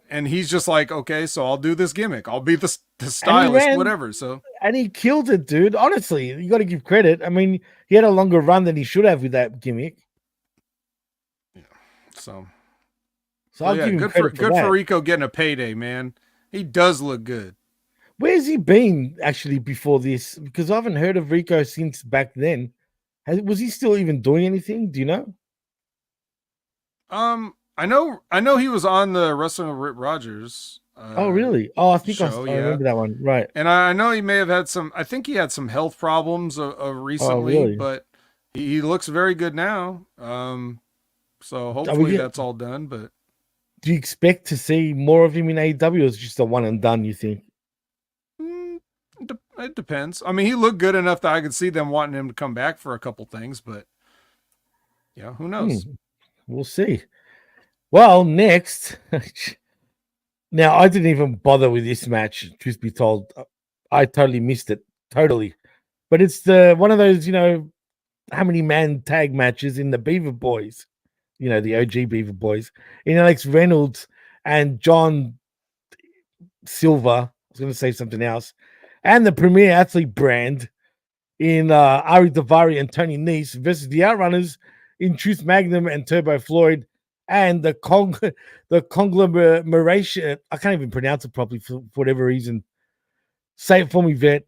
and he's just like, okay, so I'll do this gimmick. I'll be the stylist, whatever. So, and he killed it, dude. Honestly, you got to give credit. I mean, he had a longer run than he should have with that gimmick. Yeah. So I'll give him credit good for Rico getting a payday, man. He does look good. Where's he been actually before this? Because I haven't heard of Rico since back then. Was he still even doing anything? Do you know? I know he was on the Wrestling with Rip Rogers. Oh, really? Oh, I think show. I Yeah. remember that one. Right. And I know he may have had some, I think he had some health problems Oh, recently, really? but he looks very good now. So hopefully that's all done, but do you expect to see more of him in AEW, or is it just a one and done, you think? It depends. I mean, he looked good enough that I could see them wanting him to come back for a couple things, but yeah, who knows? We'll see. Well, next, now I didn't even bother with this match, truth be told. I totally missed it. Totally. But it's the one of those, how many man tag matches in the Beaver Boys, the OG Beaver Boys, in Alex Reynolds and John Silver. I was going to say something else, and the Premier Athlete brand in Ari Daivari and Tony Nese versus the Outrunners in Truth Magnum and Turbo Floyd, and the conglomeration. I can't even pronounce it properly for whatever reason. Say it for me, Vet.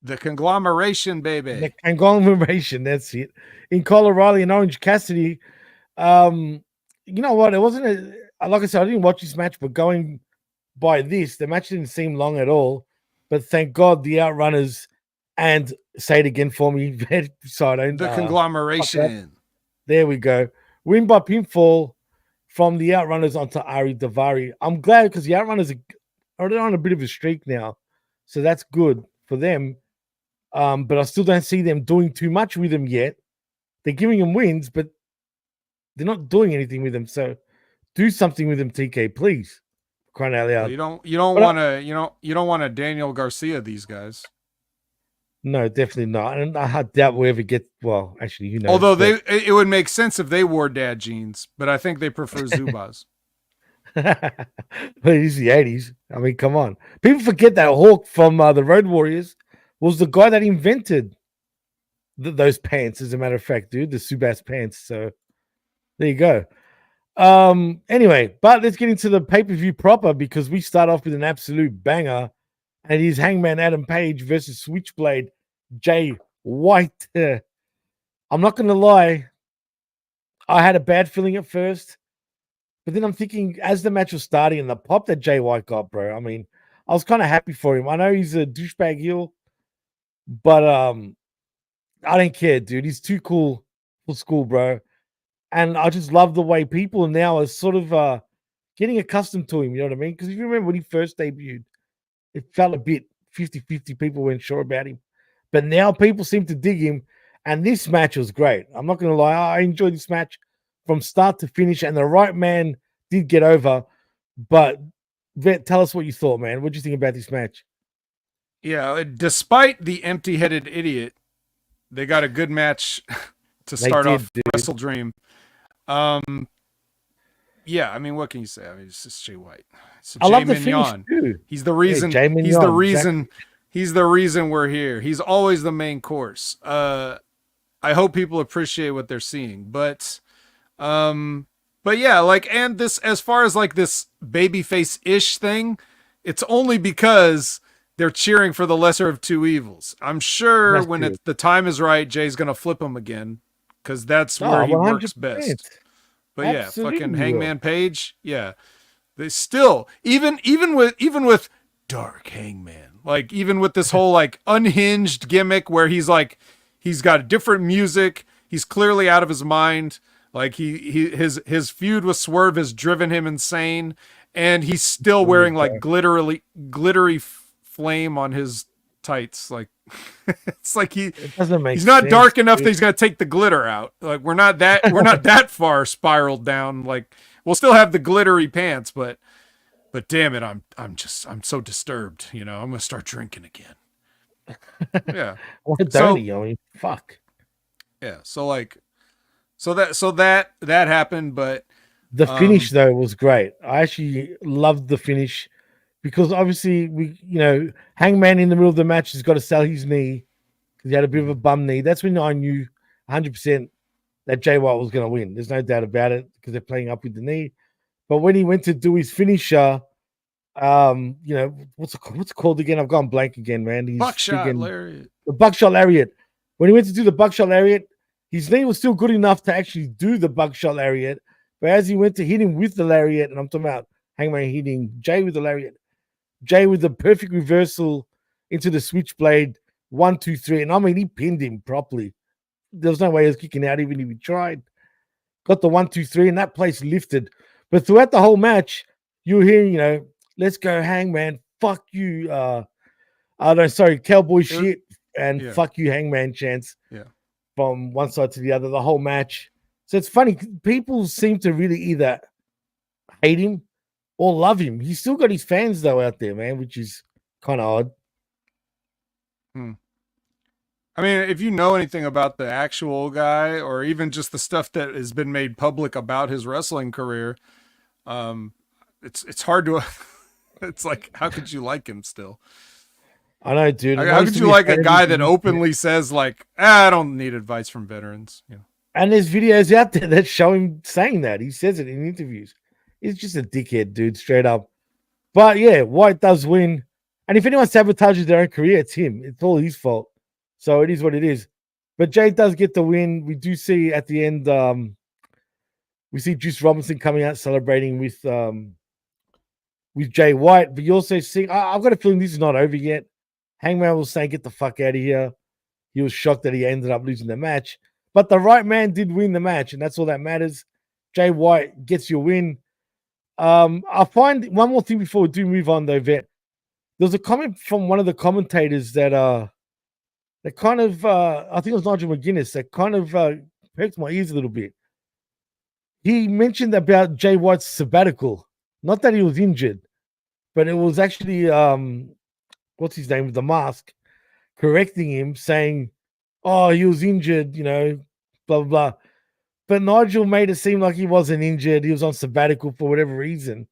The conglomeration, baby. The conglomeration, that's it. In Colorado and Orange Cassidy. You know what? It wasn't like I said, I didn't watch this match, but going by this, the match didn't seem long at all. But thank God the Outrunners, and say it again for me, so I don't. The conglomeration. There we go. Win by pinfall from the Outrunners onto Ari Daivari. I'm glad because the Outrunners are on a bit of a streak now, so that's good for them. But I still don't see them doing too much with them yet. They're giving them wins, but they're not doing anything with them. So do something with them, TK, please. Crying out loud. Well, you don't want to Daniel Garcia these guys. No, definitely not. And I doubt we'll ever get. Well, actually, you know. Although it would make sense if they wore dad jeans, but I think they prefer Zubaz. But it is the 80s. I mean, come on. People forget that Hawk from the Road Warriors was the guy that invented those pants, as a matter of fact, dude. The Subas pants. So there you go. Anyway, but let's get into the pay-per-view proper, because we start off with an absolute banger, and it is Hangman Adam Page versus Switchblade Jay White. I'm not going to lie. I had a bad feeling at first, but then I'm thinking, as the match was starting and the pop that Jay White got, bro, I mean, I was kind of happy for him. I know he's a douchebag heel, but I don't care, dude. He's too cool for school, bro. And I just love the way people now are sort of getting accustomed to him, you know what I mean? Because if you remember when he first debuted, it felt a bit 50-50. People weren't sure about him. But now people seem to dig him, and this match was great. I'm not going to lie. I enjoyed this match from start to finish, and the right man did get over. But Vet, tell us what you thought, man. What do you think about this match? Yeah, despite the empty-headed idiot, they got a good match to start off Wrestledream. Yeah, I mean, what can you say? I mean, it's just Jay White. It's I love the finish too. He's the reason. Yeah, he's the reason. Exactly. He's the reason we're here. He's always the main course. I hope people appreciate what they're seeing, but yeah, like, and this, as far as like this babyface-ish thing, it's only because they're cheering for the lesser of two evils. I'm sure when the time is right, Jay's gonna flip him again, because that's where he works best. But absolutely, yeah, fucking Hangman Page, yeah. They still, even with Dark Hangman, like, even with this whole like unhinged gimmick where he's got different music, he's clearly out of his mind. Like his feud with Swerve has driven him insane, and he's still wearing like glittery flame on his tights. Like it's like he's not dark enough that he's gonna take the glitter out. Like we're not that far spiraled down. Like we'll still have the glittery pants, but damn it, I'm so disturbed. You know, I'm gonna start drinking again. Yeah. Dirty, I mean, fuck. Yeah. So that happened, but the finish though was great. I actually loved the finish, because obviously Hangman in the middle of the match has got to sell his knee because he had a bit of a bum knee. That's when I knew 100% that Jay White was going to win. There's no doubt about it, because they're playing up with the knee. But when he went to do his finisher, what's it called again? I've gone blank again, man. Buckshot Lariat. The Buckshot Lariat. When he went to do the Buckshot Lariat, his knee was still good enough to actually do the Buckshot Lariat. But as he went to hit him with the Lariat, and I'm talking about Hangman hitting Jay with the lariat. Jay with the perfect reversal into the switchblade. 1, 2, 3. And I mean, he pinned him properly. There was no way he was kicking out, even if he tried. Got the 1, 2, 3, and that place lifted. But throughout the whole match, you were hearing, let's go, Hangman. Fuck you. Cowboy shit. And fuck you, Hangman chants. Yeah. From one side to the other, the whole match. So it's funny. People seem to really either hate him or love him. He's still got his fans, though, out there, man, which is kind of odd. I mean, if you know anything about the actual guy or even just the stuff that has been made public about his wrestling career, it's hard to... It's like, how could you like him still? I know, dude. How could you like a guy that openly says, like, I don't need advice from veterans? And there's videos out there that show him saying that. He says it in interviews. He's just a dickhead, dude, straight up. But yeah, White does win. And if anyone sabotages their own career, it's him. It's all his fault. So it is what it is. But Jay does get the win. We do see at the end, we see Juice Robinson coming out celebrating with Jay White. But you also see, I've got a feeling this is not over yet. Hangman was saying, get the fuck out of here. He was shocked that he ended up losing the match. But the right man did win the match, and that's all that matters. Jay White gets your win. I find one more thing before we do move on, though, Vet. There was a comment from one of the commentators that kind of, I think it was Nigel McGuinness, that kind of perked my ears a little bit. He mentioned about Jay White's sabbatical. Not that he was injured, but it was actually, what's his name, with the mask, correcting him, saying, oh, he was injured, blah, blah, blah. But Nigel made it seem like he wasn't injured. He was on sabbatical for whatever reason.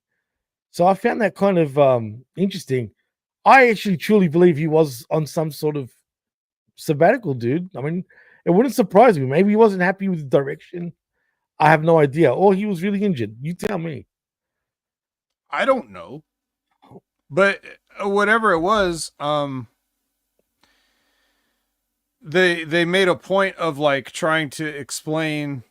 So I found that kind of interesting. I actually truly believe he was on some sort of sabbatical, dude. I mean, it wouldn't surprise me. Maybe he wasn't happy with the direction. I have no idea. Or he was really injured. You tell me. I don't know. But whatever it was, they made a point of like trying to explain,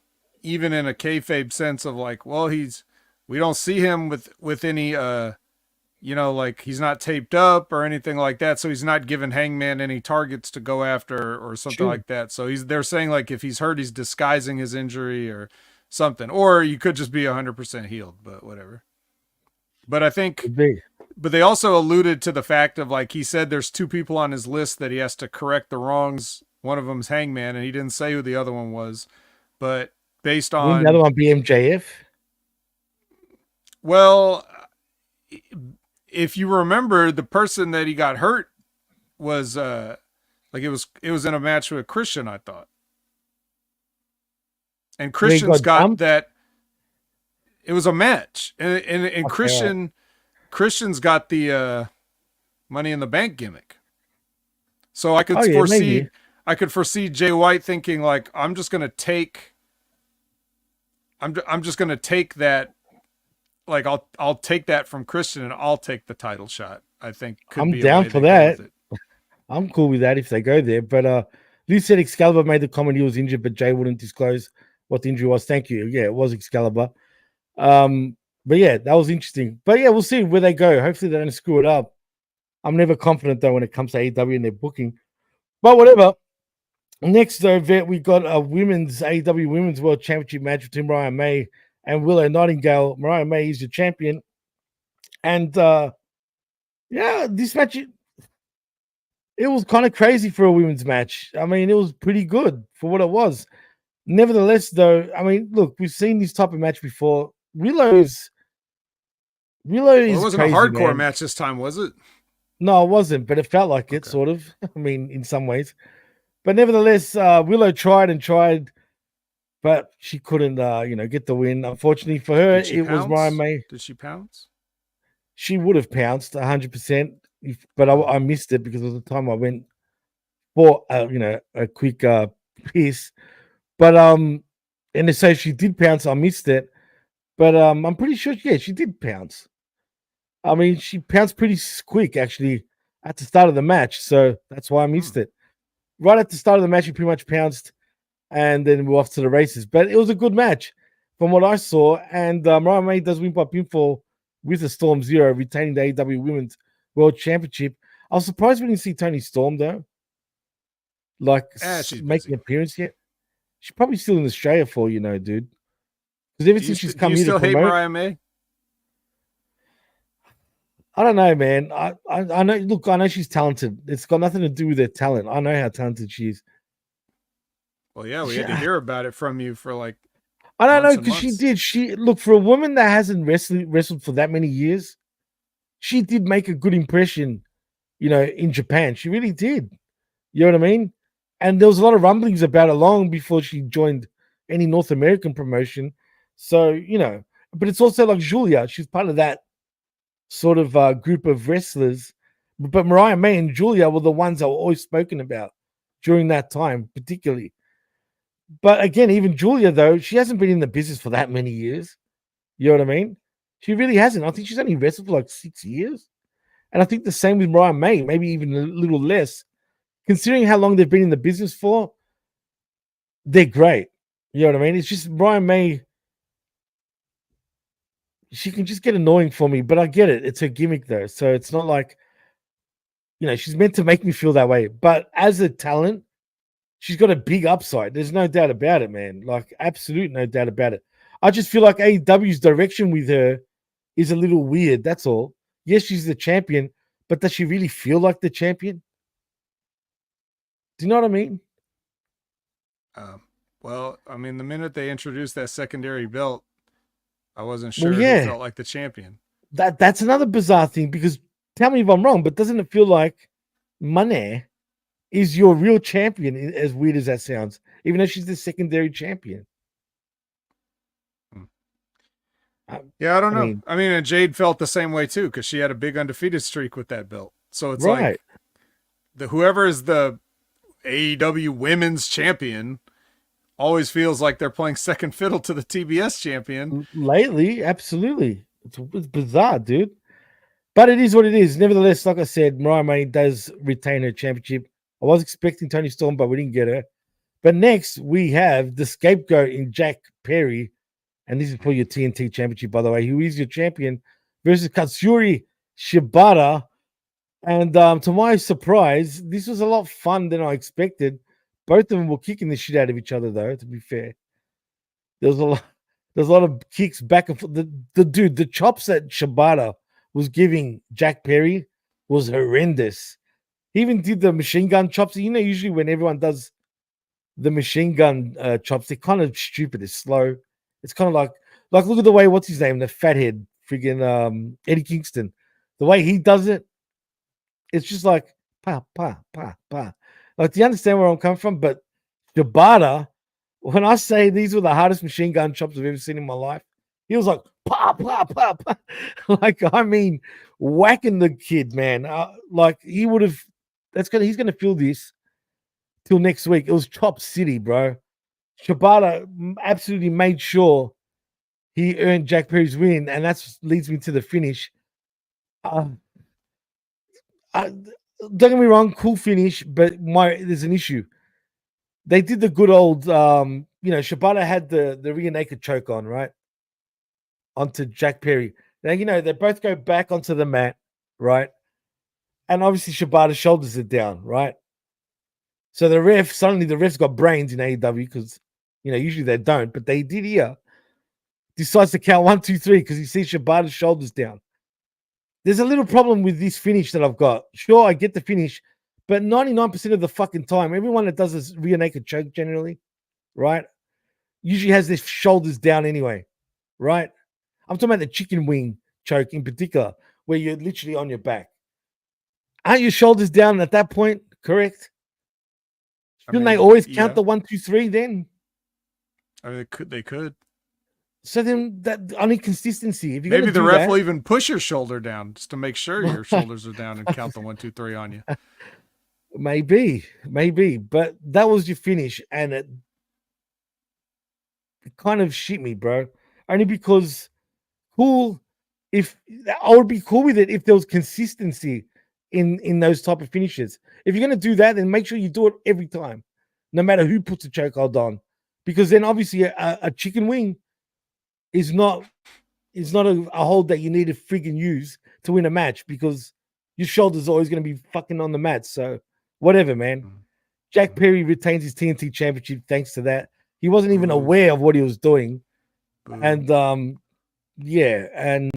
even in a kayfabe sense of like, well, we don't see him with any like he's not taped up or anything like that, so he's not giving Hangman any targets to go after or something like that. So they're saying like if he's hurt, he's disguising his injury or something, or you could just be 100% healed, but whatever. But I think, but they also alluded to the fact of like, he said there's 2 people on his list that he has to correct the wrongs. One of them's Hangman, and he didn't say who the other one was, but based on the other one, BMJF. Well, if you remember, the person that he got hurt was like it was in a match with Christian, I thought. And Christian's got that. It was a match, and okay. Christian's got the Money in the Bank gimmick. So I could I could foresee Jay White thinking like, I'm just gonna take that. Like I'll take that from Christian and I'll take the title shot. I think I'm down for that. I'm cool with that if they go there. But Lou said Excalibur made the comment he was injured, but Jay wouldn't disclose what the injury was. Thank you. Yeah, it was Excalibur. But yeah, that was interesting. But yeah, we'll see where they go. Hopefully they don't screw it up. I'm never confident though when it comes to AEW and their booking. But whatever. Next though, Vet, we got a AEW Women's World Championship match between Mariah May and Willow Nightingale. Mariah May is the champion. And this match, it was kind of crazy for a women's match. I mean, it was pretty good for what it was. Nevertheless, though, I mean, look, we've seen this type of match before. Willow is it wasn't crazy, a hardcore man. match this time, was it? No, it wasn't, but it felt like it, sort of. I mean, in some ways. But nevertheless, Willow tried, but she couldn't, get the win. Unfortunately for her, it was Mariah May. Did she pounce? She would have pounced 100%, but I missed it because it was the time I went for, a quick piss. But and so she did pounce. I missed it, but I'm pretty sure, she did pounce. I mean, she pounced pretty quick actually at the start of the match, so that's why I missed it. Right at the start of the match, she pretty much pounced, and then we're off to the races. But it was a good match from what I saw, and Mariah May does win by pinfall with the Storm Zero retaining the AEW Women's World Championship. I was surprised we didn't see Toni Storm though, like She's making busy. an appearance yet. She's probably still in Australia for dude. Because ever since she's come do you here still to promote, hate Mariah May? I don't know, man. I know. Look, I know she's talented. It's got nothing to do with her talent. I know how talented she is. Well, yeah, we had to hear about it from you for like. I don't know because she did. She look for a woman that hasn't wrestled for that many years. She did make a good impression, in Japan. She really did. You know what I mean? And there was a lot of rumblings about it long before she joined any North American promotion. So, but it's also like Julia. She's part of that sort of group of wrestlers. But Mariah May and Julia were the ones that were always spoken about during that time, particularly. But again, even Julia, though, she hasn't been in the business for that many years. You know what I mean? She really hasn't. I think she's only wrestled for like 6 years. And I think the same with Mariah May, maybe even a little less. Considering how long they've been in the business for, they're great. You know what I mean? It's just Mariah May, she can just get annoying for me, but I get it. It's her gimmick, though. So it's not like, she's meant to make me feel that way. But as a talent, she's got a big upside. There's no doubt about it, man. Like, absolute no doubt about it. I just feel like AEW's direction with her is a little weird. That's all. Yes, she's the champion, but does she really feel like the champion? Do you know what I mean? Well, I mean, the minute they introduced that secondary belt, I wasn't sure who felt like the champion. That's another bizarre thing because tell me if I'm wrong, but doesn't it feel like Money is your real champion, as weird as that sounds, even though she's the secondary champion? Yeah, I don't know. I mean, and Jade felt the same way too because she had a big undefeated streak with that belt. So it's like whoever is the AEW Women's Champion always feels like they're playing second fiddle to the TBS champion. Lately, absolutely. It's bizarre, dude. But it is what it is. Nevertheless, like I said, Mariah May does retain her championship. I was expecting Toni Storm, but we didn't get her. But next, we have the scapegoat in Jack Perry. And this is for your TNT championship, by the way. Who is your champion versus Katsuyori Shibata. And to my surprise, this was a lot fun than I expected. Both of them were kicking the shit out of each other, though, to be fair. There's a lot of kicks back and forth. The chops that Shibata was giving Jack Perry was horrendous. He even did the machine gun chops. Usually when everyone does the machine gun chops, they're kind of stupid. It's slow. It's kind of like look at the way, what's his name? The fathead, friggin' Eddie Kingston. The way he does it, it's just like, pa, pa, pa, pa. Like, do you understand where I'm coming from? But Shibata, when I say these were the hardest machine gun chops I've ever seen in my life, he was like, pa, pa, pa, pa. Like, I mean, whacking the kid, man. Like, he would have, he's going to feel this till next week. It was Chop City, bro. Shibata absolutely made sure he earned Jack Perry's win, and that leads me to the finish. Don't get me wrong, cool finish, but there's an issue. They did the good old, Shibata had the rear naked choke on, right? Onto Jack Perry. Now, they both go back onto the mat, right? And obviously Shibata's shoulders are down, right? So suddenly the ref's got brains in AEW because, usually they don't, but they did here. Decides to count 1, 2, 3 because he sees Shibata's shoulders down. There's a little problem with this finish that I've got. Sure, I get the finish, but 99% of the fucking time, everyone that does this rear naked choke generally, right, usually has their shoulders down anyway, right? I'm talking about the chicken wing choke in particular, where you're literally on your back. Aren't your shoulders down at that point? Correct? Shouldn't they always count the 1, 2, 3 then? I mean, they could. So then I need consistency. If maybe the ref will even push your shoulder down just to make sure your shoulders are down and count the 1, 2, 3 on you. Maybe. But that was your finish, and it kind of shit me, bro. Only because I would be cool with it if there was consistency in those type of finishes. If you're going to do that, then make sure you do it every time, no matter who puts a chokehold on. Because then obviously a chicken wing is not is not a hold that you need to freaking use to win a match because your shoulder's always going to be fucking on the mat. So whatever, man. Jack Perry retains his TNT championship thanks to that. He wasn't even aware of what he was doing. And yeah, and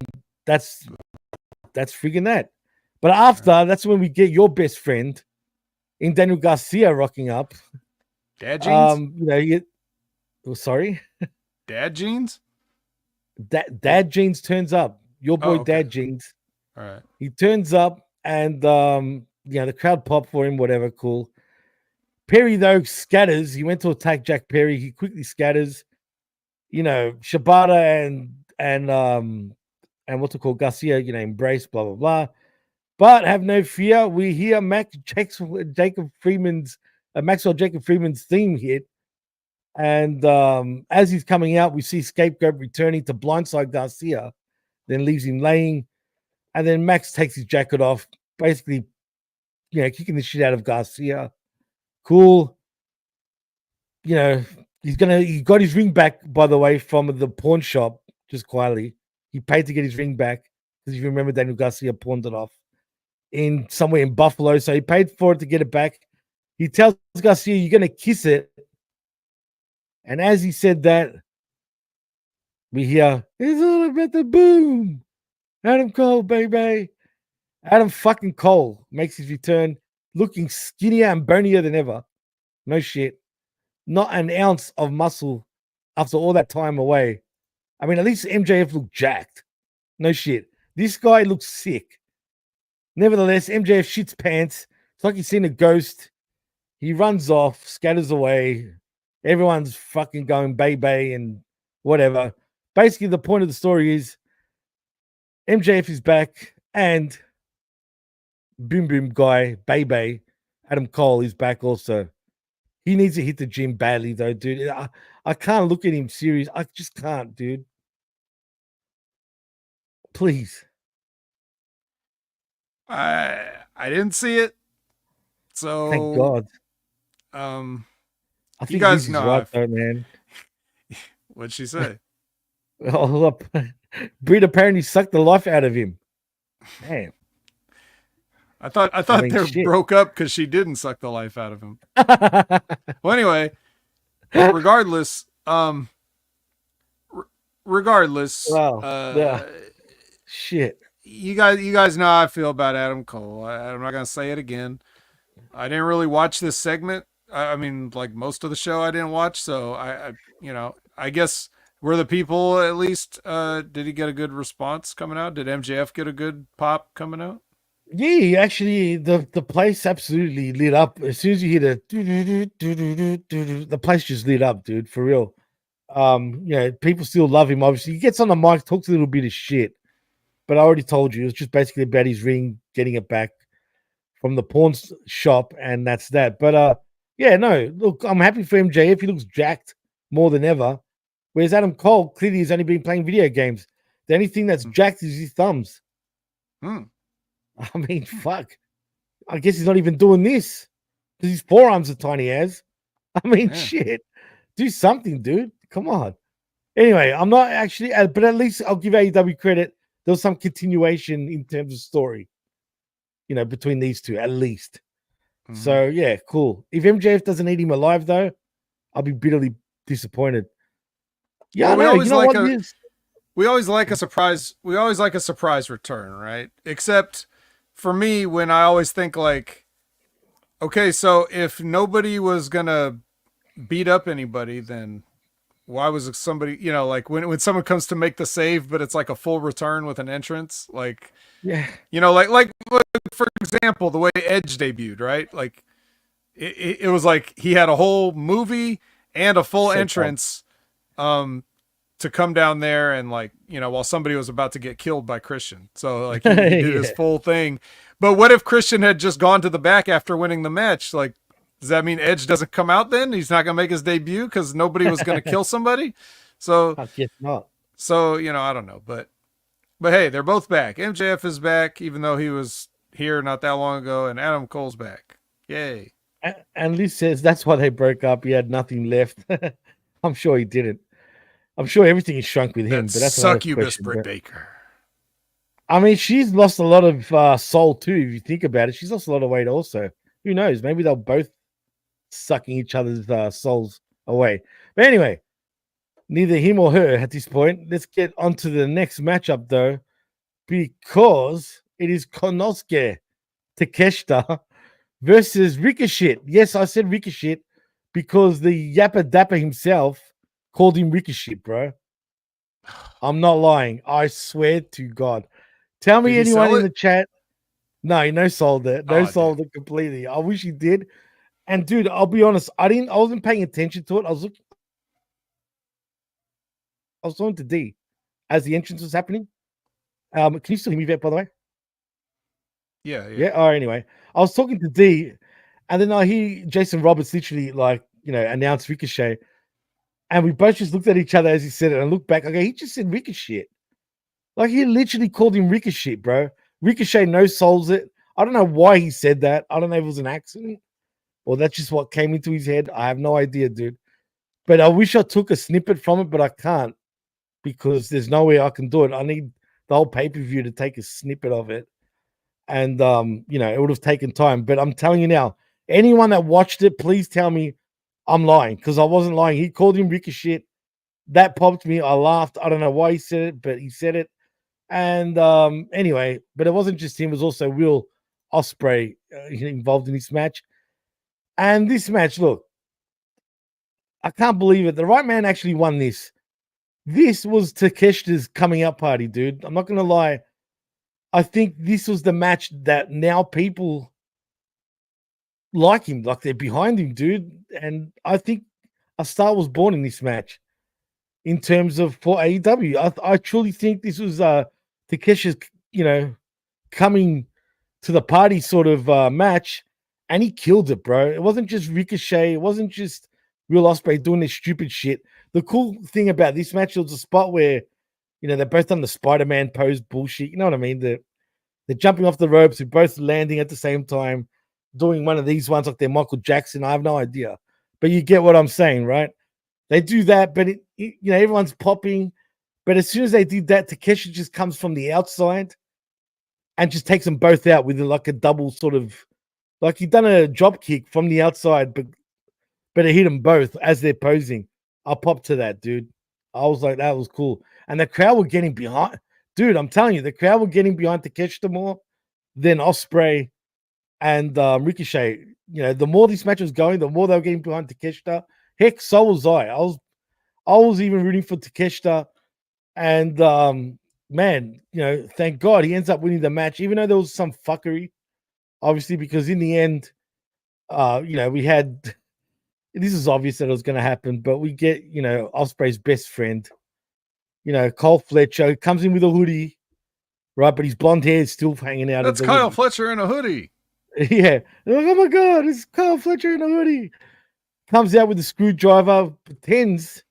that's freaking that. But after, that's when we get your best friend in Daniel Garcia rocking up. Dad jeans? Sorry? Dad jeans? Dad jeans turns up. Your boy Dad jeans. All right. He turns up and the crowd pop for him, whatever, cool. Perry though scatters. He went to attack Jack Perry. He quickly scatters. Shibata and what's it called? Garcia, embrace, blah blah blah. But have no fear. We hear Maxwell Jacob Freeman's theme hit. And as he's coming out, we see Scapegoat returning to blindside Garcia, then leaves him laying. And then Max takes his jacket off, basically, kicking the shit out of Garcia. Cool. He got his ring back, by the way, from the pawn shop, just quietly. He paid to get his ring back, because if you remember, Daniel Garcia pawned it off somewhere in Buffalo. So he paid for it to get it back. He tells Garcia, "You're going to kiss it." And as he said that, we hear, "It's all about the boom. Adam Cole, baby." Adam fucking Cole makes his return, looking skinnier and bonier than ever. No shit. Not an ounce of muscle after all that time away. I mean, at least MJF looked jacked. No shit. This guy looks sick. Nevertheless, MJF shits pants. It's like he's seen a ghost. He runs off, scatters away. Everyone's fucking going bay and whatever. Basically, the point of the story is MJF is back and Boom Boom guy, Bay, Adam Cole is back also. He needs to hit the gym badly, though, dude. I can't look at him serious. I just can't, dude. Please. I didn't see it, so thank God. I think you guys know right, though, man. What'd she say? Britt apparently sucked the life out of him. Damn. I thought they broke up because she didn't suck the life out of him. Well, anyway, regardless, shit. You guys know how I feel about Adam Cole. I'm not gonna say it again. I didn't really watch this segment. I mean, like most of the show, I didn't watch. So I guess were the people at least? Did he get a good response coming out? Did MJF get a good pop coming out? Yeah, actually, the place absolutely lit up. As soon as you hear the place just lit up, dude, for real. People still love him, obviously. He gets on the mic, talks a little bit of shit. But I already told you, it's just basically about his ring, getting it back from the pawn shop, and that's that. But, look, I'm happy for MJF. He looks jacked more than ever. Whereas Adam Cole, clearly, has only been playing video games. The only thing that's jacked is his thumbs. I mean, fuck. I guess he's not even doing this because his forearms are tiny as. I mean, shit. Do something, dude. Come on. Anyway, I'm not actually, but at least I'll give AEW credit. There was some continuation in terms of story, between these two, at least. So, yeah, cool. If MJF doesn't eat him alive, though, I'll be bitterly disappointed. Yeah, well, we always like a surprise. We always like a surprise return, right? Except for me, when I always think like, okay, so if nobody was gonna beat up anybody, then why was somebody, like when someone comes to make the save, but it's like a full return with an entrance, like, like for example, the way Edge debuted, right? Like it was like he had a whole movie and a full entrance, to come down there and while somebody was about to get killed by Christian. So like he did his full thing. But what if Christian had just gone to the back after winning the match? Like, does that mean Edge doesn't come out then? He's not going to make his debut because nobody was going to kill somebody? So I guess not. So, I don't know. But hey, they're both back. MJF is back, even though he was here not that long ago, and Adam Cole's back. Yay. And Lee says that's why they broke up. He had nothing left. I'm sure he didn't. I'm sure everything is shrunk with him, That but that's another succubus question. Britt But, Baker. I mean, she's lost a lot of soul too. If you think about it, she's lost a lot of weight also. Who knows? Maybe they'll both sucking each other's souls away. But anyway, neither him or her at this point. Let's get on to the next matchup though, because it is Konosuke Takeshita versus Ricochet. Yes, I said Ricochet because the Yappa Dapper himself called him Ricochet, bro. I'm not lying. I swear to God. Tell me anyone in the chat. No, he no sold it. No sold it completely. I wish he did. And dude, I'll be honest, I wasn't paying attention to it. I was talking to D as the entrance was happening. Can you still hear me, Vet, by the way? Yeah. All right, anyway. I was talking to D, and then I hear Jason Roberts literally announce Ricochet. And we both just looked at each other as he said it and looked back. Okay, he just said Ricochet. Like he literally called him Ricochet, bro. Ricochet no souls it. I don't know why he said that. I don't know if it was an accident or that's just what came into his head. I have no idea, dude. But I wish I took a snippet from it, but I can't because there's no way I can do it. I need the whole pay-per-view to take a snippet of it. And it would have taken time. But I'm telling you now, anyone that watched it, please tell me I'm lying because I wasn't lying. He called him Ricochet. That popped me. I laughed. I don't know why he said it, but he said it. And anyway, but it wasn't just him. It was also Will Ospreay involved in this match. And this match, look, I can't believe it. The right man actually won this. This was Takeshita's coming out party, dude. I'm not going to lie. I think this was the match that now people like him, like they're behind him, dude. And I think a star was born in this match in terms of for AEW. I truly think this was Takeshi's, coming to the party sort of match, and he killed it, bro. It wasn't just Ricochet. It wasn't just Will Ospreay doing this stupid shit. The cool thing about this match was a spot where, they're both on the Spider-Man pose bullshit. You know what I mean? They're jumping off the ropes. They're both landing at the same time, doing one of these ones like they're Michael Jackson. I have no idea. But you get what I'm saying, right? They do that, but everyone's popping. But as soon as they did that, Takeshi just comes from the outside and just takes them both out with like a double sort of, like he'd done a drop kick from the outside, but it hit them both as they're posing. I popped to that, dude. I was like, that was cool. And the crowd were getting behind. Dude, I'm telling you, the crowd were getting behind Takeshita more than Ospreay and Ricochet. The more this match was going, the more they were getting behind Takeshita. Heck, so was I. I was even rooting for Takeshita. And man, thank God he ends up winning the match, even though there was some fuckery, obviously, because in the end, we had this is obvious that it was going to happen, but we get, Ospreay's best friend, Cole Fletcher comes in with a hoodie, right? But his blonde hair is still hanging out. That's Kyle Fletcher in a hoodie. Yeah. Like, oh my God, it's Kyle Fletcher in a hoodie. Comes out with a screwdriver, pretends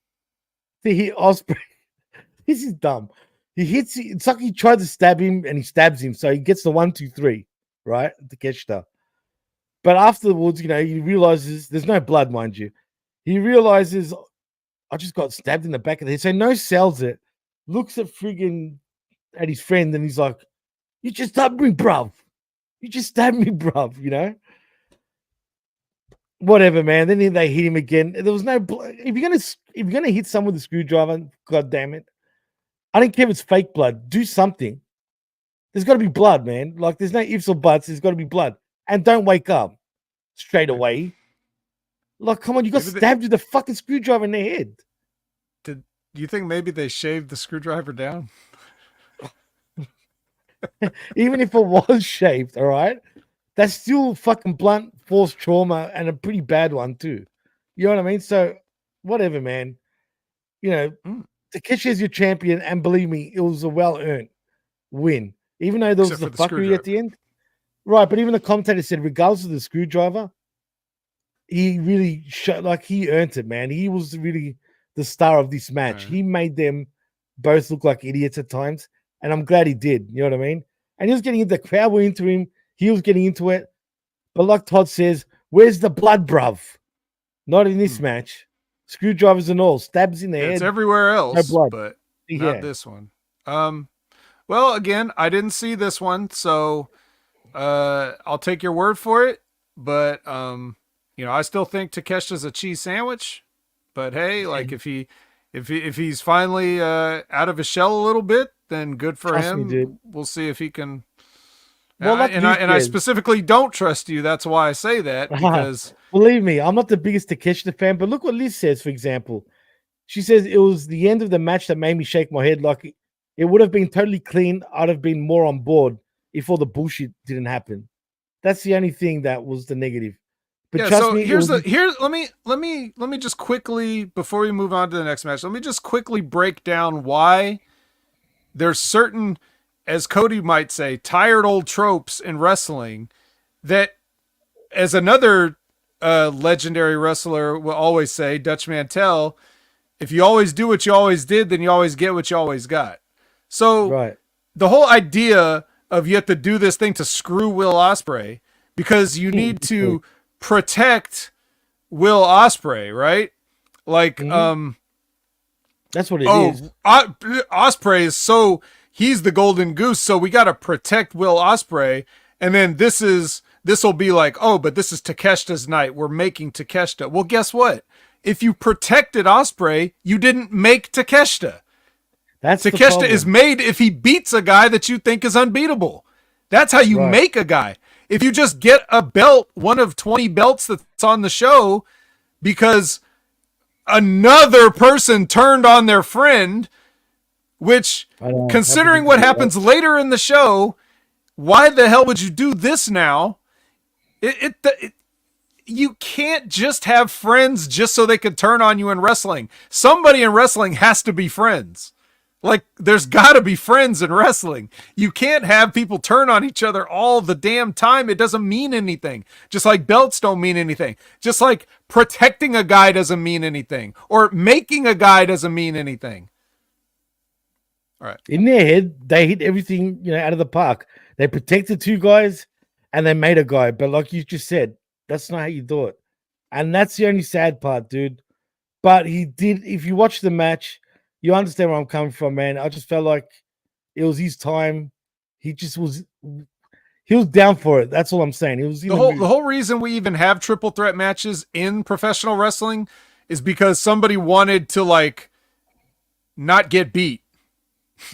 to hit Ospreay. This is dumb. He hits, it's like he tried to stab him and he stabs him. So he gets the 1, 2, 3, right? Takeshita. But afterwards, he realizes there's no blood, mind you. He realizes, I just got stabbed in the back of the head. So no sells it, looks at his friend, and he's like, you just stabbed me, bruv. You just stabbed me, bruv, Whatever, man. Then they hit him again. There was no blood. If you're gonna hit someone with a screwdriver, God damn it. I don't care if it's fake blood. Do something. There's got to be blood, man. Like, there's no ifs or buts. There's got to be blood. And don't wake up straight away. Like, come on, you got stabbed with a fucking screwdriver in the head. Do you think maybe they shaved the screwdriver down? Even if it was shaved, all right? That's still fucking blunt force trauma and a pretty bad one, too. You know what I mean? So, whatever, man. Takeshi is your champion, and believe me, it was a well-earned win. Even though there was the fuckery at the end. Right, but even the commentator said, regardless of the screwdriver, he really he earned it, man. He was really the star of this match. Right. He made them both look like idiots at times, and I'm glad he did. You know what I mean? And he was getting into the crowd were into him. He was getting into it. But like Todd says, where's the blood, bruv? Not in this match. screwdrivers and all, stabs in the head. It's everywhere else, blood. but Yeah. not this one. Well, again, I didn't see this one, so I'll take your word for it. But I still think Takeshita's a cheese sandwich. But hey, like if he's finally out of his shell a little bit, then good for Trust him. me, dude. We'll see if he can. Well, I specifically don't trust you. That's why I say that, because believe me, I'm not the biggest Takeshita fan. But look what Liz says, for example. She says it was the end of the match that made me shake my head. Like it would have been totally clean. I'd have been more on board if all the bullshit didn't happen. That's the only thing that was the negative. But yeah, trust so me, let me just quickly, before we move on to the next match, let me just quickly break down why there's certain, as Cody might say, tired old tropes in wrestling that, as another legendary wrestler will always say, Dutch Mantel, if you always do what you always did, then you always get what you always got. So the whole idea of you have to do this thing to screw Will Ospreay because you need to protect Will Ospreay, right? Like, that's what it is. Ospreay is he's the golden goose, so we got to protect Will Ospreay. And then this will be like, oh, but this is Takeshita's night. We're making Takeshita. Well, guess what? If you protected Ospreay, you didn't make Takeshita. Takeshita is made if he beats a guy that you think is unbeatable. That's how you make a guy. If you just get a belt, one of 20 belts that's on the show, because another person turned on their friend, which, considering what happens later in the show, why the hell would you do this now? You can't just have friends just so they can turn on you in wrestling. Somebody in wrestling has to be friends. Like, there's got to be friends in wrestling. You can't have people turn on each other all the damn time. It doesn't mean anything. Just like belts don't mean anything. Just like protecting a guy doesn't mean anything. Or making a guy doesn't mean anything. All right. In their head, they hit everything, out of the park. They protected two guys and they made a guy. But like you just said, that's not how you do it. And that's the only sad part, dude. But he did, if you watch the match, you understand where I'm coming from, man. I just felt like it was his time. He was down for it. That's all I'm saying. He was the whole reason we even have triple threat matches in professional wrestling is because somebody wanted to, like, not get beat.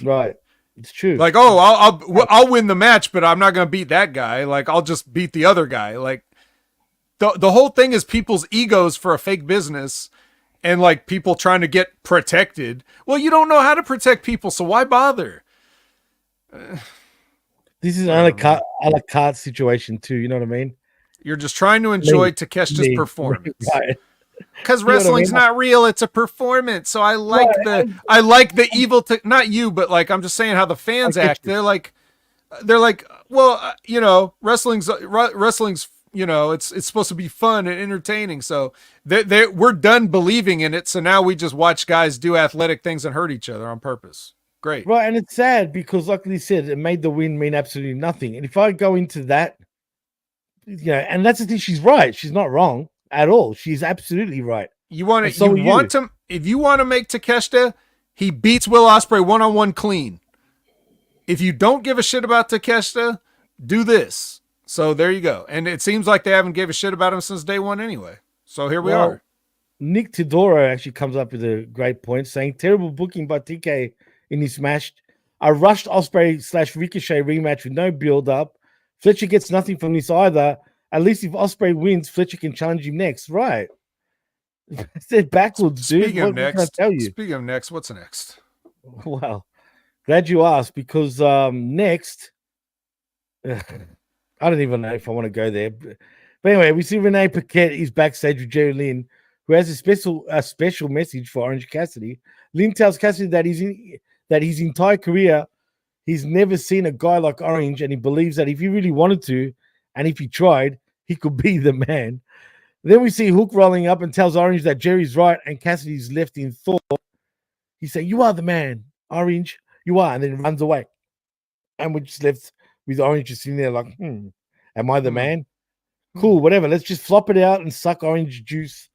Right. It's true. Like, oh, I'll win the match, but I'm not going to beat that guy. Like, I'll just beat the other guy. Like, the whole thing is people's egos for a fake business. And like people trying to get protected. Well, you don't know how to protect people, so why bother? This is a la carte situation too. You know what I mean? You're just trying to enjoy Takeshita's performance. Right. Because wrestling's not real; it's a performance. So I like the evil. Not you, but like I'm just saying how the fans act. They're like, well, wrestling's. It's supposed to be fun and entertaining. So we're done believing in it. So now we just watch guys do athletic things and hurt each other on purpose. Great. Right. And it's sad because, like they said, it made the win mean absolutely nothing. And if I go into that, and that's the thing, she's right. She's not wrong at all. She's absolutely right. If you want to make Takeshita, he beats Will Ospreay one-on-one clean. If you don't give a shit about Takeshita, do this. So there you go. And it seems like they haven't gave a shit about him since day one anyway. So here we are. Nick Todoro actually comes up with a great point, saying terrible booking by TK in this match. A rushed Ospreay/Ricochet rematch with no build-up. Fletcher gets nothing from this either. At least if Ospreay wins, Fletcher can challenge him next. Right. I said backwards, dude. Speaking of next, what's next? Wow. Glad you asked, because next... I don't even know if I want to go there. But anyway, we see Renee Paquette is backstage with Jerry Lynn, who has a special message for Orange Cassidy. Lynn tells Cassidy that his entire career, he's never seen a guy like Orange, and he believes that if he really wanted to, and if he tried, he could be the man. Then we see Hook rolling up and tells Orange that Jerry's right, and Cassidy's left in thought. He said, "You are the man, Orange. You are," and then runs away. And we're just left with Orange just sitting there like, am I the man? Cool, whatever. Let's just flop it out and suck orange juice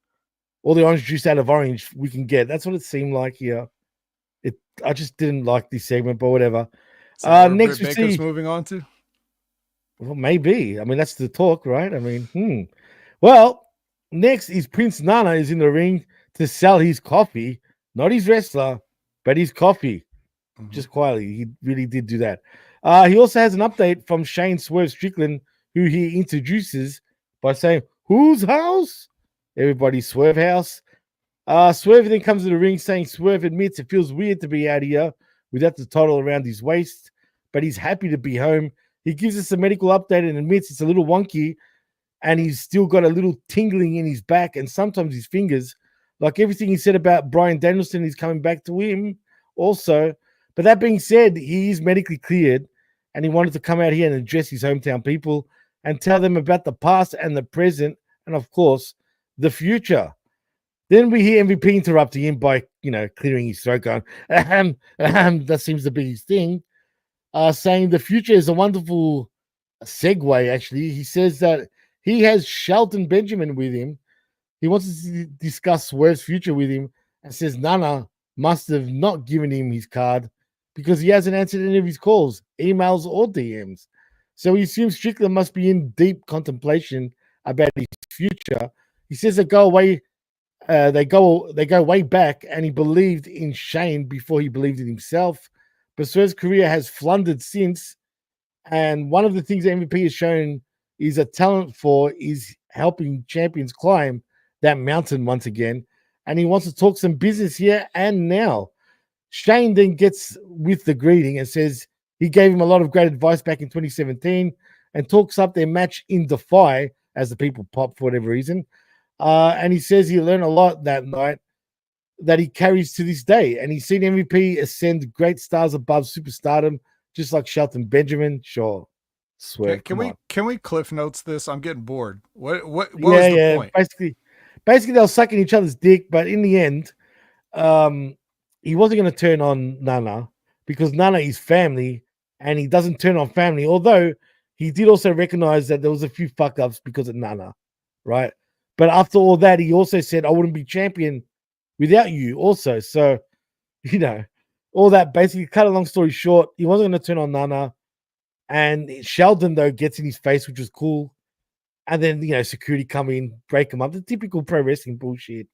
all the orange juice out of orange we can get. That's what it seemed like here. I just didn't like this segment, but whatever. Is that where Next Britt we Baker's see. moving on to? Well, maybe. I mean, that's the talk, right? I mean, Well, next is Prince Nana is in the ring to sell his coffee, not his wrestler, but his coffee. Just quietly, he really did do that. He also has an update from Shane Swerve Strickland, who he introduces by saying, "Whose house?" Everybody's Swerve house. Swerve then comes to the ring saying Swerve admits it feels weird to be out here without the title around his waist, but he's happy to be home. He gives us a medical update and admits it's a little wonky and he's still got a little tingling in his back and sometimes his fingers. Like everything he said about Bryan Danielson is coming back to him also. But that being said, he is medically cleared and he wanted to come out here and address his hometown people and tell them about the past and the present and, of course, the future. Then we hear MVP interrupting him by, clearing his throat, going, that seems to be his thing, saying the future is a wonderful segue, actually. He says that he has Shelton Benjamin with him. He wants to discuss Swerve's future with him and says Nana must have not given him his card because he hasn't answered any of his calls, emails, or DMs. So he assumes Strickland must be in deep contemplation about his future. He says they go away. They go way back, and he believed in Shane before he believed in himself. But Swerve's career has floundered since, and one of the things that MVP has shown is a talent for is helping champions climb that mountain once again. And he wants to talk some business here and now. Shane then gets with the greeting and says he gave him a lot of great advice back in 2017 and talks up their match in Defy as the people pop for whatever reason. And he says he learned a lot that night that he carries to this day. And he's seen MVP ascend great stars above superstardom, just like Shelton Benjamin. Sure. Swear. Can we cliff notes this? I'm getting bored. What was the point? Basically they were sucking each other's dick, but in the end, he wasn't going to turn on Nana because Nana is family and he doesn't turn on family, although he did also recognize that there was a few fuck ups because of Nana, right? But after all that, he also said, I wouldn't be champion without you also. So, all that basically cut a long story short, he wasn't going to turn on Nana. And Sheldon, though, gets in his face, which was cool. And then, security come in, break him up. The typical pro wrestling bullshit.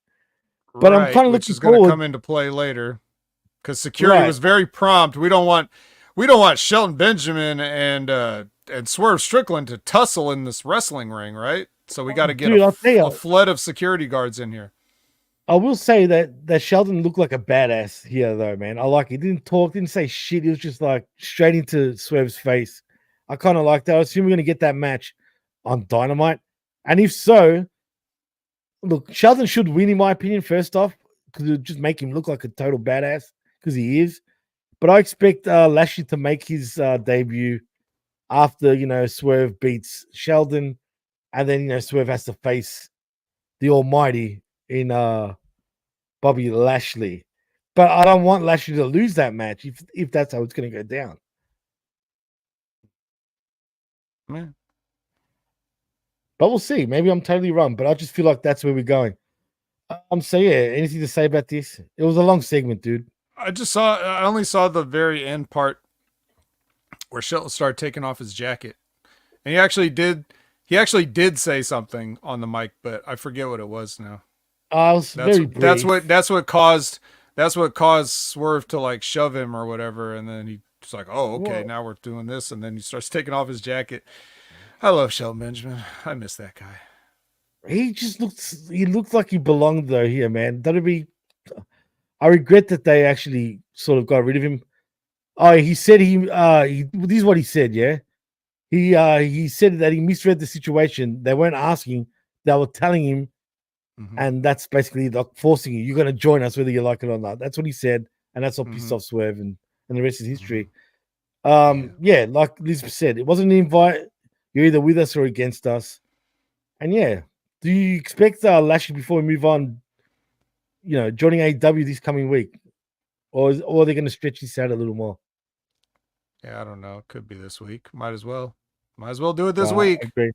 But right, I'm kind of looking forward. Which is going to come into play later. Because security was very prompt. We don't want Shelton Benjamin and Swerve Strickland to tussle in this wrestling ring, right? So we got to get a flood of security guards in here. I will say that Sheldon looked like a badass here, though, man. I like it. He didn't talk, didn't say shit. He was just like straight into Swerve's face. I kind of like that. I assume we're going to get that match on Dynamite. And if so, look, Sheldon should win, in my opinion, first off, because it would just make him look like a total badass, because he is. But I expect Lashley to make his debut after, Swerve beats Sheldon. And then, Swerve has to face the Almighty in Bobby Lashley. But I don't want Lashley to lose that match if that's how it's going to go down. Man. But we'll see. Maybe I'm totally wrong, but I just feel like that's where we're going. So yeah, anything to say about this? It was a long segment, dude. I only saw the very end part where Shelton started taking off his jacket. And he actually did say something on the mic, but I forget what it was now. That's what caused Swerve to like shove him or whatever, and then he's like, "Oh, okay, Whoa. Now we're doing this," and then he starts taking off his jacket. I love Shelton Benjamin. I miss that guy. He looked like he belonged though here, man. I regret that they actually sort of got rid of him. Oh, he said this is what he said, yeah. He said that he misread the situation. They weren't asking, they were telling him. Mm-hmm. And that's basically like forcing you. You're going to join us whether you like it or not. That's what he said. And that's what pissed off Swerve and the rest is history. Yeah, like Elizabeth said, it wasn't an invite. You're either with us or against us. And yeah, do you expect Lashley, before we move on, joining AEW this coming week? Or are they going to stretch this out a little more? Yeah, I don't know. It could be this week. Might as well do it this week. I agree.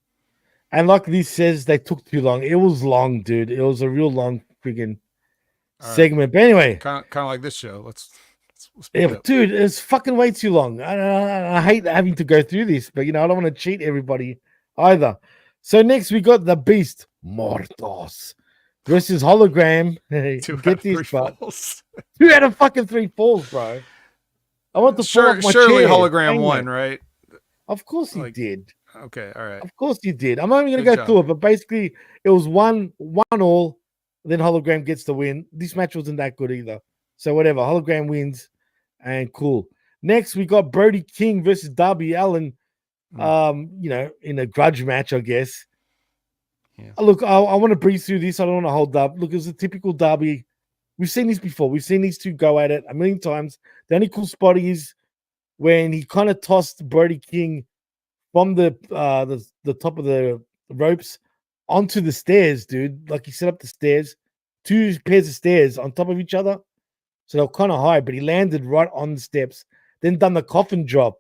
And like Liz says, they took too long. It was long, dude. It was a real long freaking All right. segment. But anyway, kind of like this show. Let's yeah, dude, it's fucking way too long. I hate having to go through this, but I don't want to cheat everybody either. So next we got the Beast Mortos versus Hologram. Get this, but 2 out of fucking 3 falls, bro. I want to fall off my surely chair. Hologram won, right? Of course he did. Okay, all right. Of course he did. I'm not even going to go through it, but basically it was 1-1 then Hologram gets the win. This match wasn't that good either. So whatever, Hologram wins and cool. Next, we got Brody King versus Darby Allin, in a grudge match, I guess. Yeah. Look, I want to breeze through this. I don't want to hold up. Look, it was a typical Darby. We've seen this before. We've seen these two go at it a million times. The only cool spot is when he kind of tossed Brody King from the top of the ropes onto the stairs, dude. Like he set up the stairs, 2 pairs of stairs on top of each other. So they were kind of high, but he landed right on the steps, then done the coffin drop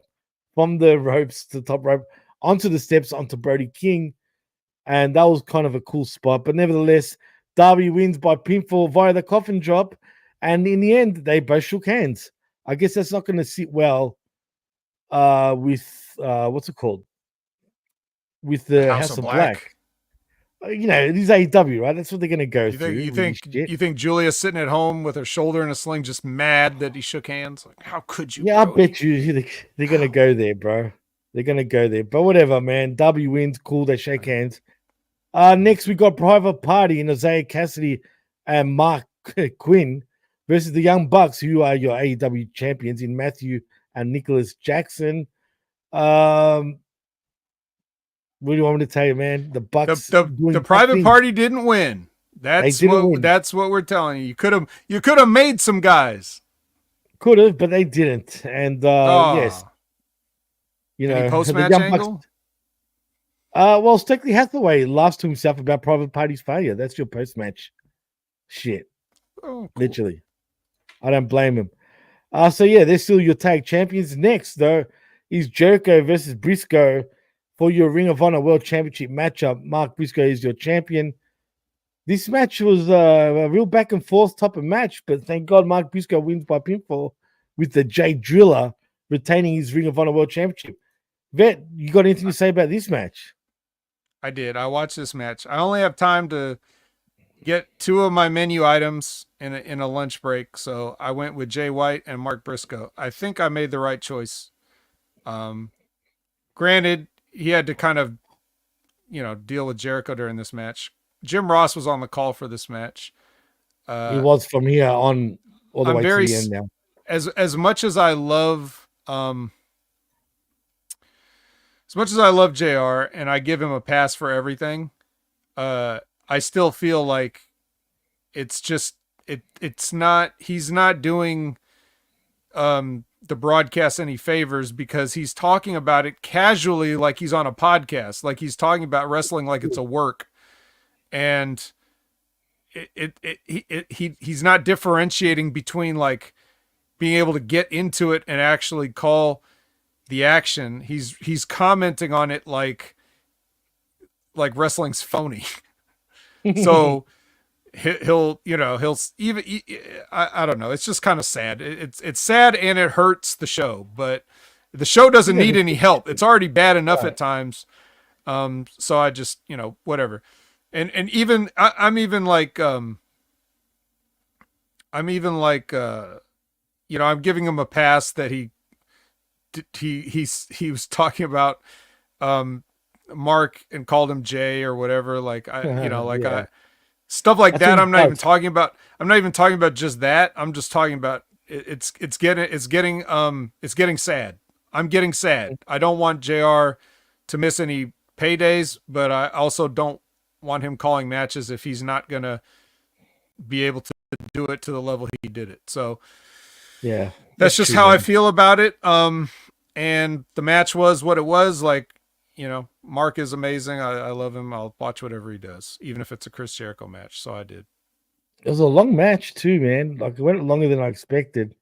from the ropes to the top rope onto the steps onto Brody King. And that was kind of a cool spot. But nevertheless, Darby wins by pinfall via the coffin drop. And in the end, they both shook hands. I guess that's not going to sit well with, what's it called? With the House of Black. It is AEW, right? That's what they're going to go through. You think Julia's sitting at home with her shoulder in a sling, just mad that he shook hands? Like, how could you? Yeah, Brody? I bet you they're going to go there, bro. They're going to go there. But whatever, man. W wins. Cool. They shake hands. Next, we got Private Party in Isaiah Cassidy and Mark Quinn versus the Young Bucks, who are your AEW champions in Matthew and Nicholas Jackson. What do you want me to tell you, man? The Bucks, the Private Party didn't win. That's what we're telling you. You could have made some guys. Could have, but they didn't. And yes, any post-match angle. Bucks, well, Stokely Hathaway laughs to himself about Private Party's failure. That's your post-match shit. Oh, cool. Literally, I don't blame him. So yeah, they're still your tag champions. Next, though, is Jericho versus Briscoe for your Ring of Honor World Championship matchup. Mark Briscoe is your champion. This match was a real back and forth type of match, but thank God Mark Briscoe wins by pinfall with the Jay Driller retaining his Ring of Honor World Championship. Vet, you got anything to say about this match? I did. I watched this match. I only have time to get 2 of my menu items in a lunch break, so I went with Jay White and Mark Briscoe. I think I made the right choice. Granted, he had to kind of, deal with Jericho during this match. Jim Ross was on the call for this match. He was from here on all the way to the end now. As much as I love, JR and I give him a pass for everything, I still feel like he's not doing the broadcast any favors, because he's talking about it casually like he's on a podcast, like he's talking about wrestling like it's a work, and he's not differentiating between like being able to get into it and actually call the action. He's commenting on it like wrestling's phony. So he'll even, I don't know. It's just kind of sad. It's sad, and it hurts the show, but the show doesn't need any help. It's already bad enough at times. So I just, whatever. And even, I'm even like, I'm giving him a pass that he was talking about, Mark and called him Jay or whatever. Like, stuff like that. I'm not even talking about just that. I'm just talking about it's getting sad. I'm getting sad. I don't want JR to miss any paydays, but I also don't want him calling matches if he's not going to be able to do it to the level he did it. So yeah, that's just how I feel about it. And the match was what it was. Like, Mark is amazing. I love him. I'll watch whatever he does, even if it's a Chris Jericho match. So I did. It was a long match too, man. Like, it went longer than I expected,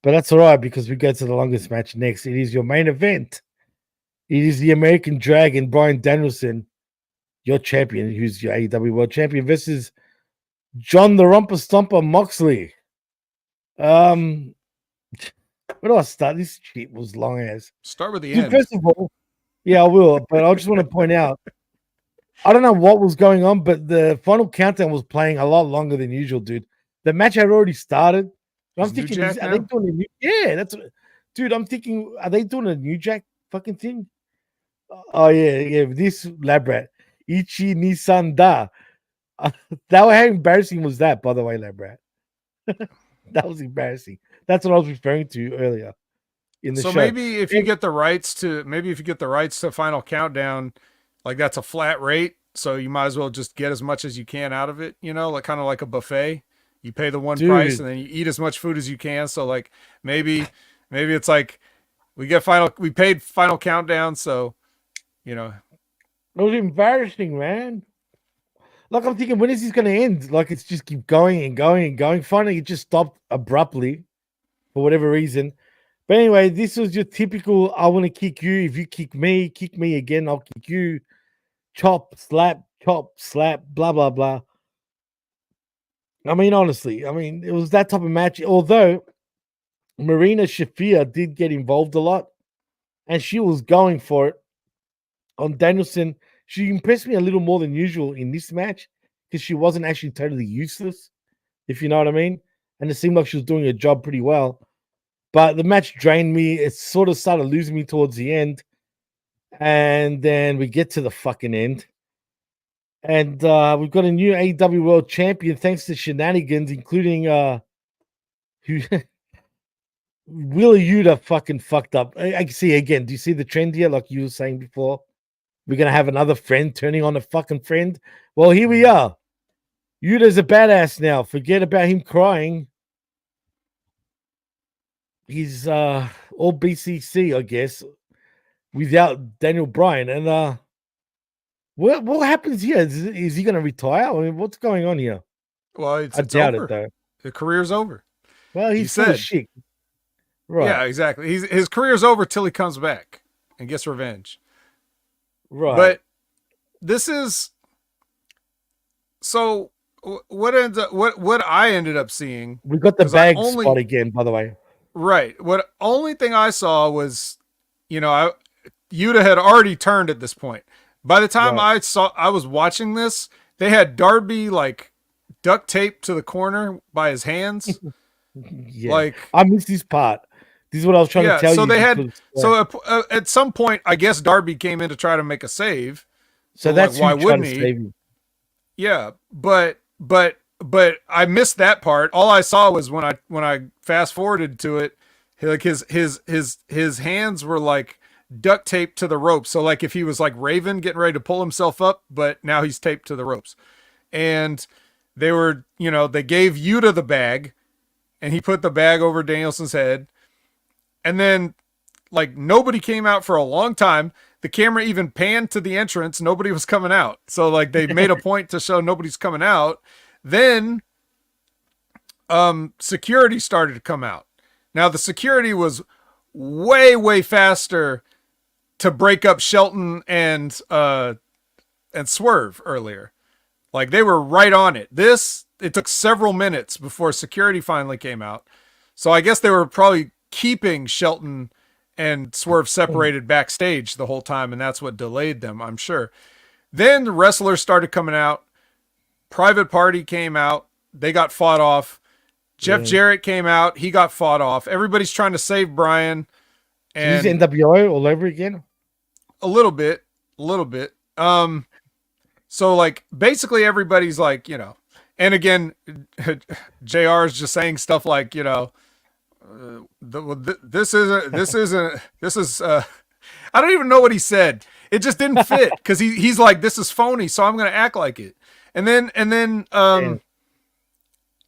but that's all right, because we go to the longest match next. It is your main event. It is the American Dragon, Bryan Danielson, your champion, who's your AEW World Champion, versus John the Rumper Stomper Moxley. Where do I start? This shit was long as. Start with the Dude, end. first of all, yeah, I will, but I just want to point out, I don't know what was going on, but the final countdown was playing a lot longer than usual, dude. The match had already started. I'm thinking, are they doing a new? Yeah, that's dude. I'm thinking, are they doing a New Jack fucking thing? Oh yeah. This lab rat, Ichi Nisan Da. How embarrassing was that, by the way, lab rat? That was embarrassing. That's what I was referring to earlier in the show. So maybe if you get the rights to Final Countdown, like that's a flat rate, so you might as well just get as much as you can out of it. You know, like kind of like a buffet. You pay the one price and then you eat as much food as you can. So like maybe it's like we paid Final Countdown, so you know. It was embarrassing, man. Like I'm thinking, when is this going to end? Like it's just keep going and going and going. Finally, it just stopped abruptly for whatever reason. But anyway, this was your typical, I want to kick you. If you kick me again, I'll kick you. Chop, slap, blah, blah, blah. I mean, honestly, it was that type of match. Although Marina Shafir did get involved a lot and she was going for it on Danielson. She impressed me a little more than usual in this match because she wasn't actually totally useless, if you know what I mean. And it seemed like she was doing her job pretty well. But the match drained me. It sort of started losing me towards the end. And then we get to the fucking end. And we've got a new AEW World Champion thanks to shenanigans, including who Willa Yuta fucking fucked up. I can see again. Do you see the trend here? Like you were saying before, we're gonna have another friend turning on a fucking friend. Well, here we are. Yuta's a badass now. Forget about him crying. He's all BCC, I guess, without Daniel Bryan. And what happens here? Is he gonna retire? I mean, what's going on here? Well, I doubt over. It though. The career's over. Well, he's full of shit. Right. Yeah, exactly. His career's over till he comes back and gets revenge. Right. But this is so what I ended up seeing. We got the bag spot again, by the way. Right. What only thing I saw was, Yuta had already turned at this point. By the time I was watching this, they had Darby like duct taped to the corner by his hands. Yeah. Like I missed this part. This is what I was trying to tell you. So they had at some point, I guess Darby came in to try to make a save. So that's why wouldn't he? Yeah, but I missed that part. All I saw was when I fast forwarded to it, like his hands were like duct taped to the ropes. So like if he was like Raven getting ready to pull himself up, but now he's taped to the ropes. And they were, they gave Yuta the bag and he put the bag over Danielson's head. And then like nobody came out for a long time. The camera even panned to the entrance. Nobody was coming out. So like they made a point to show nobody's coming out. Then security started to come out. Now the security was way, way faster to break up Shelton and Swerve earlier. Like they were right on it. It took several minutes before security finally came out. So I guess they were probably keeping Shelton and Swerve separated backstage the whole time, and that's what delayed them, I'm sure. Then the wrestlers started coming out. Private Party came out. They got fought off. Jeff Jarrett came out. He got fought off. Everybody's trying to save Brian. And he's NWO all over again? A little bit. So like basically everybody's like, and again, JR is just saying stuff like, this is I don't even know what he said. It just didn't fit because he's like, this is phony, so I'm gonna act like it. And then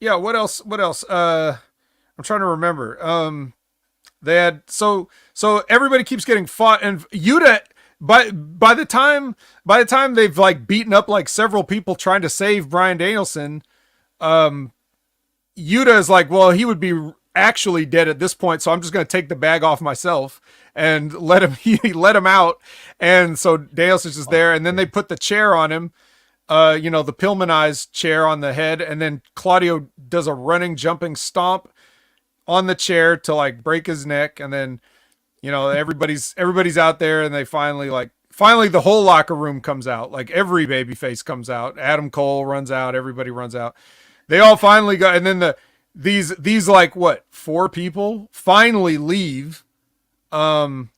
what else? I'm trying to remember. They had so everybody keeps getting fought, and Yuta by the time they've like beaten up like several people trying to save Bryan Danielson, Yuta is like, well, he would be actually dead at this point, so I'm just going to take the bag off myself and let him out. And so Danielson's just there, and then they put the chair on him, the Pillmanized chair on the head, and then Claudio does a running, jumping stomp on the chair to like break his neck, and then everybody's out there, and they finally the whole locker room comes out, like every babyface comes out. Adam Cole runs out, everybody runs out. They all finally go, and then these like what, 4 people finally leave, and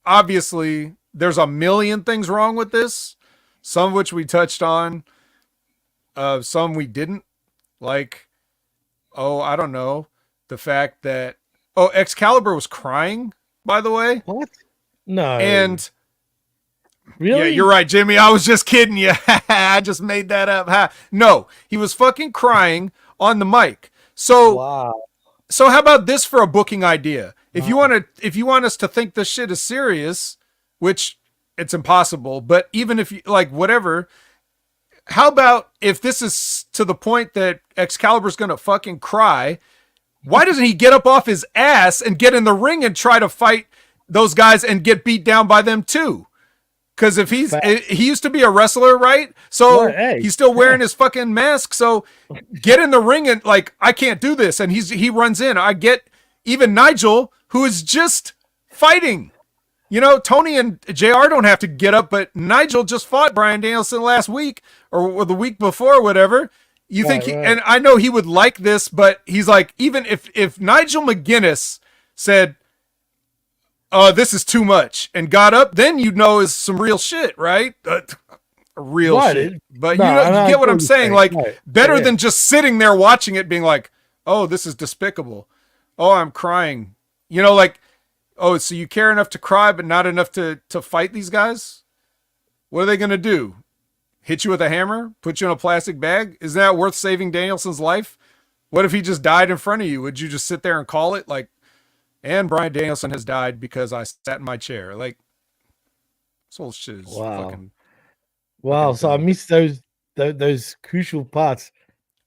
obviously there's a million things wrong with this, some of which we touched on, some we didn't, like, I don't know, the fact that Excalibur was crying, by the way. What? No. And really? Yeah, you're right, Jimmy. I was just kidding you. I just made that up. No, he was fucking crying on the mic. So, wow. So how about this for a booking idea? If you want us to think this shit is serious, which it's impossible, but even if you like whatever, how about if this is to the point that Excalibur's gonna fucking cry, why doesn't he get up off his ass and get in the ring and try to fight those guys and get beat down by them too? Because if he used to be a wrestler, right? So he's still wearing his fucking mask. So get in the ring and like, I can't do this. And he runs in. I get even Nigel, who is just fighting. Tony and JR don't have to get up, but Nigel just fought Bryan Danielson last week or the week before, or whatever. You think and I know he would like this, but he's like, even if Nigel McGuinness said, this is too much, and got up, then is some real shit, right? Real shit. But you get what I'm saying? Like, better than just sitting there watching it being like, oh, this is despicable. Oh, I'm crying. So you care enough to cry, but not enough to fight these guys? What are they going to do? Hit you with a hammer? Put you in a plastic bag? Isn't that worth saving Danielson's life? What if he just died in front of you? Would you just sit there and call it? Like, and Bryan Danielson has died because I sat in my chair. Like, this whole shit is fucking... Wow, so I missed those crucial parts.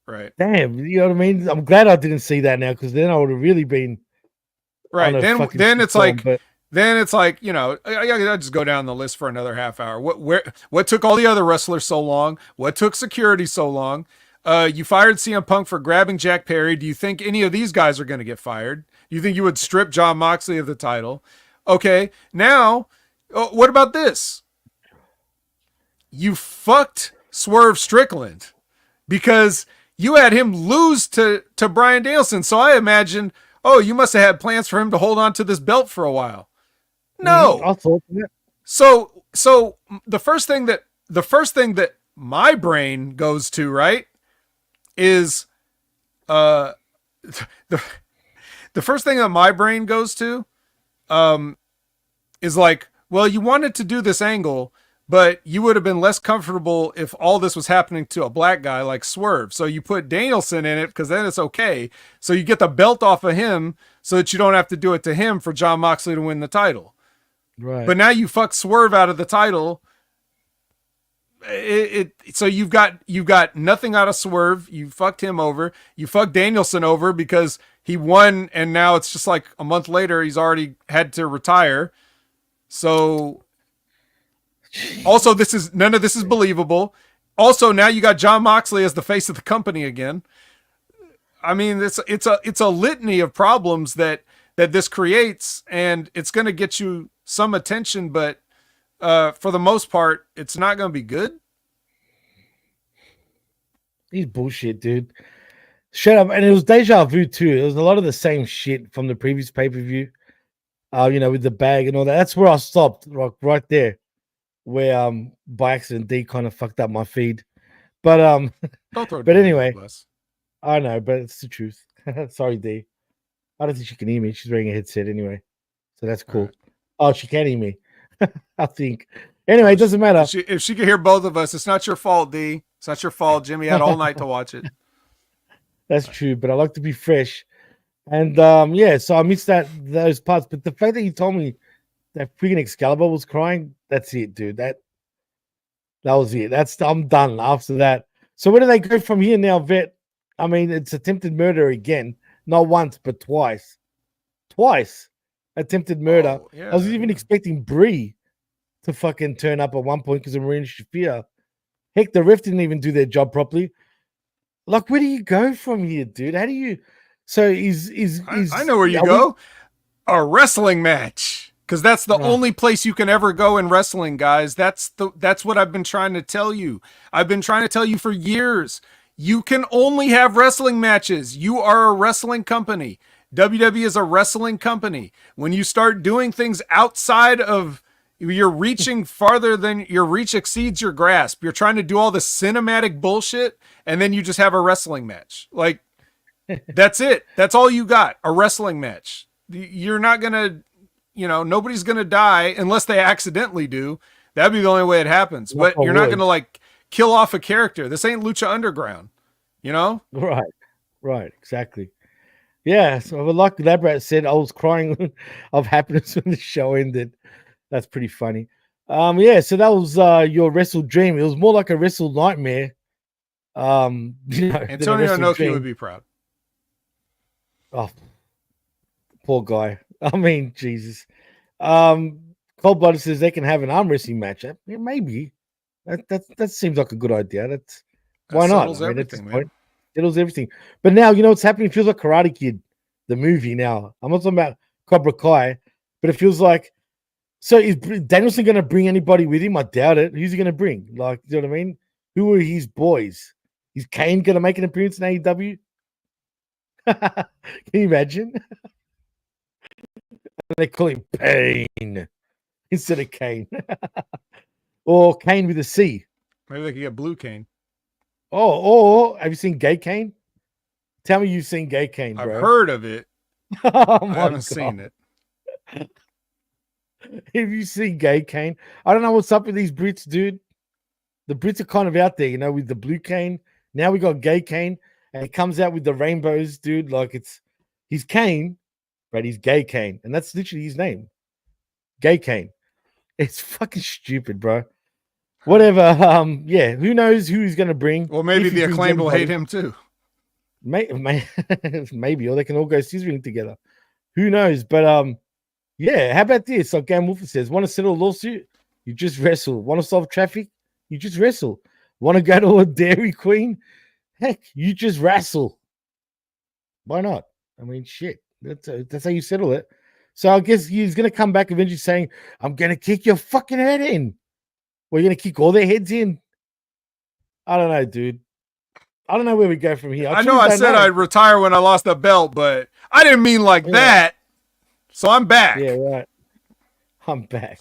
Right. Damn, you know what I mean? I'm glad I didn't see that now, because then I would have really been... Right, then it's like... Then it's like, I just go down the list for another half hour. What took all the other wrestlers so long? What took security so long? You fired CM Punk for grabbing Jack Perry. Do you think any of these guys are going to get fired? Do you think you would strip Jon Moxley of the title? Okay, now, what about this? You fucked Swerve Strickland because you had him lose to Bryan Danielson. So I imagine, you must have had plans for him to hold on to this belt for a while. No. So the first thing that my brain goes to, right, is the first thing that my brain goes to is like, well, you wanted to do this angle, but you would have been less comfortable if all this was happening to a black guy like Swerve. So you put Danielson in it because then it's okay. So you get the belt off of him so that you don't have to do it to him for Jon Moxley to win the title. Right. But now you fuck Swerve out of the title. So you've got nothing out of Swerve. You fucked him over. You fucked Danielson over because he won, and now it's just like a month later he's already had to retire. So also none of this is believable. Also, now you got Jon Moxley as the face of the company again. I mean, it's a litany of problems that this creates, and it's going to get you some attention, but for the most part, it's not going to be good. He's bullshit, dude. Shut up. And it was deja vu too. It was a lot of the same shit from the previous pay-per-view. With the bag and all that. That's where I stopped, right there, where by accident D kind of fucked up my feed. But but anyway, I know, but it's the truth. Sorry, D. I don't think she can hear me. She's wearing a headset anyway, so that's cool. Right. Oh, she can hear me. I think. Anyway, it doesn't matter. If she can hear both of us, it's not your fault, D. It's not your fault. Jimmy had all night to watch it. That's true, but I like to be fresh. And so I missed those parts. But the fact that you told me that freaking Excalibur was crying, that's it, dude. That was it. I'm done after that. So where do they go from here now, Vet? I mean, it's attempted murder again. Not once, but twice. Twice. Attempted murder. I was even expecting Brie to fucking turn up at one point because of Marina Shafir Heck, the ref didn't even do their job properly. Like, where do you go from here, dude? How do you? So I know where you go. A wrestling match. Because that's the only place you can ever go in wrestling, guys. That's what I've been trying to tell you. I've been trying to tell you for years. You can only have wrestling matches. You are a wrestling company. WWE is a wrestling company. When you start doing things outside of, you're reaching farther than your reach exceeds your grasp. You're trying to do all the cinematic bullshit, and then you just have a wrestling match. Like, that's it. That's all you got. A wrestling match. You're not going to, nobody's going to die unless they accidentally do. That'd be the only way it happens. But you're not going to like kill off a character. This ain't Lucha Underground, Right. Exactly. Yeah. So like Labrat said, I was crying of happiness when the show ended. That's pretty funny. So that was your Wrestledream. It was more like a Wrestle Nightmare. Antonio Inoki would be proud. Oh, poor guy. I mean, Jesus. Cold Blooded says they can have an arm wrestling match. Yeah, maybe. That seems like a good idea. Why not? Settles everything, man. Settles everything. But now, what's happening? It feels like Karate Kid, the movie now. I'm not talking about Cobra Kai, but it feels like, so is Danielson going to bring anybody with him? I doubt it. Who's he going to bring? Like, you know what I mean? Who are his boys? Is Kane going to make an appearance in AEW? Can you imagine? They call him Pain instead of Kane. Or Kane with a C. Maybe they could get Blue Kane. Or have you seen Gay Kane? Tell me you've seen Gay Kane, bro. I've heard of it. I haven't seen it. Have you seen Gay Kane? I don't know what's up with these Brits, dude. The Brits are kind of out there, with the Blue Kane. Now we got Gay Kane, and it comes out with the rainbows, dude. Like he's Kane, but he's Gay Kane, and that's literally his name. Gay Kane. It's fucking stupid, bro. Whatever. Who knows who he's gonna bring? Well, maybe the Acclaimed will hate him too. Maybe, or they can all go scissoring together. Who knows? But how about this? Like Gam Wolfer says, want to settle a lawsuit? You just wrestle. Want to solve traffic? You just wrestle. Want to go to a Dairy Queen? Heck, you just wrestle. Why not? I mean, shit. That's how you settle it. So I guess he's going to come back eventually saying, I'm going to kick your fucking head in. We're going to kick all their heads in. I don't know, dude. I don't know where we go from here. I know I said I'd retire when I lost the belt, but I didn't mean like that. So I'm back. Yeah, right. I'm back.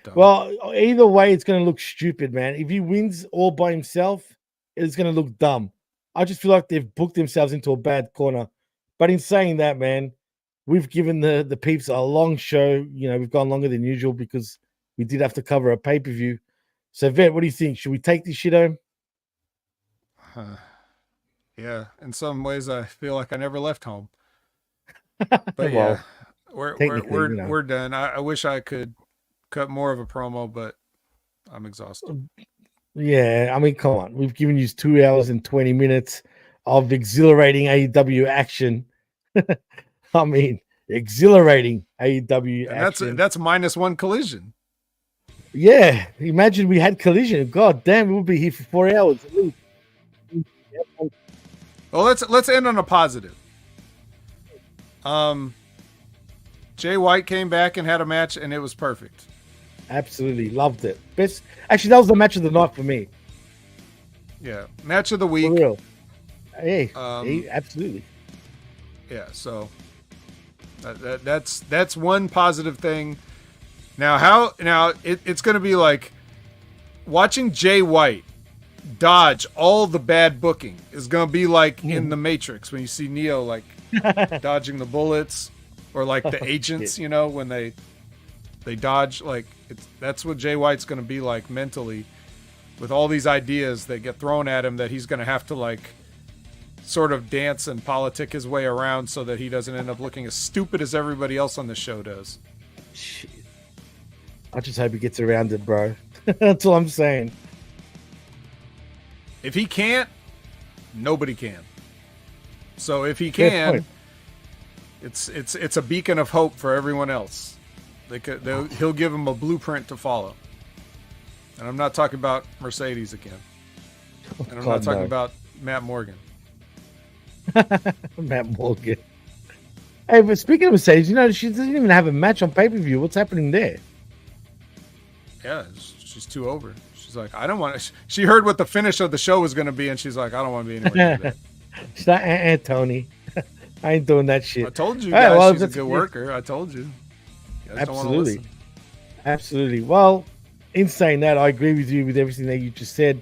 Dumb. Well, either way, it's going to look stupid, man. If he wins all by himself, it's going to look dumb. I just feel like they've booked themselves into a bad corner. But in saying that, man, we've given the peeps a long show. We've gone longer than usual because we did have to cover a pay-per-view. So, Vet, what do you think? Should we take this shit home? Yeah, in some ways, I feel like I never left home. But yeah, we're done. I wish I could cut more of a promo, but I'm exhausted. Yeah, I mean, come on. We've given you 2 hours and 20 minutes of exhilarating AEW action. I mean, exhilarating AEW action. That's -1 Collision. Yeah, imagine we had Collision. God damn, we'll be here for 4 hours at least. Well, let's end on a positive. Jay White came back and had a match, and it was perfect. Absolutely loved it. Actually, that was the match of the night for me. Yeah, match of the week. For real. Hey, absolutely. Yeah, so that's one positive thing. Now it's going to be like watching Jay White dodge all the bad booking is going to be like in the Matrix when you see Neo like dodging the bullets, or like the agents, when they dodge, like that's what Jay White's going to be like mentally, with all these ideas that get thrown at him that he's going to have to like sort of dance and politic his way around so that he doesn't end up looking as stupid as everybody else on the show does. Shit. I just hope he gets around it, bro. That's all I'm saying. If he can't, nobody can. So if he can, it's a beacon of hope for everyone else. He'll give him a blueprint to follow. And I'm not talking about Mercedes again. And I'm not talking about Matt Morgan. Matt Morgan. Hey, but speaking of Mercedes, she doesn't even have a match on pay-per-view. What's happening there? Yeah, she's too over. She's like, I don't want to. She heard what the finish of the show was going to be, and she's like, I don't want to be anywhere near that. She's not Aunt Tony. I ain't doing that shit. I told you guys she's a good worker. I told you. Absolutely. Absolutely. Well, in saying that, I agree with you with everything that you just said.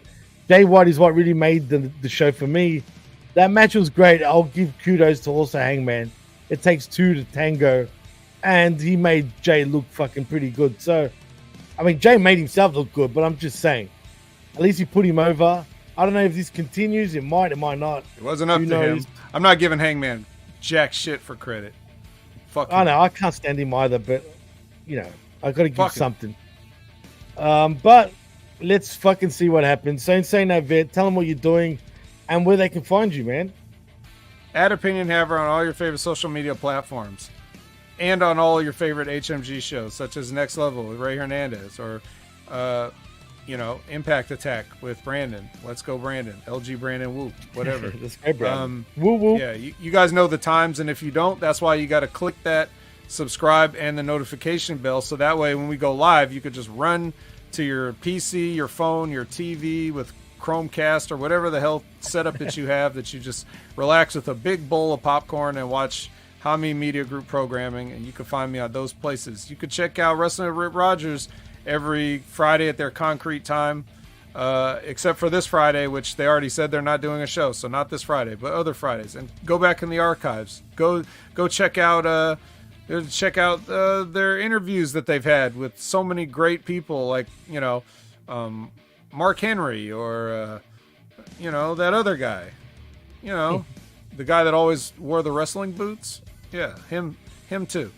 Jay White is what really made the show for me. That match was great. I'll give kudos to also Hangman. It takes two to tango. And he made Jay look fucking pretty good. So, I mean, Jay made himself look good, but I'm just saying. At least he put him over. I don't know if this continues. It might not. It wasn't up to him. I'm not giving Hangman jack shit for credit. Fuck him. I know. I can't stand him either, but, I got to give something. But let's fucking see what happens. So in saying that, Vet, tell them what you're doing and where they can find you, man. At Opinion Haver on all your favorite social media platforms and on all your favorite HMG shows, such as Next Level with Ray Hernandez or, Impact Attack with Brandon. Let's go, Brandon. LG Brandon Whoop, whatever. Let's go, Brandon. Woo woo. Yeah, you guys know the times, and if you don't, that's why you got to click that subscribe and the notification bell, so that way when we go live, you could just run to your PC, your phone, your TV with Chromecast or whatever the hell setup that you have, that you just relax with a big bowl of popcorn and watch Hami Media Group programming, and you can find me on those places. You can check out Wrestling with Rip Rogers every Friday at their concrete time, except for this Friday, which they already said they're not doing a show, so not this Friday, but other Fridays. And go back in the archives. Go check out their interviews that they've had with so many great people, like Mark Henry or that other guy, the guy that always wore the wrestling boots. Yeah, him too.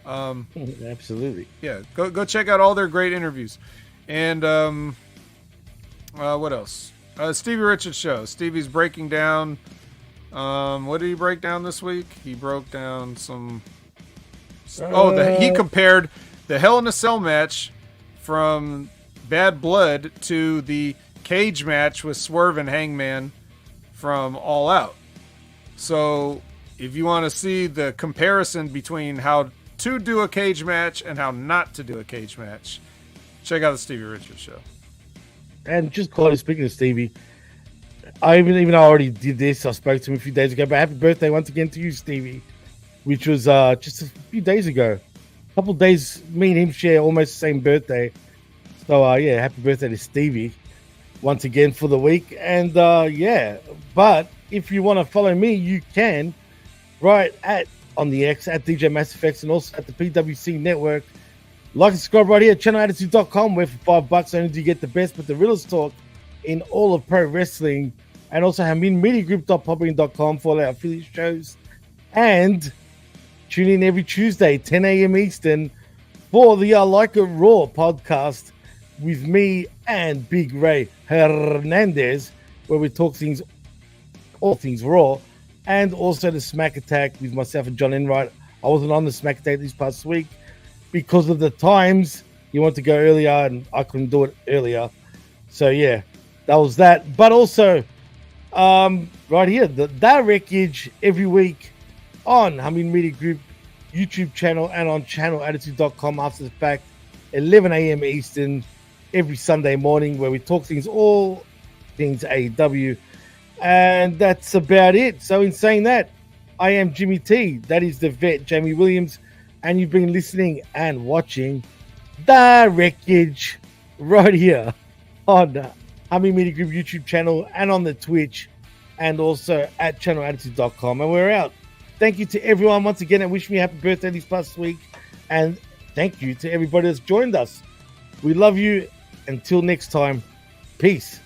Absolutely. Yeah, go check out all their great interviews. And what else? Stevie Richards show. Stevie's breaking down. What did he break down this week? He broke down some. He compared the Hell in a Cell match from Bad Blood to the cage match with Swerve and Hangman from All Out. So if you want to see the comparison between how to do a cage match and how not to do a cage match, check out the Stevie Richards show. And just speaking of Stevie, I even though I already did this, I spoke to him a few days ago, but happy birthday once again to you, Stevie, which was just a few days ago. A couple of days, me and him share almost the same birthday. So, happy birthday to Stevie once again for the week. And, but if you want to follow me, you can on the X at DJ Mass Effects and also at the PWC Network. Like and subscribe right here at channelattitude.com, where for $5 only do you get the best but the realest talk in all of pro wrestling. And also HaminMediaGroup.podbean.com for all our affiliate shows. And tune in every Tuesday, 10 a.m. Eastern, for the I Like It Raw podcast with me and Big Ray Hernandez, where we talk all things Raw, and also the Smack Attack with myself and John Enright. I wasn't on the Smack Attack this past week because of the times. You want to go earlier, and I couldn't do it earlier. So, that was that. But also, right here, the Wreckage every week on Hamin Media Group YouTube channel and on channelattitude.com after the fact, 11 a.m. Eastern, every Sunday morning, where we talk all things AEW. And that's about it. So in saying that, I am Jimmy T. That is the vet, Jamie Williams. And you've been listening and watching The Wreckage right here on Hamin Media Group YouTube channel and on the Twitch and also at channelattitude.com. And we're out. Thank you to everyone once again and wish me a happy birthday this past week. And thank you to everybody that's joined us. We love you. Until next time, peace.